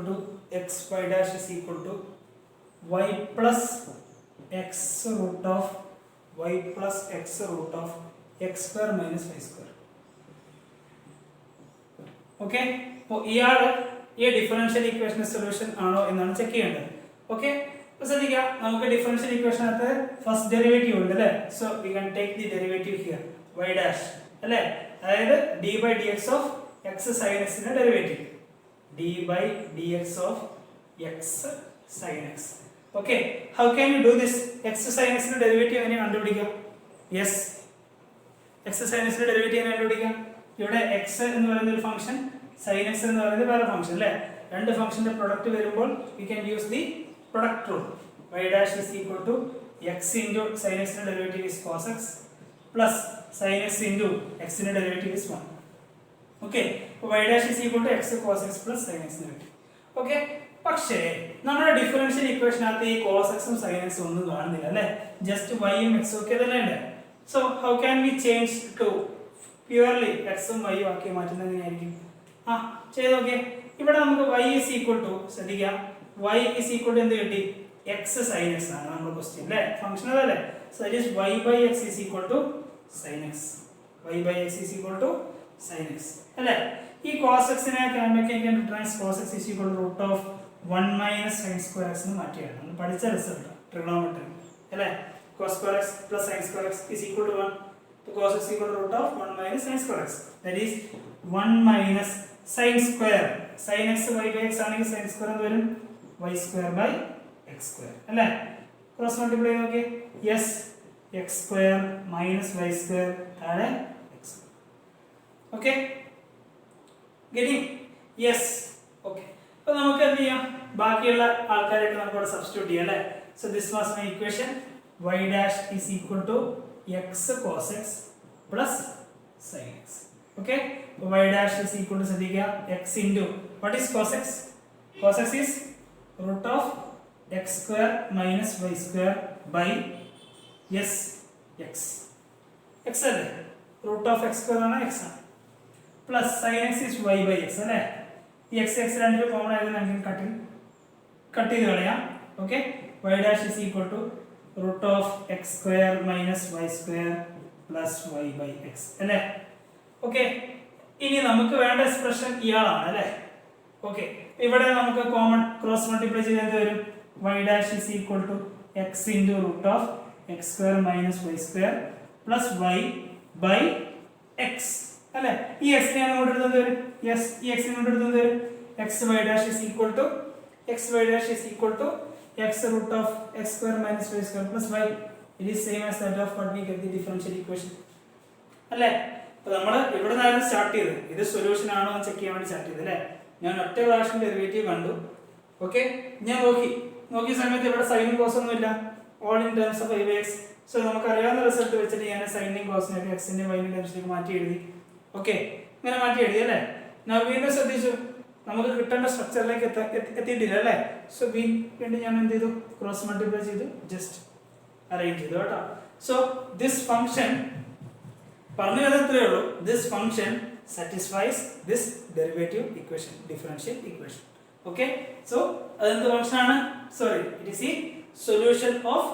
to y plus x root of x square minus y square. Okay, അപ്പോൾ ഇയാള് ഈ differential equation solution ആണോ എന്നാണ് check ചെയ്യേണ്ടത്. Okay, അപ്പോൾ ശ്രദ്ധിക്കുക, നമുക്ക് differential ഇക്വേഷനകത്ത് first derivative ഉണ്ട് അല്ലേ. So we can take the derivative here y dash അല്ലേ. അതായത് d by dx of x sin x ന്റെ derivative d by dx of x sin x. Okay, how can you do this? x sin x ന്റെ derivative എങ്ങനെ കണ്ടുപിടിക്കാം? Yes, x sin x ന്റെ derivative എങ്ങനെ കണ്ടുപിടിക്കാം? ഇവിടെ x എന്ന് പറയുന്ന ഒരു ഫംഗ്ഷൻ, sin x എന്ന് പറയുന്നത് വേറെ ഫംഗ്ഷൻ അല്ലേ. രണ്ട് ഫംഗ്ഷന്റെ പ്രൊഡക്റ്റ് വരുമ്പോൾ we can use the product rule. y dash is equal to x into sin x ന്റെ derivative is cos x plus sin x into x ന്റെ ഡെറിവേറ്റീവ് is 1. ഓക്കെ, അപ്പോൾ y dash is equal to x cos x plus sin x ന്റെ derivative. Okay, പക്ഷേ നമ്മുടെ differential ഇക്വേഷനകത്ത് ഈ cos x ഉം sin x ഒന്നും കാണുന്നില്ല അല്ലേ. ജസ്റ്റ് y ഉം x ഒക്കെ തന്നെ ഉണ്ട്. So how can we change to purely x ഉം y ഉം ആക്കി മാറ്റുന്നത് എങ്ങനെയായിരിക്കും? ചെയ്ത് നോക്കിയേ. ഇവിടെ നമുക്ക് y is equal to, ശ്രദ്ധിക്കുക, y is equal to എന്ത് കിട്ടി? x sin x ആണ് നമ്മുടെ ക്വസ്റ്റ്യൻ അല്ലേ, ഫംഗ്ഷൻ അതല്ലേ. So it is y by x is equal to sin x. y by x is equal to sin x അല്ലേ. ഈ cos x നെ can make again returns cos x is equal to root of 1 minus sin square x എന്ന് മാറ്റിയാണ്. നമ്മൾ പഠിച്ച result trigonometry അല്ലേ. cos square x plus sin square x is equal to 1. So cos x is equal to root of 1 minus sin square x. That is 1 minus sin square. sin x y by x ആണെങ്കിൽ sin square എന്ന് വരും y square by x square അല്ലേ. Cross multiply ചെയ്ത് നോക്കിയേ. yes, x square minus y square താഴെ x square. Okay, getting? yes. Okay, അപ്പോൾ നമുക്ക് എന്ത് ചെയ്യാം? ബാക്കിയുള്ള ആൾക്കാരായിട്ട് നമുക്ക് ഇവിടെ സബ്സ്റ്റിറ്റ്യൂട്ട് ചെയ്യാം അല്ലേ. So this was my equation. y dash is equal to x cos x plus sin x. Okay, y dash is equal to ശ്രദ്ധിക്കുക x into what is cos x? cos x is root of x square minus y square by yes x. x അല്ലേ, root of x square ആണ് x ആണ്, plus sin x is y by x അല്ലേ. ഈ x x രണ്ടിലും common ആയത് നമുക്ക് cut ചെയ്ത് കളയാം. Okay, y dash is equal to root of x square minus y square plus y by x അല്ലേ. ഓക്കെ, ഇനി നമുക്ക് വേണ്ട എക്സ്പ്രഷൻ ഇയാളാണ് അല്ലേ. ഓക്കെ, ഇവിടെ നമുക്ക് കോമൺ ക്രോസ് മൾട്ടിപ്ലൈ ചെയ്ത് എന്ത് വരും? y dash is equal to x into root of x square minus y square plus y by x അല്ലേ. ഈ x നെ അങ്ങോട്ട് എടുത്തത് വരും, yes ഈ x നെ അങ്ങോട്ട് എടുത്തത് വരും, x y dash is equal to x root of x square minus y square plus y. It is same as that of what we get the differential equation അല്ലേ. അപ്പോൾ നമ്മൾ ഇവിടെ നിന്നാണ് സ്റ്റാർട്ട് ചെയ്തത്. ഇത് സൊല്യൂഷൻ ആണോ എന്ന് ചെക്ക് ചെയ്യാൻ വേണ്ടി സ്റ്റാർട്ട് ചെയ്തത് അല്ലേ. ഞാൻ ഒറ്റ പ്രാവശ്യം ഡെറിവേറ്റീവ് കണ്ടു. ഓക്കെ, ഞാൻ നോക്കിയ സമയത്ത് ഇവിടെ സൈനും കോസ് ഒന്നുമില്ല, all in terms of y/x. So നമുക്ക് അറിയാവുന്ന റിസൾട്ട് വെച്ചിട്ട് ഞാൻ സൈനിനെയും കോസിനെയും എക്സിന്റെയും വൈൻ്റെ ടേംസിലേക്ക് മാറ്റി എഴുതി. ഓക്കെ, ഇങ്ങനെ മാറ്റി എഴുതി അല്ലേ. ഞാൻ വീണ്ടും ശ്രദ്ധിച്ചു, നമുക്ക് കിട്ടേണ്ട സ്ട്രക്ചറിലേക്ക് എത്തിയിട്ടില്ല അല്ലേ. സോ വീണ്ടും ഞാൻ എന്ത് ചെയ്തു? ക്രോസ് മൾട്ടിപ്ലൈ ചെയ്തു, ജസ്റ്റ് അറേഞ്ച് ചെയ്തു കേട്ടോ. സോ ദിസ് ഫംഗ്ഷൻ പറഞ്ഞു വരുന്നത്രേ ഉള്ളൂ. This function satisfies this derivative equation, differential equation. Okay, so അതെന്ത് ഫംഗ്ഷൻ ആണ്? Sorry, it is the solution of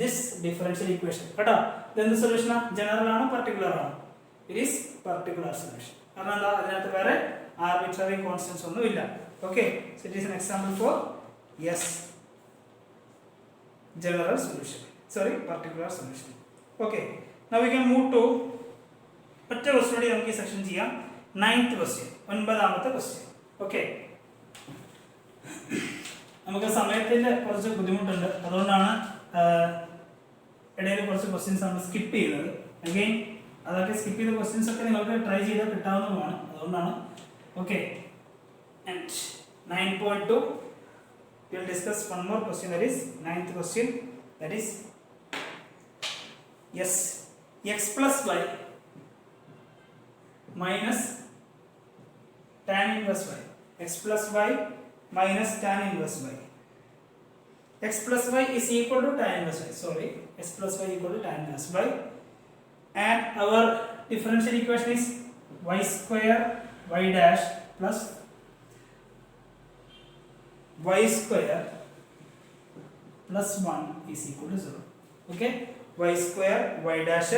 this differential equation കേട്ടോ. ഇതെന്ത് സൊല്യൂഷനാ? ജനറൽ ആണോ പർട്ടിക്കുലർ ആണോ? It is particular solution. കാരണം എന്താ, അതിനകത്ത് വേറെ arbitrary constants ഒന്നും ഇല്ല. Okay, so it is an example for yes general solution, sorry particular solution. Okay, now we can move to ഒറ്റ ക്വസ്റ്റ്യൻ കൂടി നമുക്ക് ഈ സെക്ഷൻ ചെയ്യാം. 9th question, 9ാമത്തെ question. ഓക്കെ, നമുക്ക് സമയത്തിന്റെ കുറച്ച് ബുദ്ധിമുട്ടുണ്ട്, അതുകൊണ്ടാണ് ഇടയിൽ കുറച്ച് ക്വസ്റ്റ്യൻസ് നമ്മൾ സ്കിപ്പ് ചെയ്യുന്നത്. അഗെയിൻ അതൊക്കെ സ്കിപ്പ് ചെയ്ത ക്വസ്റ്റ്യൻസ് ഒക്കെ നിങ്ങൾക്ക് ട്രൈ ചെയ്താൽ കിട്ടാവുന്നതുമാണ്, അതുകൊണ്ടാണ്. Okay, and 9.2 we will discuss one more question, that is 9th question, that is yes x plus y minus tan inverse y, x plus y minus tan inverse y, x plus y is equal to tan inverse y, sorry, x plus y equal to tan inverse y, and our differential equation is y square y dash plus y square plus 1 is equal to 0. Okay, y square y dash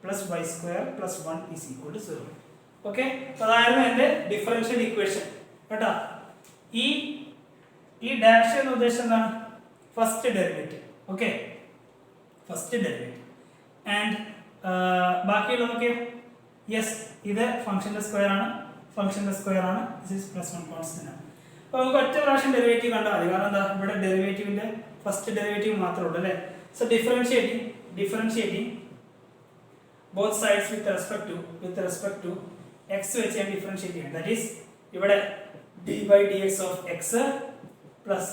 plus y square plus 1 is equal to 0. Okay, അതായിരുന്നു എൻ്റെ differential equation കേട്ടോ. ഈ dash എന്ന് ഉദ്ദേശിച്ചത് എന്താണ്? First derivative. Okay, first derivative. And ബാക്കിയുള്ളതൊക്കെ yes, ഇത് ഫംഗ്ഷൻ്റെ square ആണ്, ദിസ് ഈസ് +1 കോൺസ്റ്റന്റ് ആണ്. അപ്പോൾ നമുക്ക് ഒറ്റ പ്രാവശ്യം ഡെറിവേറ്റീവ് കണ്ടാൽ മതി, കാരണം എന്താ, ഇവിടെ ഡെറിവേറ്റീവിൻ്റെ ഫസ്റ്റ് ഡെറിവേറ്റീവ് മാത്രമേ ഉള്ളൂ അല്ലേ. So differentiating both sides with respect to X വെച്ച് ഞാൻ ഡിഫറൻഷിയേറ്റ് ചെയ്യണം. ദാറ്റ് ഈസ് ഇവിടെ d/dx of X plus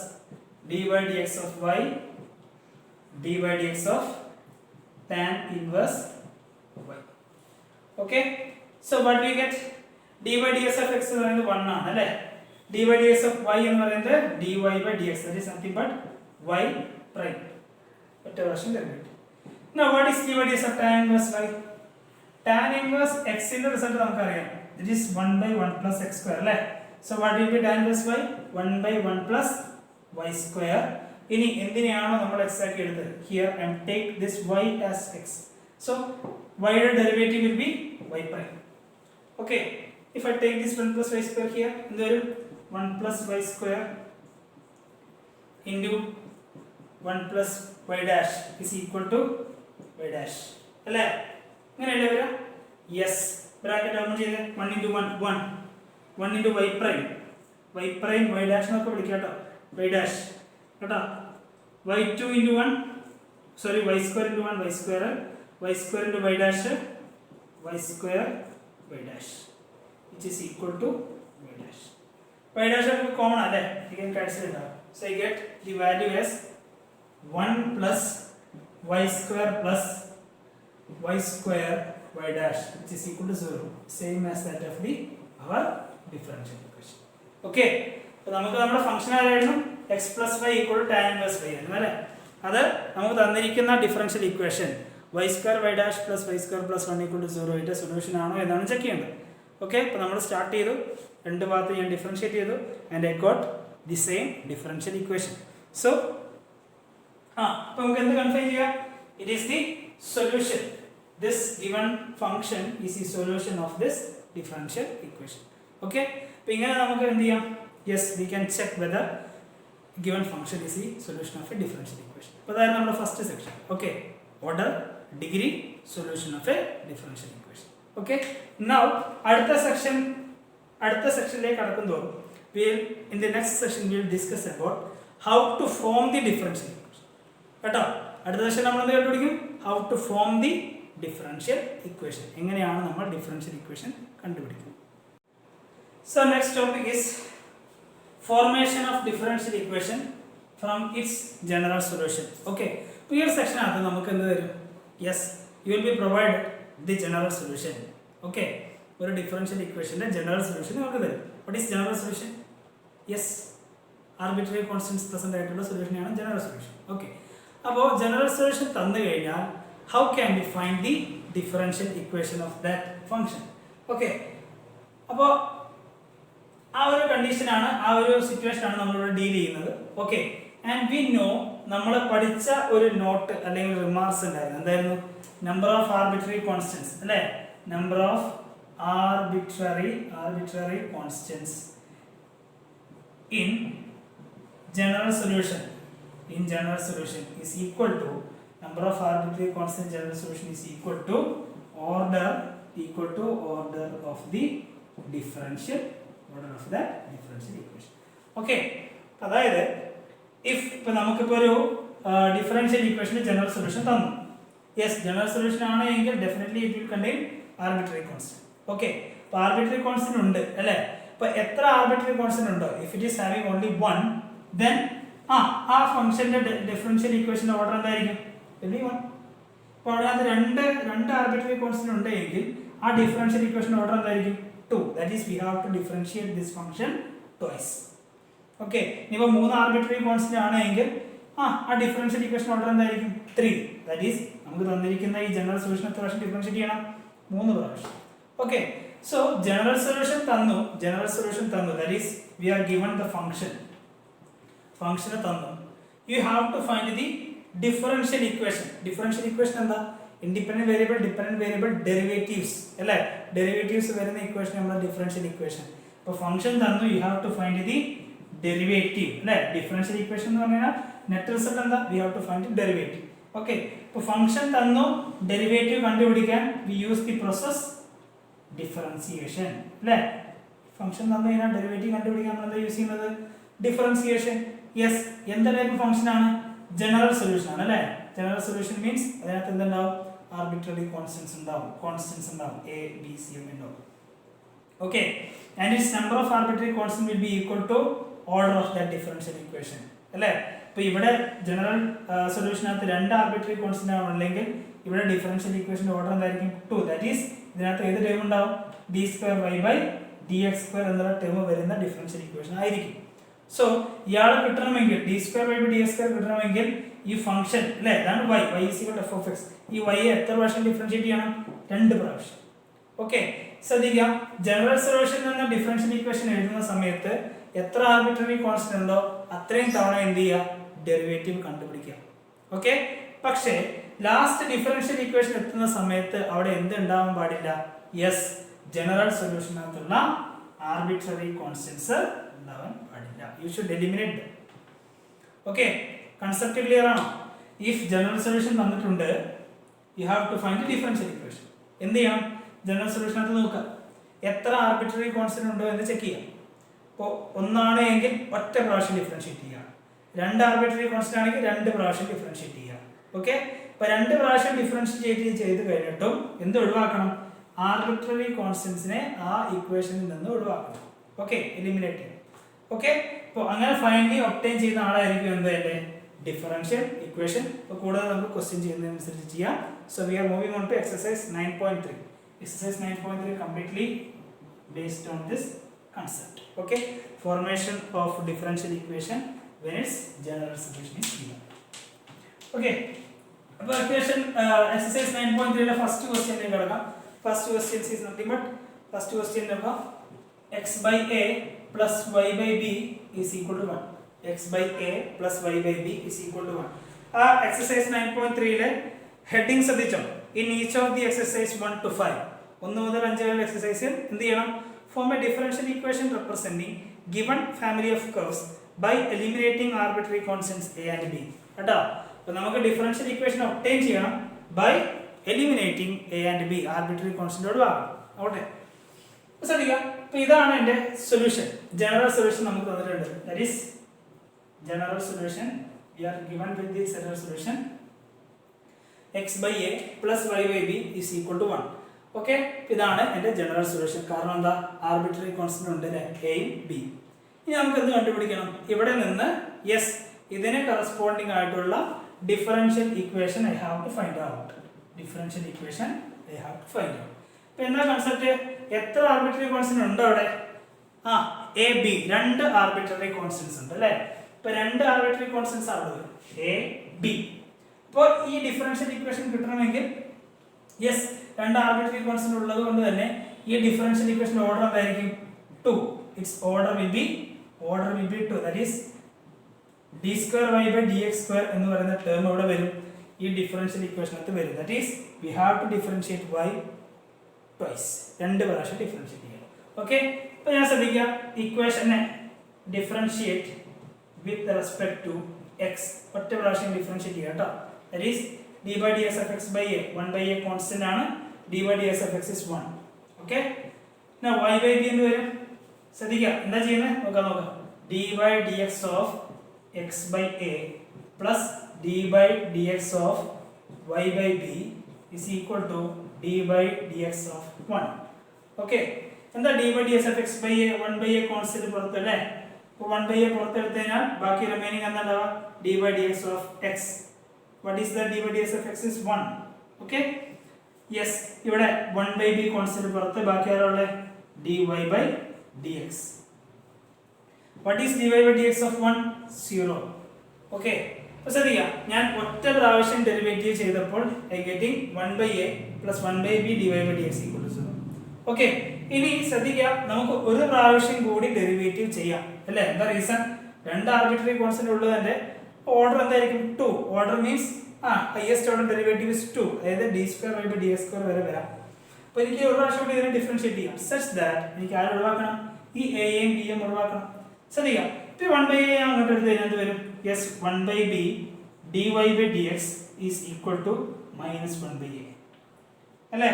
d/dx of Y d/dx of tan inverse y. Okay, so what we get? d/dx of x എന്ന് പറയുന്നത് 1 ആണ് അല്ലേ. d/dx of y എന്ന് പറയുന്നത് dy/dx, that is nothing but y prime. ഒറ്റ പ്രാവശ്യം derivative. Now what is d/dx of tan inverse y? Tan inverse x ന്റെ result നമുക്കറിയാം, that is 1/1 plus x square അല്ലേ. So what will be tan inverse y? 1/1 plus y square. ഇനി എന്തിനെയാണോ നമ്മൾ x ആക്കി എടുത്തത്, here and take this y as x. So y യുടെ derivative will be y prime. Okay, if I take this 1 plus y square here, എന്ത് വരും? 1 plus y square into 1 plus y dash is equal to y dash അല്ലേ. ഇങ്ങനെയല്ലേ വരിക? Yes, bracket open ചെയ്ത് 1 into 1 into y prime y dash എന്നൊക്കെ വിളിക്കാം കേട്ടോ, y dash കേട്ടോ. y2 into 1, sorry, y square into 1 y square into y dash which is equal to y dash. Y dash is common അല്ലേ, you can cancel it out. So I get the value as 1 plus y square plus y square y dash which is equal to 0, same as that of our differential equation. Okay, അപ്പോൾ നമുക്ക് നമ്മുടെ function ആയിരുന്നു x plus y equal to tan inverse y അല്ലേ. അത് നമുക്ക് തന്നിരിക്കുന്ന differential equation y square y dash plus y square plus 1 equal to 0 ന്റെ solution ആണോ എന്നാണ് ചെക്ക് ചെയ്യേണ്ടത്. ഓക്കെ, അപ്പോൾ നമ്മൾ സ്റ്റാർട്ട് ചെയ്തു. രണ്ട് ഭാഗത്ത് ഞാൻ ഡിഫറൻഷിയേറ്റ് ചെയ്തു and I got the same differential equation. So അപ്പോൾ നമുക്ക് എന്ത് കൺഫൈൻ ചെയ്യാം? It is the solution. This given function is the solution of this differential equation. Okay, അപ്പോൾ ഇങ്ങനെ നമുക്ക് എന്ത് ചെയ്യാം? Yes, we can check whether given function is the solution of a differential equation. അപ്പോൾ അതാണ് നമ്മുടെ first section. Okay, order, degree, solution of a differential equation. Okay, now അടുത്ത സെക്ഷനിലേക്ക് കടക്കുമ്പോൾ in the next session we will discuss about how to form the differential equation. കേട്ടോ, അടുത്ത session നമ്മൾ എന്ത് കണ്ടുപിടിക്കും? how to form the differential equation. എങ്ങനെയാണ് നമ്മൾ ഡിഫറൻഷ്യൽ ഇക്വേഷൻ കണ്ടുപിടിക്കുന്നത്? So next topic is formation of differential equation from its general solution. Okay, അപ്പോൾ ഈ ഒരു സെക്ഷൻ ആകും നമുക്ക് എന്ത് തരും? Yes, you will be provide the general solution. Okay, ഒരു ഡിഫറൻഷ്യൽ ഇക്വേഷൻ്റെ ജനറൽ സൊല്യൂഷൻ നമുക്ക് തരും. What is general solution? Yes, arbitrary constants present ആയിട്ടുള്ള സൊല്യൂഷനാണ് ജനറൽ സൊല്യൂഷൻ. ഓക്കെ, അപ്പോൾ ജനറൽ സൊല്യൂഷൻ തന്നു കഴിഞ്ഞാൽ how can we find the differential equation of that function? Okay, അപ്പോൾ ആ ഒരു കണ്ടീഷനാണ്, ആ ഒരു സിറ്റുവേഷനാണ് നമ്മളിവിടെ ഡീൽ ചെയ്യുന്നത്. ഓക്കെ, ആൻഡ് വി നോ, നമ്മൾ പഠിച്ച ഒരു നോട്ട് അല്ലെങ്കിൽ റിമാർക്സ് ഉണ്ടായിരുന്നു. എന്തായിരുന്നു? നമ്പർ ഓഫ് ആർബിട്രറി കോൺസ്റ്റൻസ് അല്ലേ? Number of arbitrary constants in general solution is equal to number of arbitrary constant in general solution is equal to order of the differential equation. Okay, അതായത് if ഇപ്പോൾ നമുക്കിപ്പോൾ ഒരു differential ഇക്വേഷൻ്റെ general solution തന്നു. Yes, general solution ആണ് എങ്കിൽ definitely it will contain arbitrary constant. Okay, അപ്പോൾ arbitrary constant ഉണ്ട് അല്ലേ? അപ്പോൾ എത്ര ആർബിട്രറി കോൺസ്റ്റന്റ് ഉണ്ടോ, if it is having only one, then ആ ഫംഗ്ഷന്റെ ഡിഫറൻഷ്യൽ ഇക്വേഷന്റെ ഓർഡർ എന്തായിരിക്കും? വൺ. അപ്പോൾ അതിനകത്ത് രണ്ട് ആർബിട്രറി കോൺസ്റ്റന്റ് ഉണ്ടെങ്കിൽ ആ ഡിഫറൻഷ്യൽ ഇക്വേഷൻ ഓർഡർ എന്തായിരിക്കും? 2. That is, we have to differentiate this function twice. Okay, ഇനിയിപ്പോൾ 3 ആർബിട്രറി കോൺസ്റ്റന്റ് ആണെങ്കിൽ ആ ഡിഫറൻഷ്യൽ ഇക്വേഷൻ ഓർഡർ എന്തായിരിക്കും? 3. That is, നമുക്ക് തന്നിരിക്കുന്ന ഈ ജനറൽ സൊല്യൂഷൻ എത്ര പ്രാവശ്യം ഡിഫറൻഷിയേറ്റ് ചെയ്യണം? 3 പ്രാവശ്യം. ഓക്കെ, സോ ജനറൽ സൊല്യൂഷൻ തന്നു. That is, we are given the function തന്നു. You have to find the differential equation. Differential equation എന്താ? Independent variable, dependent variable, derivatives അല്ലേ? ഡെറിവേറ്റീവ്സ് വരുന്ന ഇക്വേഷൻ നമ്മുടെ ഡിഫറൻഷ്യൽ ഇക്വേഷൻ. അപ്പോൾ ഫംഗ്ഷൻ തന്നു, you have to find the derivative അല്ലേ? Differential equation എന്ന് പറഞ്ഞാൽ നെറ്റ് റിസൾട്ട് എന്താ? We have to find the derivative. Okay, ഇപ്പോൾ ഫംഗ്ഷൻ തന്നു, ഡെറിവേറ്റീവ് കണ്ടുപിടിക്കാൻ we use the process differentiation അല്ലേ? ഫംഗ്ഷൻ തന്നു കഴിഞ്ഞാൽ ഡെറിവേറ്റീവ് കണ്ടുപിടിക്കാൻ നമ്മൾ എന്താ യൂസ് ചെയ്യുന്നത്? ഡിഫറൻസിയേഷൻ. യെസ്, എന്ത് ടൈപ്പ് ഫംഗ്ഷൻ ആണ്? ജനറൽ സൊല്യൂഷൻ ആണ് അല്ലേ? ജനറൽ സൊല്യൂഷൻ മീൻസ് അതിനകത്ത് എന്തുണ്ടാവും? ആർബിട്രറി കോൺസ്റ്റൻസ് ഉണ്ടാവും, എ ബി സി ഉണ്ടാവും. Okay, and its number of arbitrary constant will be equal to order of that differential equation അല്ലേ? ഇപ്പോൾ ഇവിടെ ജനറൽ സൊല്യൂഷനകത്ത് 2 ആർബിട്രറി കോൺസ്റ്റന്റ് ആണെങ്കിൽ ഇവിടെ ഡിഫറൻഷ്യൽ ഇക്വേഷന്റെ ഓർഡർ എന്തായിരിക്കും? 2. ദാറ്റ് ഈസ്, ഇതിനകത്ത് ഏത് ടേം ഉണ്ടാവും? d²y/dx² എന്നുള്ള ടേം വരുന്ന ഡിഫറൻഷ്യൽ ഇക്വേഷൻ ആയിരിക്കും. സോ ഇയാളെ കിട്ടണമെങ്കിൽ d²y/dx² കിട്ടണമെങ്കിൽ ഈ ഫംഗ്ഷൻ അല്ലേ, അതാണ് y f(x), ഈ y എത്ര പ്രാവശ്യം ഡിഫറൻഷിയേറ്റ് ചെയ്യണം? 2 പ്രാവശ്യം. ഓക്കെ, ശ്രദ്ധിക്കാം, ജനറൽ സൊല്യൂഷൻ എന്ന ഡിഫറൻഷ്യൽ ഇക്വേഷൻ എഴുതുന്ന സമയത്ത് എത്ര ആർബിട്രറി കോൺസ്റ്റന്റ് ഉണ്ടോ അത്രയും തവണ എന്ത് ചെയ്യുക? ഡെറിവേറ്റീവ് കണ്ടുപിടിക്കുക. ഓക്കെ, പക്ഷേ ലാസ്റ്റ് ഡിഫറൻഷ്യൽ ഇക്വേഷൻ എത്തുന്ന സമയത്ത് അവിടെ എന്ത് ഉണ്ടാവാൻ പാടില്ല? യെസ്, ജനറൽ സൊല്യൂഷനകത്തുള്ള ആർബിട്രറി കോൺസ്റ്റന്റ്സ് ഉണ്ടാവാൻ പാടില്ല. You should eliminate them. Okay, concept clear ആണോ? ഇഫ് ജനറൽ സൊല്യൂഷൻ തന്നിട്ടുണ്ട്, you have to find differential equation. എന്ത് ചെയ്യണം? ജനറൽ സൊല്യൂഷനകത്ത് നോക്കുക എത്ര ആർബിട്രറി കോൺസ്റ്റന്റ് ഉണ്ടോ എന്ന് ചെക്ക് ചെയ്യാം. ഇപ്പോൾ 1 ആണ് എങ്കിൽ ഒറ്റ പ്രാവശ്യം ഡിഫറൻഷിയേറ്റ് ചെയ്യുക. 2 ആർബിട്രറി കോൺസ്റ്റന്റ് ആണെങ്കിൽ 2 പ്രാവശ്യം ഡിഫറൻഷിയേറ്റ് ചെയ്യുക. ഓക്കെ, അപ്പോൾ 2 പ്രാവശ്യം ഡിഫറൻഷിയേറ്റ് ചെയ്ത് കഴിഞ്ഞിട്ടും എന്ത് ഒഴിവാക്കണം? ആർബിട്രറി കോൺസ്റ്റന്റ്സിനെ ആ ഇക്വേഷനിൽ നിന്ന് ഒഴിവാക്കണം. ഓക്കെ, എലിമിനേറ്റ് ചെയ്യണം. ഓക്കെ, അപ്പോൾ അങ്ങനെ ഫൈനലി ഒബ്റ്റെയിൻ ചെയ്യുന്ന ആളായിരിക്കും എന്ത്? എൻ്റെ ഡിഫറൻഷ്യൽ ഇക്വേഷൻ. അപ്പോൾ കൂടാതെ നമുക്ക് ക്വസ്റ്റ്യൻ ചെയ്യുന്നതനുസരിച്ച് ചെയ്യാം. So we are moving on to exercise 9.3. Exercise 9.3 completely based on this concept. Okay, formation of differential equation when its general solution is given. Okay, അപ്പോൾ equation exercise 9.3 ലെ first question ലേക്ക് കടക്കാം. First question is nothing but first question നോക്കാം. x by a plus y by b is equal to 1. x by a plus y by b is equal to 1. ആ exercise 9.3 heading ശ്രദ്ധിച്ചോ. In each of the exercise 1 to 5 1 മുതൽ 5 വരെ എക്സസൈസിൽ എന്ത് ചെയ്യണം? Form a differential equation representing given family of curves by eliminating arbitrary constants a and b. കേട്ടോ, അപ്പോൾ നമുക്ക് ഡിഫറൻഷ്യൽ ഇക്വേഷൻ ഒബ്റ്റെയിൻ ചെയ്യണം by eliminating a and b, arbitrary കോൺസ്റ്റന്റോട് വാങ്ങണം. ഓക്കെ, ശ്രദ്ധിക്കുക. അപ്പോൾ ഇതാണ് എൻ്റെ സൊല്യൂഷൻ. ജനറൽ സൊല്യൂഷൻ നമുക്ക് തന്നിട്ടുണ്ട്. That is general solution. We are given with the general solution x by a plus y by b is equal to 1. Okay, ഇതാണ് എൻ്റെ ജനറൽ സൊല്യൂഷൻ. കാരണം എന്താ? ആർബിട്രറി കോൺസ്റ്റന്റ് ഉണ്ട് അല്ലേ, എയും ബി. ഇനി നമുക്ക് എന്ത് കണ്ടുപിടിക്കണം? ഇവിടെ നിന്ന് യെസ്, ഇതിന് കറസ്പോണ്ടിങ് ആയിട്ടുള്ള differential equation I have to find out. Differential equation I have to find out. ഇപ്പൊ എന്താ കൺസെപ്റ്റ്? എത്ര ആർബിട്രറി കോൺസ്റ്റന്റ് ഉണ്ട് അവിടെ? എ ബി, രണ്ട് ആർബിട്രറി കോൺസ്റ്റന്റ്സ് ഉണ്ട് അല്ലേ. ഇപ്പൊ രണ്ട് ആർബിട്രറി കോൺസ്റ്റന്റ്സ് ആണ് എ ബി. അപ്പോൾ ഈ ഡിഫറൻഷ്യൽ ഇക്വേഷൻ കിട്ടണമെങ്കിൽ യെസ്, രണ്ട് ആർബിട്രറി കോൺസ്റ്റന്റ് ഉള്ളത് കൊണ്ട് തന്നെ ഈ ഡിഫറൻഷ്യൽ ഇക്വേഷൻ ഓർഡർ എന്തായിരിക്കും? 2. Its order will be 2. That is d square y by dx square എന്ന് പറയുന്ന ടേം ഇവിടെ വരും, ഈ ഡിഫറൻഷ്യൽ ഇക്വേഷനകത്ത് വരും. That is we have to differentiate y twice, രണ്ട് പ്രാവശ്യം ഡിഫറൻഷിയേറ്റ് ചെയ്യണം. ഓക്കെ, അപ്പോൾ ഞാൻ ശ്രദ്ധിക്കുക, ഇക്വേഷനെ differentiate with respect to x ഒറ്റ പ്രാവശ്യം ഡിഫറൻഷിയേറ്റ് ചെയ്യുക കേട്ടോ. That is d by ds of x by a, 1 by a constant ആണ്, d by ds of x is 1. Okay, now y by b എന്ന് വരും. ശ്രദ്ധിക്കുക, എന്താ ചെയ്യുന്നത് നോക്കാം. d by dx of x by a plus d by dx of y by b is equal to d by dx of 1. Okay, എന്താ d by dx of x by a? 1 by a constant പുറത്തല്ലേ. അപ്പോൾ 1 by a പുറത്തെടുത്ത് കഴിഞ്ഞാൽ ബാക്കി remaining എന്താ ഉണ്ടാവുക? d by dx of x. What is the d by dx of x is 1. Okay, yes, ഇവിടെ 1 by b constant പുറത്ത്, ബാക്കി ആരുള്ള dy by dx. What is dy by dx of 1? 0. Okay, അപ്പോൾ ശ്രദ്ധിക്കുക, ഞാൻ ഒറ്റ പ്രാവശ്യം ഡെറിവേറ്റീവ് ചെയ്തപ്പോൾ I getting 1 by a plus 1 by b dy by dx equal to 0. Okay, ഇനി ശ്രദ്ധിക്കുക, നമുക്ക് ഒരു പ്രാവശ്യം കൂടി ഡെറിവേറ്റീവ് ചെയ്യാം അല്ലേ. എന്താ റീസൺ? രണ്ട് ആർബിട്രറി കോൺസ്റ്റന്റ് ഉള്ളതിന്റെ ഓർഡർ എന്തായിരിക്കും? 2. Order means highest order derivative is 2, അതായത് d square y by dx square വരെ വരാം. അപ്പോൾ എനിക്ക് ഒരു പ്രാവശ്യം കൂടി ഇതിനെ ഡിഫറൻഷിയേറ്റ് ചെയ്യാം സച്ച് ദാറ്റ് എനിക്ക് ആരും ഒഴിവാക്കണം, ഈ എയും ബിയും ഒഴിവാക്കണം. ശ്രദ്ധിക്കുക, ഇപ്പോൾ 1 by a അങ്ങോട്ട് എടുത്ത് കഴിഞ്ഞാൽ വരും yes 1 by b dy by dx is equal to minus 1 by a അല്ലേ.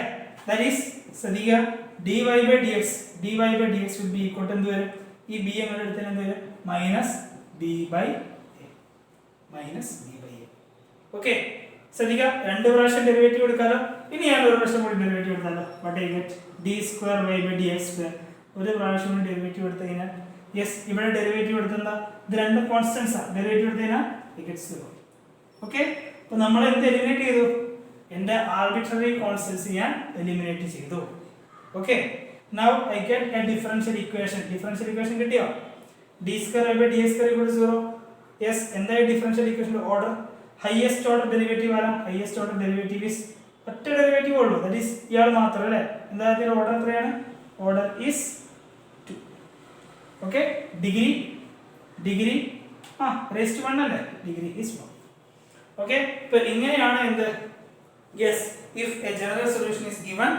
ദാറ്റ് ഈസ് ശ്രദ്ധിക്കുക, dy by dx will be equal to എന്ത് വരും? ഈ b അങ്ങോട്ട് എടുത്ത് കഴിഞ്ഞാൽ എന്ത് വരും? Minus b by a. Okay, ശ്രദ്ധിക്കുക, രണ്ട് പ്രാവശ്യം ഡെറിവേറ്റീവ് എടുക്കാലോ. ഇനി ഞാൻ ഒരു പ്രാവശ്യം കൂടി ഡെറിവേറ്റീവ് എടുത്താലോ. What I get? d square y by dx square. ഒരു പ്രാവശ്യം കൂടി ഡെറിവേറ്റീവ് എടുത്തു കഴിഞ്ഞാൽ യെസ്, ഇവിടെ ഡെറിവേറ്റീവ് എടുത്തെന്താ? ഇത് രണ്ട് കോൺസ്റ്റന്റ്സ് ആണ്. ഡെറിവേറ്റീവ് എടുത്തു കഴിഞ്ഞാൽ it gets 0. ഓക്കെ, അപ്പോൾ നമ്മൾ എന്ത് എലിമിനേറ്റ് ചെയ്തു? എൻ്റെ ആർബിട്രറി കോൺസ്റ്റന്റ്സ് ഞാൻ എലിമിനേറ്റ് ചെയ്തു. Okay, now I get A differential equation. Differential equation കിട്ടിയോ? d square y by dx square equal to 0. Yes, എന്താ ഡിഫറൻഷ്യൽ ഇക്വേഷന്റെ ഓർഡർ? ഹൈയസ്റ്റ് ഓർഡർ ഡെറിവേറ്റീവ് ആണ്. ഹൈയസ്റ്റ് ഓർഡർ ഡെറിവേറ്റീവ് ഈസ് ഒറ്റ derivative ഉള്ളൂ, that is ഇയാൾ മാത്രം അല്ലേ. എന്താ ഇതിന്റെ ഓർഡർ എത്രയാണ്? Order is 2. Okay, degree raise to 1 അല്ലേ, ഡിഗ്രി ഈസ് 1. ഓക്കെ, ഇപ്പോൾ ഇങ്ങനെയാണ് എന്ത്? Yes, if a general solution is given,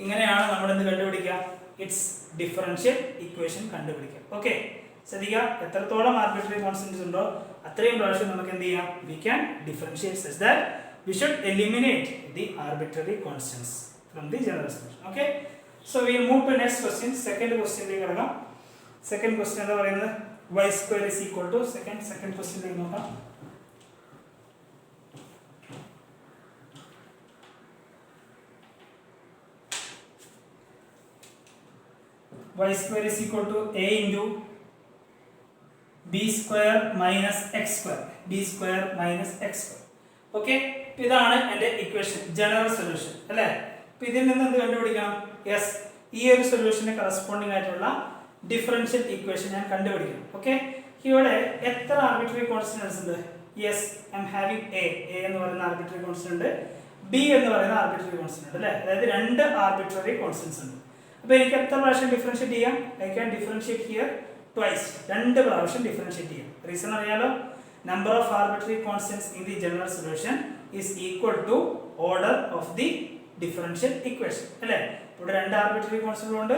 ഇങ്ങനെയാണ് നമ്മൾ എന്ത് കണ്ടുപിടിക്കുക? ഇറ്റ്സ് ഡിഫറൻഷ്യൽ ഇക്വേഷൻ കണ്ടുപിടിക്കുക. ഓക്കെ, ശ്രദ്ധിക്കുക, എത്രത്തോളം ആർബിട്രറി കോൺസ്റ്റന്റ്സ് ഉണ്ടോ അത്രയും പ്രാവശ്യം നമുക്ക് എന്ത് ചെയ്യാം? We can differentiate such that we should eliminate the arbitrary constants from the general solution. Okay, so we move to next question. Second ക്വസ്റ്റ്യനിലേക്ക് കിടക്കാം. സെക്കൻഡ് ക്വസ്റ്റ്യൻ എന്താ പറയുന്നത്? y square is equal to second ക്വസ്റ്റ്യനിലേക്ക് നോക്കാം. y square is equal to a into b square minus x square. b square minus x square. Okay, ഇതാണ് എൻ്റെ equation, general solution അല്ലേ. അപ്പോൾ ഇതിൽ നിന്ന് എന്ത് കണ്ടുപിടിക്കണം? യെസ്, ഈ ഒരു സൊല്യൂഷന് കറസ്പോണ്ടിങ് ആയിട്ടുള്ള ഡിഫറൻഷ്യൽ ഇക്വേഷൻ ഞാൻ കണ്ടുപിടിക്കണം. ഓക്കെ, ഇവിടെ എത്ര ആർബിട്രറി കോൺസ്റ്റന്റ്സ് ഉണ്ട്? Yes, I M having A എന്ന് പറയുന്ന ആർബിട്രറി കോൺസ്റ്റന്റ് ഉണ്ട്, ബി എന്ന് പറയുന്ന ആർബിട്രറി കോൺസ്റ്റന്റ് ഉണ്ട് അല്ലേ. അതായത് രണ്ട് ആർബിട്രറി കോൺസ്റ്റന്റ്സ് ഉണ്ട്. അപ്പോൾ എനിക്ക് എത്ര പ്രാവശ്യം ഡിഫറൻഷിയേറ്റ് ചെയ്യാം? I can differentiate here twice. രണ്ട് പ്രാവശ്യം ഡിഫറൻഷിയേറ്റ് ചെയ്യാം. റീസൺ അറിയാലോ, number of arbitrary constants in the general solution is equal to order of the differential equation അല്ലേ? ഇവിടെ രണ്ട് ആർബിട്രറി കോൺസ്റ്റന്റ് ഉണ്ട്.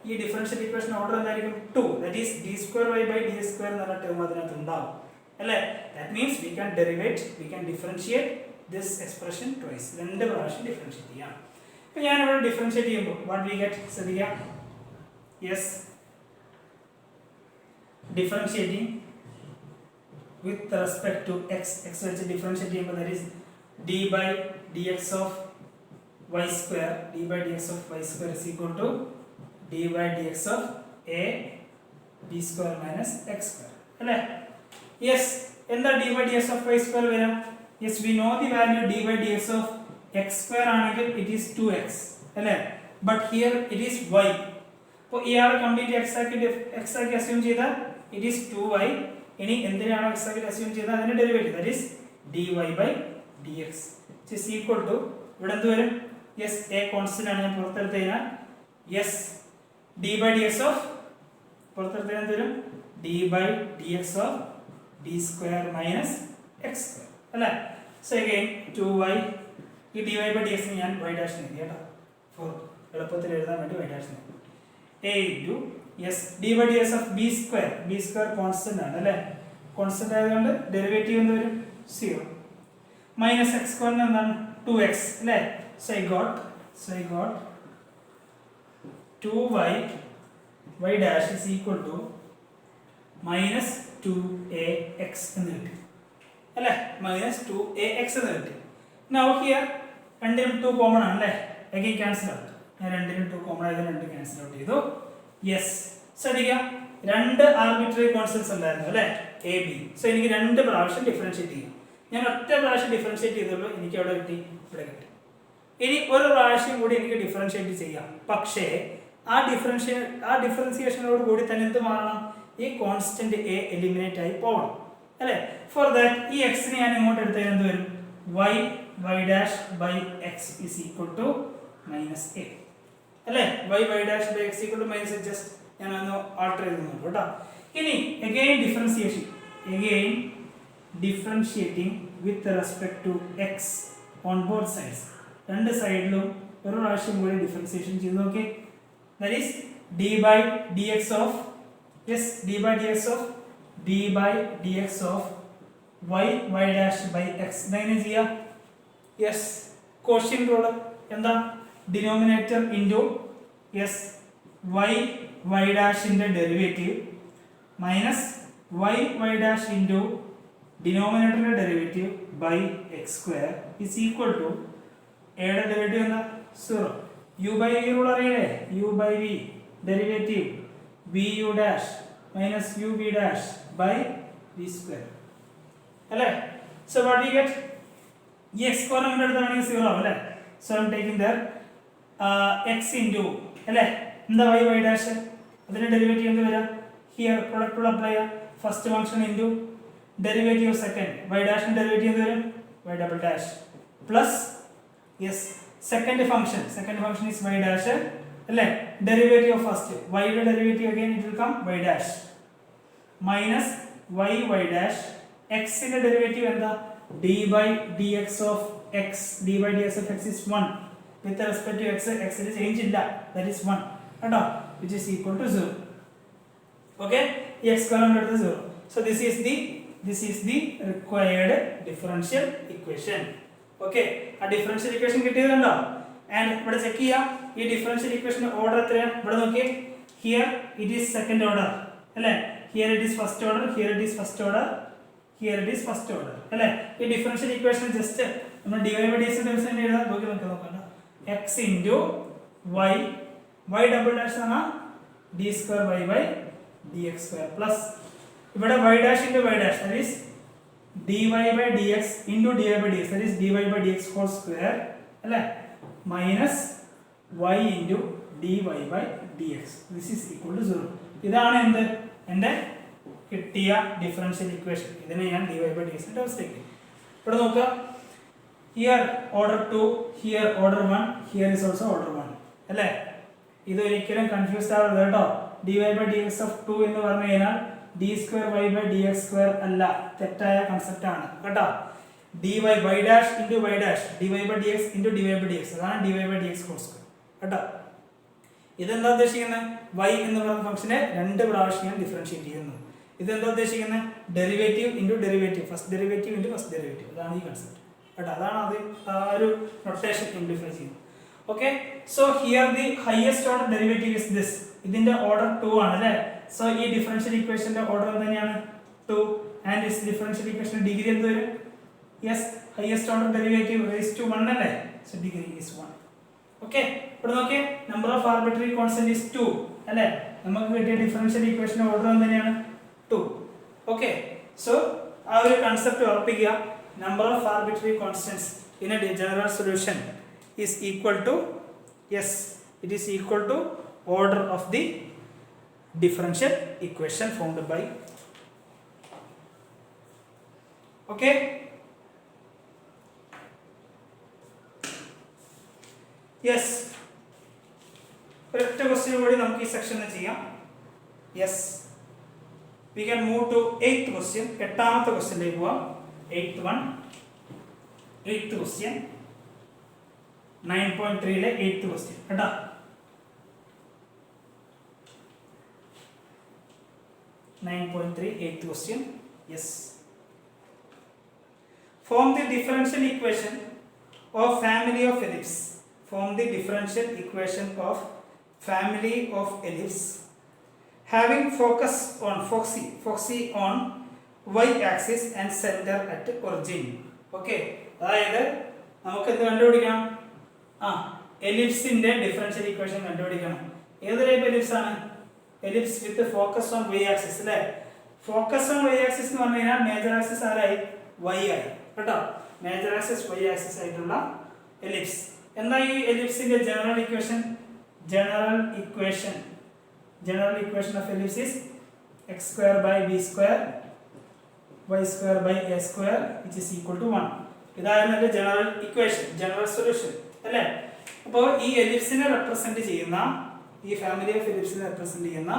ഈ ഡിഫറൻഷ്യൽ ഇക്വേഷൻ ഓർഡർ എന്തായിരിക്കും? 2, ദാറ്റ് ഈസ് d2y/dx² എന്ന ടേം അതിനകത്ത് ഉണ്ടാവും അല്ലേ? That means we can derivate, V can differentiate this expression twice. രണ്ട് പ്രാവശ്യം ഡിഫറൻഷിയേറ്റ് ചെയ്യാം. അപ്പോൾ ഞാൻ ഇവിടെ ഡിഫറൻഷിയേറ്റ് ചെയ്യുമ്പോൾ വാട്ട് വി ഗെറ്റ് ശ്രദ്ധിക്കാം. Yes, differentiating with respect to x വെച്ച് ഡിഫറൻഷിയേറ്റ് ചെയ്യുമ്പോൾ that is d/dx of y square, d/dx of y square is equal to d/dx of a b square minus x square അല്ലേ? yes, എന്താ d/dx of y square വരാം? yes, we know the value d/dx of x square ആണെങ്കിൽ it is 2x അല്ലേ? but here it is y. അപ്പോൾ ഇയാൾ complete x ആക്കി assume ചെയ്താൽ it is 2y. ഇനി എന്തിനാണോ x ആക്കി അസ്യൂം ചെയ്തത് അതിന്റെ derivative that is dy/dx which is equal to ഇവിടെ എന്ത് വരും? yes, a കോൺസ്റ്റന്റ് ആണ്, ഞാൻ പുറത്തെടുത്ത് കഴിഞ്ഞാൽ yes d/dx of പുറത്തെടുത്ത് കഴിഞ്ഞാൽ എന്ത് വരും? d/dx of d square minus x square അല്ലേ? so again 2y, ഈ dy/dx ഞാൻ y dash എഴുതി കേട്ടോ, ഫോർ എളുപ്പത്തിൽ എഴുതാൻ വേണ്ടി y dash എഴുതി. a into yes d/dx of b square constant ആണ് അല്ലേ? കോൺസ്റ്റന്റ് ആയതുകൊണ്ട് ഡെറിവേറ്റീവ് എന്ന് വരും 0 മൈനസ് x square എന്താണ്? 2x അല്ലേ? so I got 2y y dash is equal to minus 2ax എന്ന് കിട്ടി അല്ലേ? minus 2ax എന്ന് കിട്ടി. now here രണ്ടിനും 2 കോമൺ ആണ് അല്ലേ? again cancel out. ഞാൻ രണ്ടിനും 2 കോമൺ ആയതുകൊണ്ട് രണ്ട് ക്യാൻസൽ ഔട്ട് ചെയ്തു. യെസ്, ശ്രദ്ധിക്കാം, രണ്ട് ആർബിട്രറി കോൺസ്റ്റന്റ്സ് ഉണ്ടായിരുന്നു അല്ലേ? A B. സോ എനിക്ക് രണ്ട് പ്രാവശ്യം ഡിഫറൻഷിയേറ്റ് ചെയ്യും. ഞാൻ ഒറ്റ പ്രാവശ്യം ഡിഫറൻഷിയേറ്റ് ചെയ്തുള്ളൂ, എനിക്ക് അവിടെ കിട്ടി, ഇവിടെ കിട്ടി. ഇനി ഒരു പ്രാവശ്യം കൂടി എനിക്ക് ഡിഫറൻഷിയേറ്റ് ചെയ്യാം. പക്ഷേ ആ ഡിഫറൻഷിയേഷനോട് കൂടി തന്നെ എന്ത് മാറണം? ഈ കോൺസ്റ്റന്റ് എ എലിമിനേറ്റ് ആയി പോകണം അല്ലേ? ഫോർ ദാറ്റ് ഈ എക്സിനെ ഞാൻ ഇങ്ങോട്ട് എടുത്താൽ എന്ത് വരും? y dash by x is equal to minus a അല്ലേ? y dash by x equal to minus a. Just ഞാൻ ഒന്ന് ആൾട്ടർ ചെയ്ത് നോക്കാം കേട്ടോ. ഇനി again differentiating with respect to x on both sides. രണ്ട് സൈഡിലും ഒരു പ്രാവശ്യം കൂടി ഡിഫറൻഷിയേഷൻ ചെയ്ത് നോക്കി. that is d/dx of y dash by x. ഇതെങ്ങനെ ചെയ്യാം? യെസ്, കോഷ്യന്റ് റൂൾ എന്താ? ഡിനോമിനേറ്റർ ഇൻറ്റു y ഡാഷിന്റെ derivative minus y dash into ഡിനോമിനേറ്ററിന്റെ derivative by X square is equal to എയുടെ ഡെറിവേറ്റീവ് എന്താ? 0. u by v റൂൾ അറിയില്ലേ? u by v derivative vu dash minus uv dash by v square അല്ലേ? So what we get? ഈ x square നമ്മുടെ അടുത്താണെങ്കിൽ 0 ആവും അല്ലേ? So I am taking their x into അല്ലേ? എന്താ y ഡാഷ്? അതിന്റെ ഡെറിവേറ്റീവ് എന്ത് വരാം? ഹിയർ പ്രൊഡക്റ്റ് റൂൾ അപ്ലൈ ചെയ്യാം. First function into derivative second y ഡാഷിന്റെ ഡെറിവേറ്റീവ് എന്ത് വരും? y double dash plus second function is y dash അല്ലേ? ഡെറിവേറ്റീവ് ഓഫ് ഫസ്റ്റ് y യുടെ derivative again it will come y dash minus y dash x ന്റെ derivative എന്താ? d/dx of x is 1 with respect to x ന്റെ change ഇല്ല, that is 1 കേട്ടോ, which is equal to 0. okay, x square under 0. so this is the required differential equation. okay, ആ differential equation കിട്ടിയതുണ്ടോ? and ഇവിടെ check ചെയ്യാം, ഈ differential equation order എത്രയാണ്? ഇവിടെ നോക്കിയേ, here it is second order അല്ലേ? here it is first order, here it is first order, here it is first order അല്ലേ? ഈ differential equation ജസ്റ്റ് നമ്മൾ dy/dx ന്റെ എഴുതാൻ നോക്കാം. x into y double dash ആണ് d square y by dx square plus ഇവിടെ y dash into y dash, that is dy/dx into dy/dx, that is dy/dx whole square അല്ലേ? minus y into dy/dx. this is equal to 0. ഇതാണ് എന്ത്? എൻ്റെ കിട്ടിയ differential equation. ഇതിനെ ഞാൻ dy/dx ന്റെ അവസ്ഥയ്ക്ക് ഇവിടെ നോക്കുക. here order 2, here order 1, here is also order 1 അല്ലേ? ഇത് ഒരിക്കലും കൺഫ്യൂസ്ഡ് ആവരുത് കേട്ടോ. dy by dx of 2 എന്ന് പറഞ്ഞു കഴിഞ്ഞാൽ d square y by dx square അല്ല, തെറ്റായ കൺസെപ്റ്റ് ആണ് കേട്ടോ. dy y dash into y dash dy by dx into dy by dx അതാണ് dy by dx whole square കേട്ടോ. ഇതെന്താ ഉദ്ദേശിക്കുന്നത്? y എന്ന് പറയുന്ന ഫംഗ്ഷനെ രണ്ട് പ്രാവശ്യം ഡിഫറൻഷിയേറ്റ് ചെയ്യുന്നു. ഇതെന്താ ഉദ്ദേശിക്കുന്നത്? Derivative into derivative, first derivative into first derivative, അതാണ് ഈ കൺസെപ്റ്റ് കേട്ടോ. അതാണ് അത് ആ ഒരു നൊട്ടേഷൻ സിംപ്ലിഫൈ ചെയ്യുന്നത്. Okay, so here the highest order derivative is this. ഇതിന്റെ ഓർഡർ 2 ആണ് അല്ലേ? സോ ഈ ഡിഫറൻഷ്യൽ ഇക്വേഷന്റെ ഓർഡർ തന്നെയാണ് 2 and this differential equation degree എന്ത് വരും? Yes, highest order derivative raise to 1 അല്ലേ? So degree is 1. ഓക്കെ, ഇവിടെ നോക്കിയേ, number of arbitrary constant is 2 അല്ലേ? നമുക്ക് കിട്ടിയ ഡിഫറൻഷ്യൽ ഇക്വേഷന്റെ ഓർഡർ തന്നെയാണ് 2. ഓക്കെ, സോ ആ ഒരു കൺസെപ്റ്റ് ഉറപ്പിക്കുക. Number of arbitrary constants in a general solution is equal to, yes, it is equal to order of the differential equation formed by. Okay, yes, ഒരൊറ്റ question കൂടി നമുക്ക് ഈ സെക്ഷനിൽ ചെയ്യാം. Yes, we can move to 8th question. എട്ടാമത്തെ ക്വസ്റ്റ്യനിലേക്ക് പോവാം. 8th question 9.3 ലെ 8th question കേട്ടോ. Eighth question. Yes. Form the differential equation of family of ellipse. Form the differential equation of family of ellipse having focus on foci on y-axis and center at origin. Okay. അതായത് നമുക്ക് എന്ത് കണ്ടുപിടിക്കണം? എലിപ്സിന്റെ differential equation കണ്ടുപിടിക്കണം. ഏത് type ellipse ആണ്? Ellipse with focus on y axis അല്ലേ? Focus on y axis എന്ന് പറഞ്ഞു കഴിഞ്ഞാൽ മേജർ ആക്സിസ് ആരായി? y ആയി കേട്ടോ. മേജർ ആക്സിസ് y ആക്സിസ് ആയിട്ടുള്ള എലിപ്സ്. എന്താ ഈ എലിപ്സിന്റെ general equation? General equation of ellipse is x square by b square y square by a square which is equal to 1. ഇതായിരുന്നു അതിന്റെ ജനറൽ ഇക്വേഷൻ, ജനറൽ സൊല്യൂഷൻ അല്ലേ? അപ്പോൾ ഈ എലിപ്സിനെ റെപ്രസെന്റ് ചെയ്യുന്ന, ഈ ഫാമിലി ഓഫ് എലിപ്സിനെ റെപ്രസെന്റ് ചെയ്യുന്ന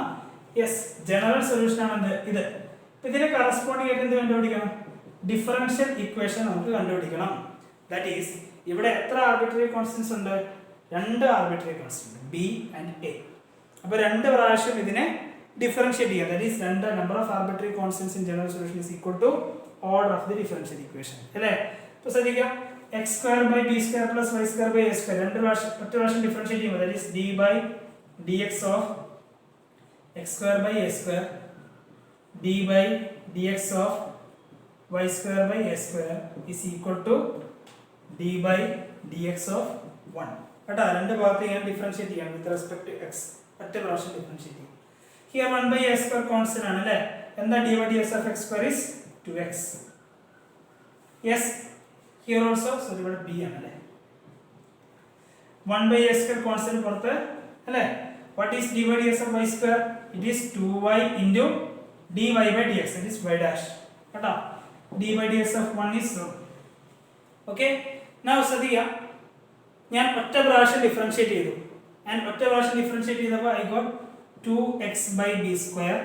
ജനറൽ സൊല്യൂഷൻ ആണ് ഇത്. ഇതിനെ കറസ്പോണ്ടിങ് ആയിട്ട് എന്ത് കണ്ടുപിടിക്കണം? ഡിഫറൻഷ്യൽ ഇക്വേഷൻ നമുക്ക് കണ്ടുപിടിക്കണം. ദാറ്റ് ഈസ്, ഇവിടെ എത്ര ആർബിട്രറി കോൺസ്റ്റന്റ്സ് ഉണ്ട്? 2 arbitrary constant b and a. അപ്പോൾ 2 പ്രാവശ്യം ഇതിനെ ഡിഫറൻഷിയേറ്റ് ചെയ്യാം. That is number of arbitrary constants in general solution is equal to order of the differential equation അല്ലേ? അപ്പോൾ ശ്രദ്ധിക്കാം, x square by b square plus y square by a square രണ്ട് പ്രാവശ്യം differentiate ചെയ്യുമ്പോൾ that is d by dx of x square by a square d by dx of y square by a square is equal to d by dx of 1. കേട്ടോ, രണ്ട് ഭാഗത്ത് ഞാൻ differentiate ചെയ്യണം with respect to x. ഒറ്റ പ്രാവശ്യം differentiate ചെയ്യും. Here 1 by a square constant ആണ് അല്ലേ? എന്താ d by dx of x square is 2x. Yes, here also, so ഇവിടെ b ആണ് അല്ലേ? 1 by a square constant പുറത്ത് അല്ലേ? What is d by dx of y square? It is 2y into dy by dx, that is y dash കേട്ടോ. d by dx of 1 is 0. Okay, now ശ്രദ്ധിക്കുക, ഞാൻ ഒറ്റ പ്രാവശ്യം differentiate ചെയ്തു. And ഒറ്റ പ്രാവശ്യം ഡിഫറൻഷിയേറ്റ് ചെയ്തപ്പോൾ I got 2x by b square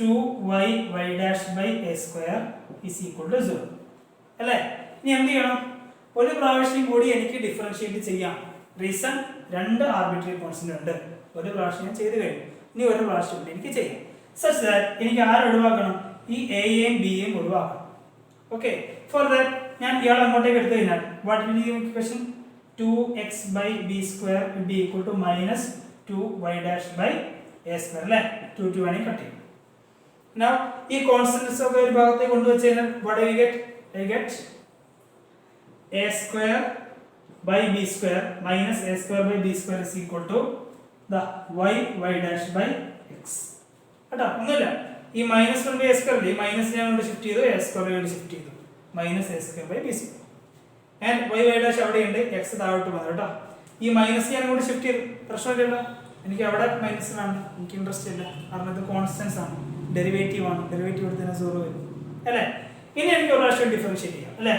2y y dash by a square is equal to 0 അല്ലേ? ഇനി എന്ത് ചെയ്യണം? ഒരു പ്രാവശ്യം കൂടി എനിക്ക് ഡിഫറൻഷിയേറ്റ് ചെയ്യാം. റീസൺ, 2 ആർബിട്രറി കോൺസ്റ്റന്റ് ഉണ്ട്. ഒരു പ്രാവശ്യം ഞാൻ ചെയ്തു കഴിഞ്ഞു, ഇനി ഒരു പ്രാവശ്യം കൂടി എനിക്ക് ചെയ്യാം. സച്ച് ദാറ്റ് എനിക്ക് ആരെ ഒഴിവാക്കണം? ഈ എയും ബിയും ഒഴിവാക്കണം. ഓക്കെ, ഫോർ ദാറ്റ് ഞാൻ ഇയാൾ അങ്ങോട്ടേക്ക് എടുത്തു കഴിഞ്ഞാൽ what will B equation? 2x by b square will be equal to minus 2y dash by a square അല്ലേ? 2 2 ആണെങ്കിൽ കട്ട് ചെയ്യും. Now ഈ കോൺസ്റ്റന്റ്സ് ഒക്കെ ഒരു ഭാഗത്തേക്ക് കൊണ്ടുവച്ച് കഴിഞ്ഞാൽ what do we get? I get a square by b square minus a square by b square is equal to the y dash by x. കേട്ടോ, ഒന്നുമില്ല, ഈ -1 by a square ഈ മൈനസ് ഞാൻ കൊണ്ട് ഷിഫ്റ്റ് ചെയ്തു, a square കൊണ്ട് shift ചെയ്തു, minus a square by b square. And y dash അവിടെയുണ്ട്, x താഴോട്ട് വന്നു കേട്ടോ. ഈ മൈനസ് ഞാൻ കൊണ്ട് ഷിഫ്റ്റ് ചെയ്തു, പ്രശ്നമില്ലല്ലോ. എനിക്ക് അവിടെ മൈനസ് വേണം, എനിക്ക് ഇൻട്രസ്റ്റ് ഇല്ല, കാരണം ഇത് കോൺസ്റ്റൻസ് ആണ്, ഡെറിവേറ്റീവ് ആണ്, ഡെറിവേറ്റീവ് എടുത്തതിന് 0 വരും അല്ലേ? ഇനി എനിക്ക് ഒരു പ്രാവശ്യം ഡിഫറൻഷിയേറ്റ് ചെയ്യാം അല്ലേ?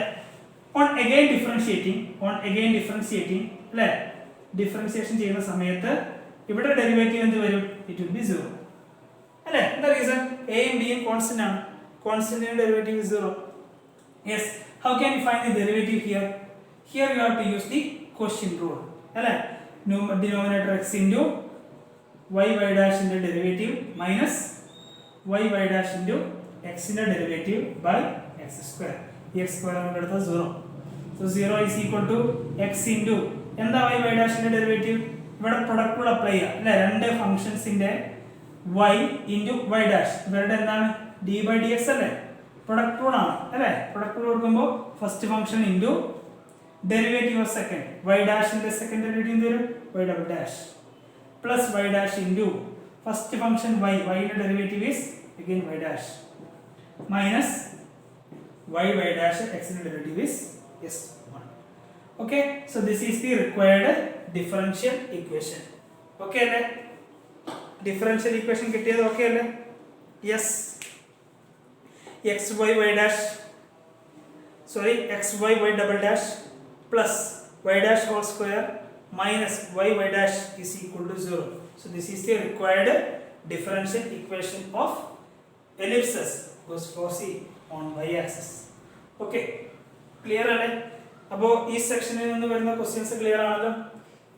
ഓൺ അഗൈൻ ഡിഫറൻഷിയേറ്റിംഗ് അല്ലേ? ഡിഫറൻഷിയേഷൻ ചെയ്യുന്ന സമയത്ത് ഇവിടെ ഡെറിവേറ്റീവ് എന്ത് വരും? ഇറ്റ് വിൽ ബി 0 അല്ലേ? എന്താ റീസൺ? എയും ബിയും കോൺസ്റ്റന്റ് ആണ്. കോൺസ്റ്റന്റിന്റെ derivative is 0. Yes. How can you find the derivative here? Here you have to use the quotient rule അല്ലേ? Denominator x into y dash ന്റെ derivative minus y dash into x ന്റെ derivative by x square. ഈ x square നമ്മൾ എടുത്താൽ 0. So 0 is equal to x into എന്താ y dash ന്റെ derivative? ഇവിടെ product rule apply ചെയ്യാം അല്ലേ? രണ്ട് ഫംഗ്ഷൻസിന്റെ y into y dash ഇവരുടെ എന്താണ്? d by dx അല്ലേ? പ്രൊഡക്റ്റ് റൂൾ ആണ് അല്ലേ? പ്രൊഡക്റ്റ് റൂൾ കൊടുക്കുമ്പോൾ first function into derivative of second y dash ന്റെ സെക്കൻഡ് ഡെറിവേറ്റീവ് എന്ത് വരും? y double dash plus y dash into first function y ന്റെ derivative is again y dash minus y dash x ന്റെ derivative is s1. Okay, so this is the required differential equation. Okay അല്ലേ? Differential equation കിട്ടിയത് okay അല്ലേ? Yes. xy dash xy y double dash plus y dash whole square minus y dash is equal to 0. So this is the required differential equation of ellipses goes for c on y axis. Okay, clear അല്ലേ? അപ്പോൾ ഈ സെക്ഷനിൽ നിന്ന് വരുന്ന questions clear ആണല്ലോ.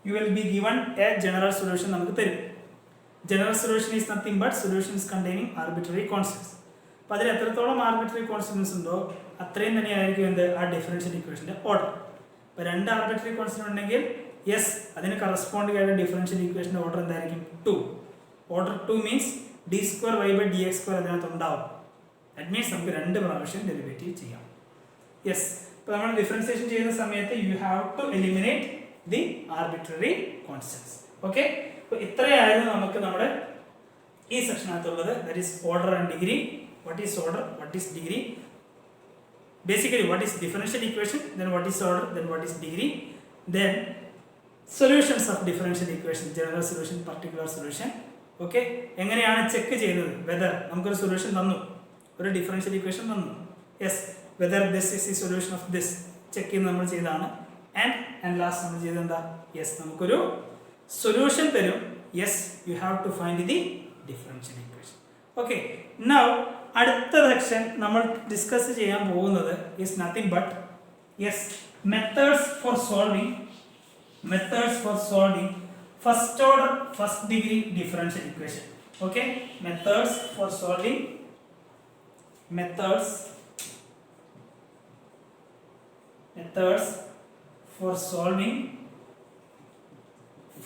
You will be given A general solution നമുക്ക് തരും. General solution is nothing but solutions containing arbitrary constants. അപ്പോൾ അതിൽ എത്രത്തോളം ആർബിട്രറി കോൺസ്റ്റൻസ് ഉണ്ടോ അത്രയും തന്നെയായിരിക്കും എന്ത് ആ ഡിഫറൻഷ്യൽ ഇക്വേഷൻ്റെ ഓർഡർ. ഇപ്പോൾ രണ്ട് ആർബിട്രറി കോൺസ്റ്റന്റ് ഉണ്ടെങ്കിൽ യെസ് അതിന് കറസ്പോണ്ടിങ് ആയിട്ട് ഡിഫറൻഷ്യൽ ഇക്വേഷൻ്റെ ഓർഡർ എന്തായിരിക്കും? 2. ഓർഡർ 2 മീൻസ് d²y/dx² അതിനകത്ത് ഉണ്ടാവും. ദാറ്റ് മീൻസ് നമുക്ക് 2 പ്രാവശ്യം ഡെറിവേറ്റീവ് ചെയ്യാം. യെസ്. ഇപ്പോൾ നമ്മൾ ഡിഫറൻസിയേഷൻ ചെയ്യുന്ന സമയത്ത് you have to eliminate the arbitrary constants. Okay, അപ്പോൾ ഇത്രയായിരുന്നു നമുക്ക് നമ്മുടെ ഈ സെക്ഷനകത്തുള്ളത്. That is order and degree. What is order, what is degree, basically what is differential equation, then what is order, then what is degree, then solutions of differential equation, general solution, particular solution. Okay, എങ്ങനെയാണ് check ചെയ്യുന്നത്? Whether നമുക്കൊരു solution തന്നു, ഒരു differential equation തന്നു. Yes, whether this is the solution of this check ചെയ്യുന്നത് നമ്മൾ ചെയ്തതാണ്. And last നമ്മൾ ചെയ്തത് എന്താ? യെസ് നമുക്കൊരു സൊല്യൂഷൻ തരും. Yes you have to find the differential equation. Okay, now അടുത്ത സെക്ഷൻ നമ്മൾ ഡിസ്കസ് ചെയ്യാൻ പോകുന്നത് is nothing but yes methods for solving first order first degree differential equation. Okay, methods for solving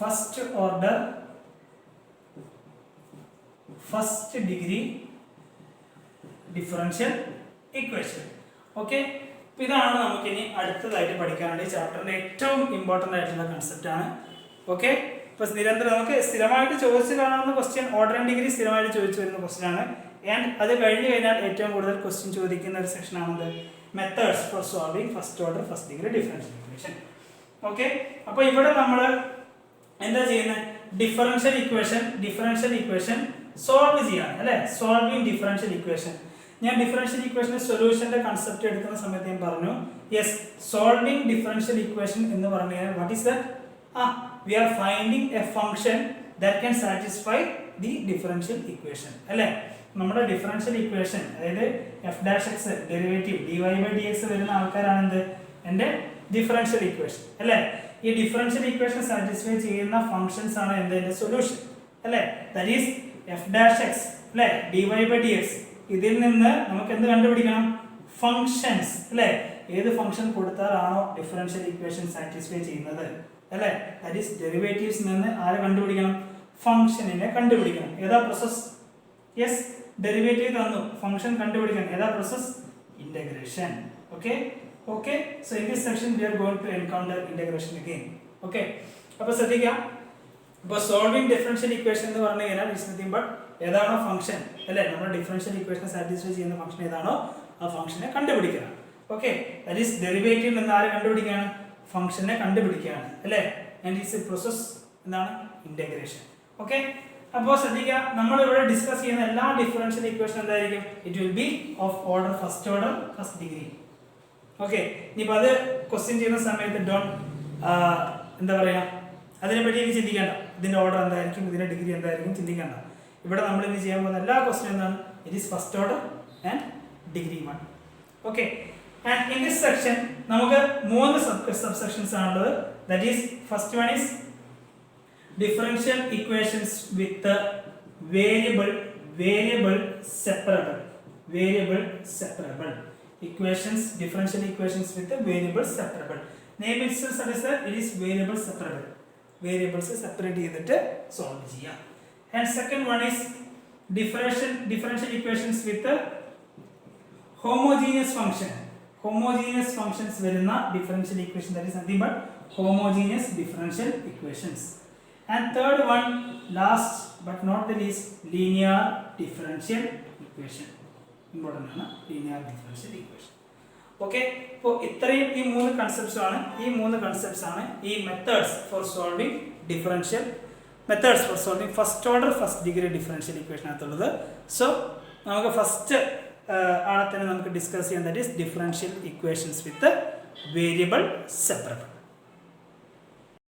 first order first degree differential equation. Okay, അപ്പോൾ ഇതാണ് നമുക്കിനി അടുത്തതായിട്ട് പഠിക്കാനുള്ള ചാപ്റ്ററിൻ്റെ ഏറ്റവും ഇമ്പോർട്ടൻ്റ് ആയിട്ടുള്ള കൺസെപ്റ്റ് ആണ്. ഓക്കെ, ഇപ്പോൾ നിരന്തരം നമുക്ക് സ്ഥിരമായിട്ട് ചോദിച്ചു കാണാവുന്ന ക്വസ്റ്റ്യൻ, ഓർഡർ ആൻഡ് ഡിഗ്രി സ്ഥിരമായിട്ട് ചോദിച്ചു വരുന്ന ക്വസ്റ്റ്യൻ ആണ്. ആൻഡ് അത് കഴിഞ്ഞ് കഴിഞ്ഞാൽ ഏറ്റവും കൂടുതൽ ക്വസ്റ്റ്യൻ ചോദിക്കുന്ന ഒരു സെക്ഷനാണത് methods for solving first order first degree differential equation. Okay, അപ്പോൾ ഇവിടെ നമ്മൾ എന്താ ചെയ്യുന്നത്? ഡിഫറൻഷ്യൽ ഇക്വേഷൻ സോൾവ് ചെയ്യാണ് അല്ലേ? Solving differential equation. ഞാൻ ഡിഫറൻഷ്യൽ ഇക്വേഷന്റെ സൊല്യൂഷന്റെ കൺസെപ്റ്റ് എടുക്കുന്ന സമയത്ത് ഞാൻ പറഞ്ഞു യെസ് സോൾവിങ് ഡിഫറൻഷ്യൽ ഇക്വേഷൻ എന്ന് പറഞ്ഞു കഴിഞ്ഞാൽ what is that? We are finding a function that can satisfy the differential equation അല്ലേ? നമ്മുടെ ഡിഫറൻഷ്യൽ ഇക്വേഷൻ അതായത് f' ഡെറിവേറ്റീവ് dy/dx വരുന്ന ആൾക്കാരാണ് എന്ത്? എൻ്റെ ഡിഫറൻഷ്യൽ ഇക്വേഷൻ അല്ലേ? ഈ ഡിഫറൻഷ്യൽ ഇക്വേഷൻ സാറ്റിസ്ഫൈ ചെയ്യുന്ന ഫംഗ്ഷൻസ് ആണ് എൻ്റെ സൊല്യൂഷൻ അല്ലേ? ദാറ്റ് ഈസ് f' അല്ലേ dy/dx. ഇതിൽ നിന്ന് നമുക്ക് എന്ത് കണ്ടുപിടിക്കണം? ഫംഗ്ഷൻസ് അല്ലേ? ഏത് ഫംഗ്ഷൻ കൊടുത്താലാണോ ഡിഫറൻഷ്യൽ ഇക്വേഷൻ സാറ്റിസ്ഫൈ ചെയ്യുന്നത് അല്ലേ? ദാറ്റ് ഈസ് ഡെറിവേറ്റീവ്സിൽ നിന്ന് ആരെ കണ്ടുപിടിക്കണം? ഫംഗ്ഷനിനെ കണ്ടുപിടിക്കണം. ഏതാ പ്രോസസ്? യെസ്, ഡെറിവേറ്റീവ് തന്നു, ഫംഗ്ഷൻ കണ്ടുപിടിക്കണം. ഏതാ process? Integration. Okay, so in this section we are going to encounter integration again. Okay, അപ്പോൾ ശ്രദ്ധിക്കാം. ഇപ്പോൾ സോൾവിങ് ഡിഫറൻഷ്യൽ ഇക്വേഷൻ എന്ന് പറഞ്ഞു കഴിഞ്ഞാൽ ഇറ്റ്സ് നത്തിങ് ബട്ട് ഏതാണോ ഫംഗ്ഷൻ അല്ലേ നമ്മുടെ ഡിഫറൻഷ്യൽ ഇക്വേഷൻ സാറ്റിസ്ഫൈ ചെയ്യുന്ന ഫംഗ്ഷൻ ഏതാണോ ആ ഫംഗ്ഷനെ കണ്ടുപിടിക്കണം. ഓക്കെ, ദാറ്റ് ഈസ് ഡെറിവേറ്റീവ് നിന്ന് ആരെ കണ്ടുപിടിക്കുകയാണ്? ഫംഗ്ഷനെ കണ്ടുപിടിക്കുകയാണ് അല്ലേ? ആൻഡ് ഇറ്റ്സ് എ പ്രോസസ് എന്താണ്? ഇന്റഗ്രേഷൻ. ഓക്കെ, അപ്പോൾ ശ്രദ്ധിക്കുക, നമ്മൾ ഇവിടെ ഡിസ്കസ് ചെയ്യുന്ന എല്ലാ ഡിഫറൻഷ്യൽ ഇക്വേഷൻ എന്തായിരിക്കും? It will be of order first degree. Okay, ഇനിയിപ്പോൾ അത് ക്വസ്റ്റ്യൻ ചെയ്യുന്ന സമയത്ത് എന്താ പറയുക അതിനെപ്പറ്റി എനിക്ക് ചിന്തിക്കേണ്ട. ഇതിൻ്റെ ഓർഡർ എന്തായിരിക്കും, ഇതിൻ്റെ ഡിഗ്രി എന്തായിരിക്കും ചിന്തിക്കേണ്ട. ഇവിടെ നമ്മൾ ഇന്ന് ചെയ്യാൻ പോകുന്ന എല്ലാ ക്വസ്റ്റ്യൻ എന്താണ്, it is first order and degree 1. Okay, and in this section നമുക്ക് 3 സബ്സെക്ഷൻസ് ആണുള്ളത്. That is first one is differential equations with variable separable equations, differential equations with the variable separable. Name itself suggests that it is variable separable. Variables separate ചെയ്തിട്ട് solve ചെയ്യാം. And second one is differential equations with the homogeneous function. Homogeneous functions വരുന്ന differential equation, that is nothing but homogeneous differential equations. And third one, last but not the least, linear differential equation. Important ആണ് linear differential equation. Okay, അപ്പോൾ ഇത്രയും ഈ 3 concepts ആണ് ഈ methods for solving first order first degree differential ഇക്വേഷനകത്തുള്ളത്. So നമുക്ക് first ആളെ തന്നെ നമുക്ക് ഡിസ്കസ് ചെയ്യാൻ, that is differential equations with variable separable.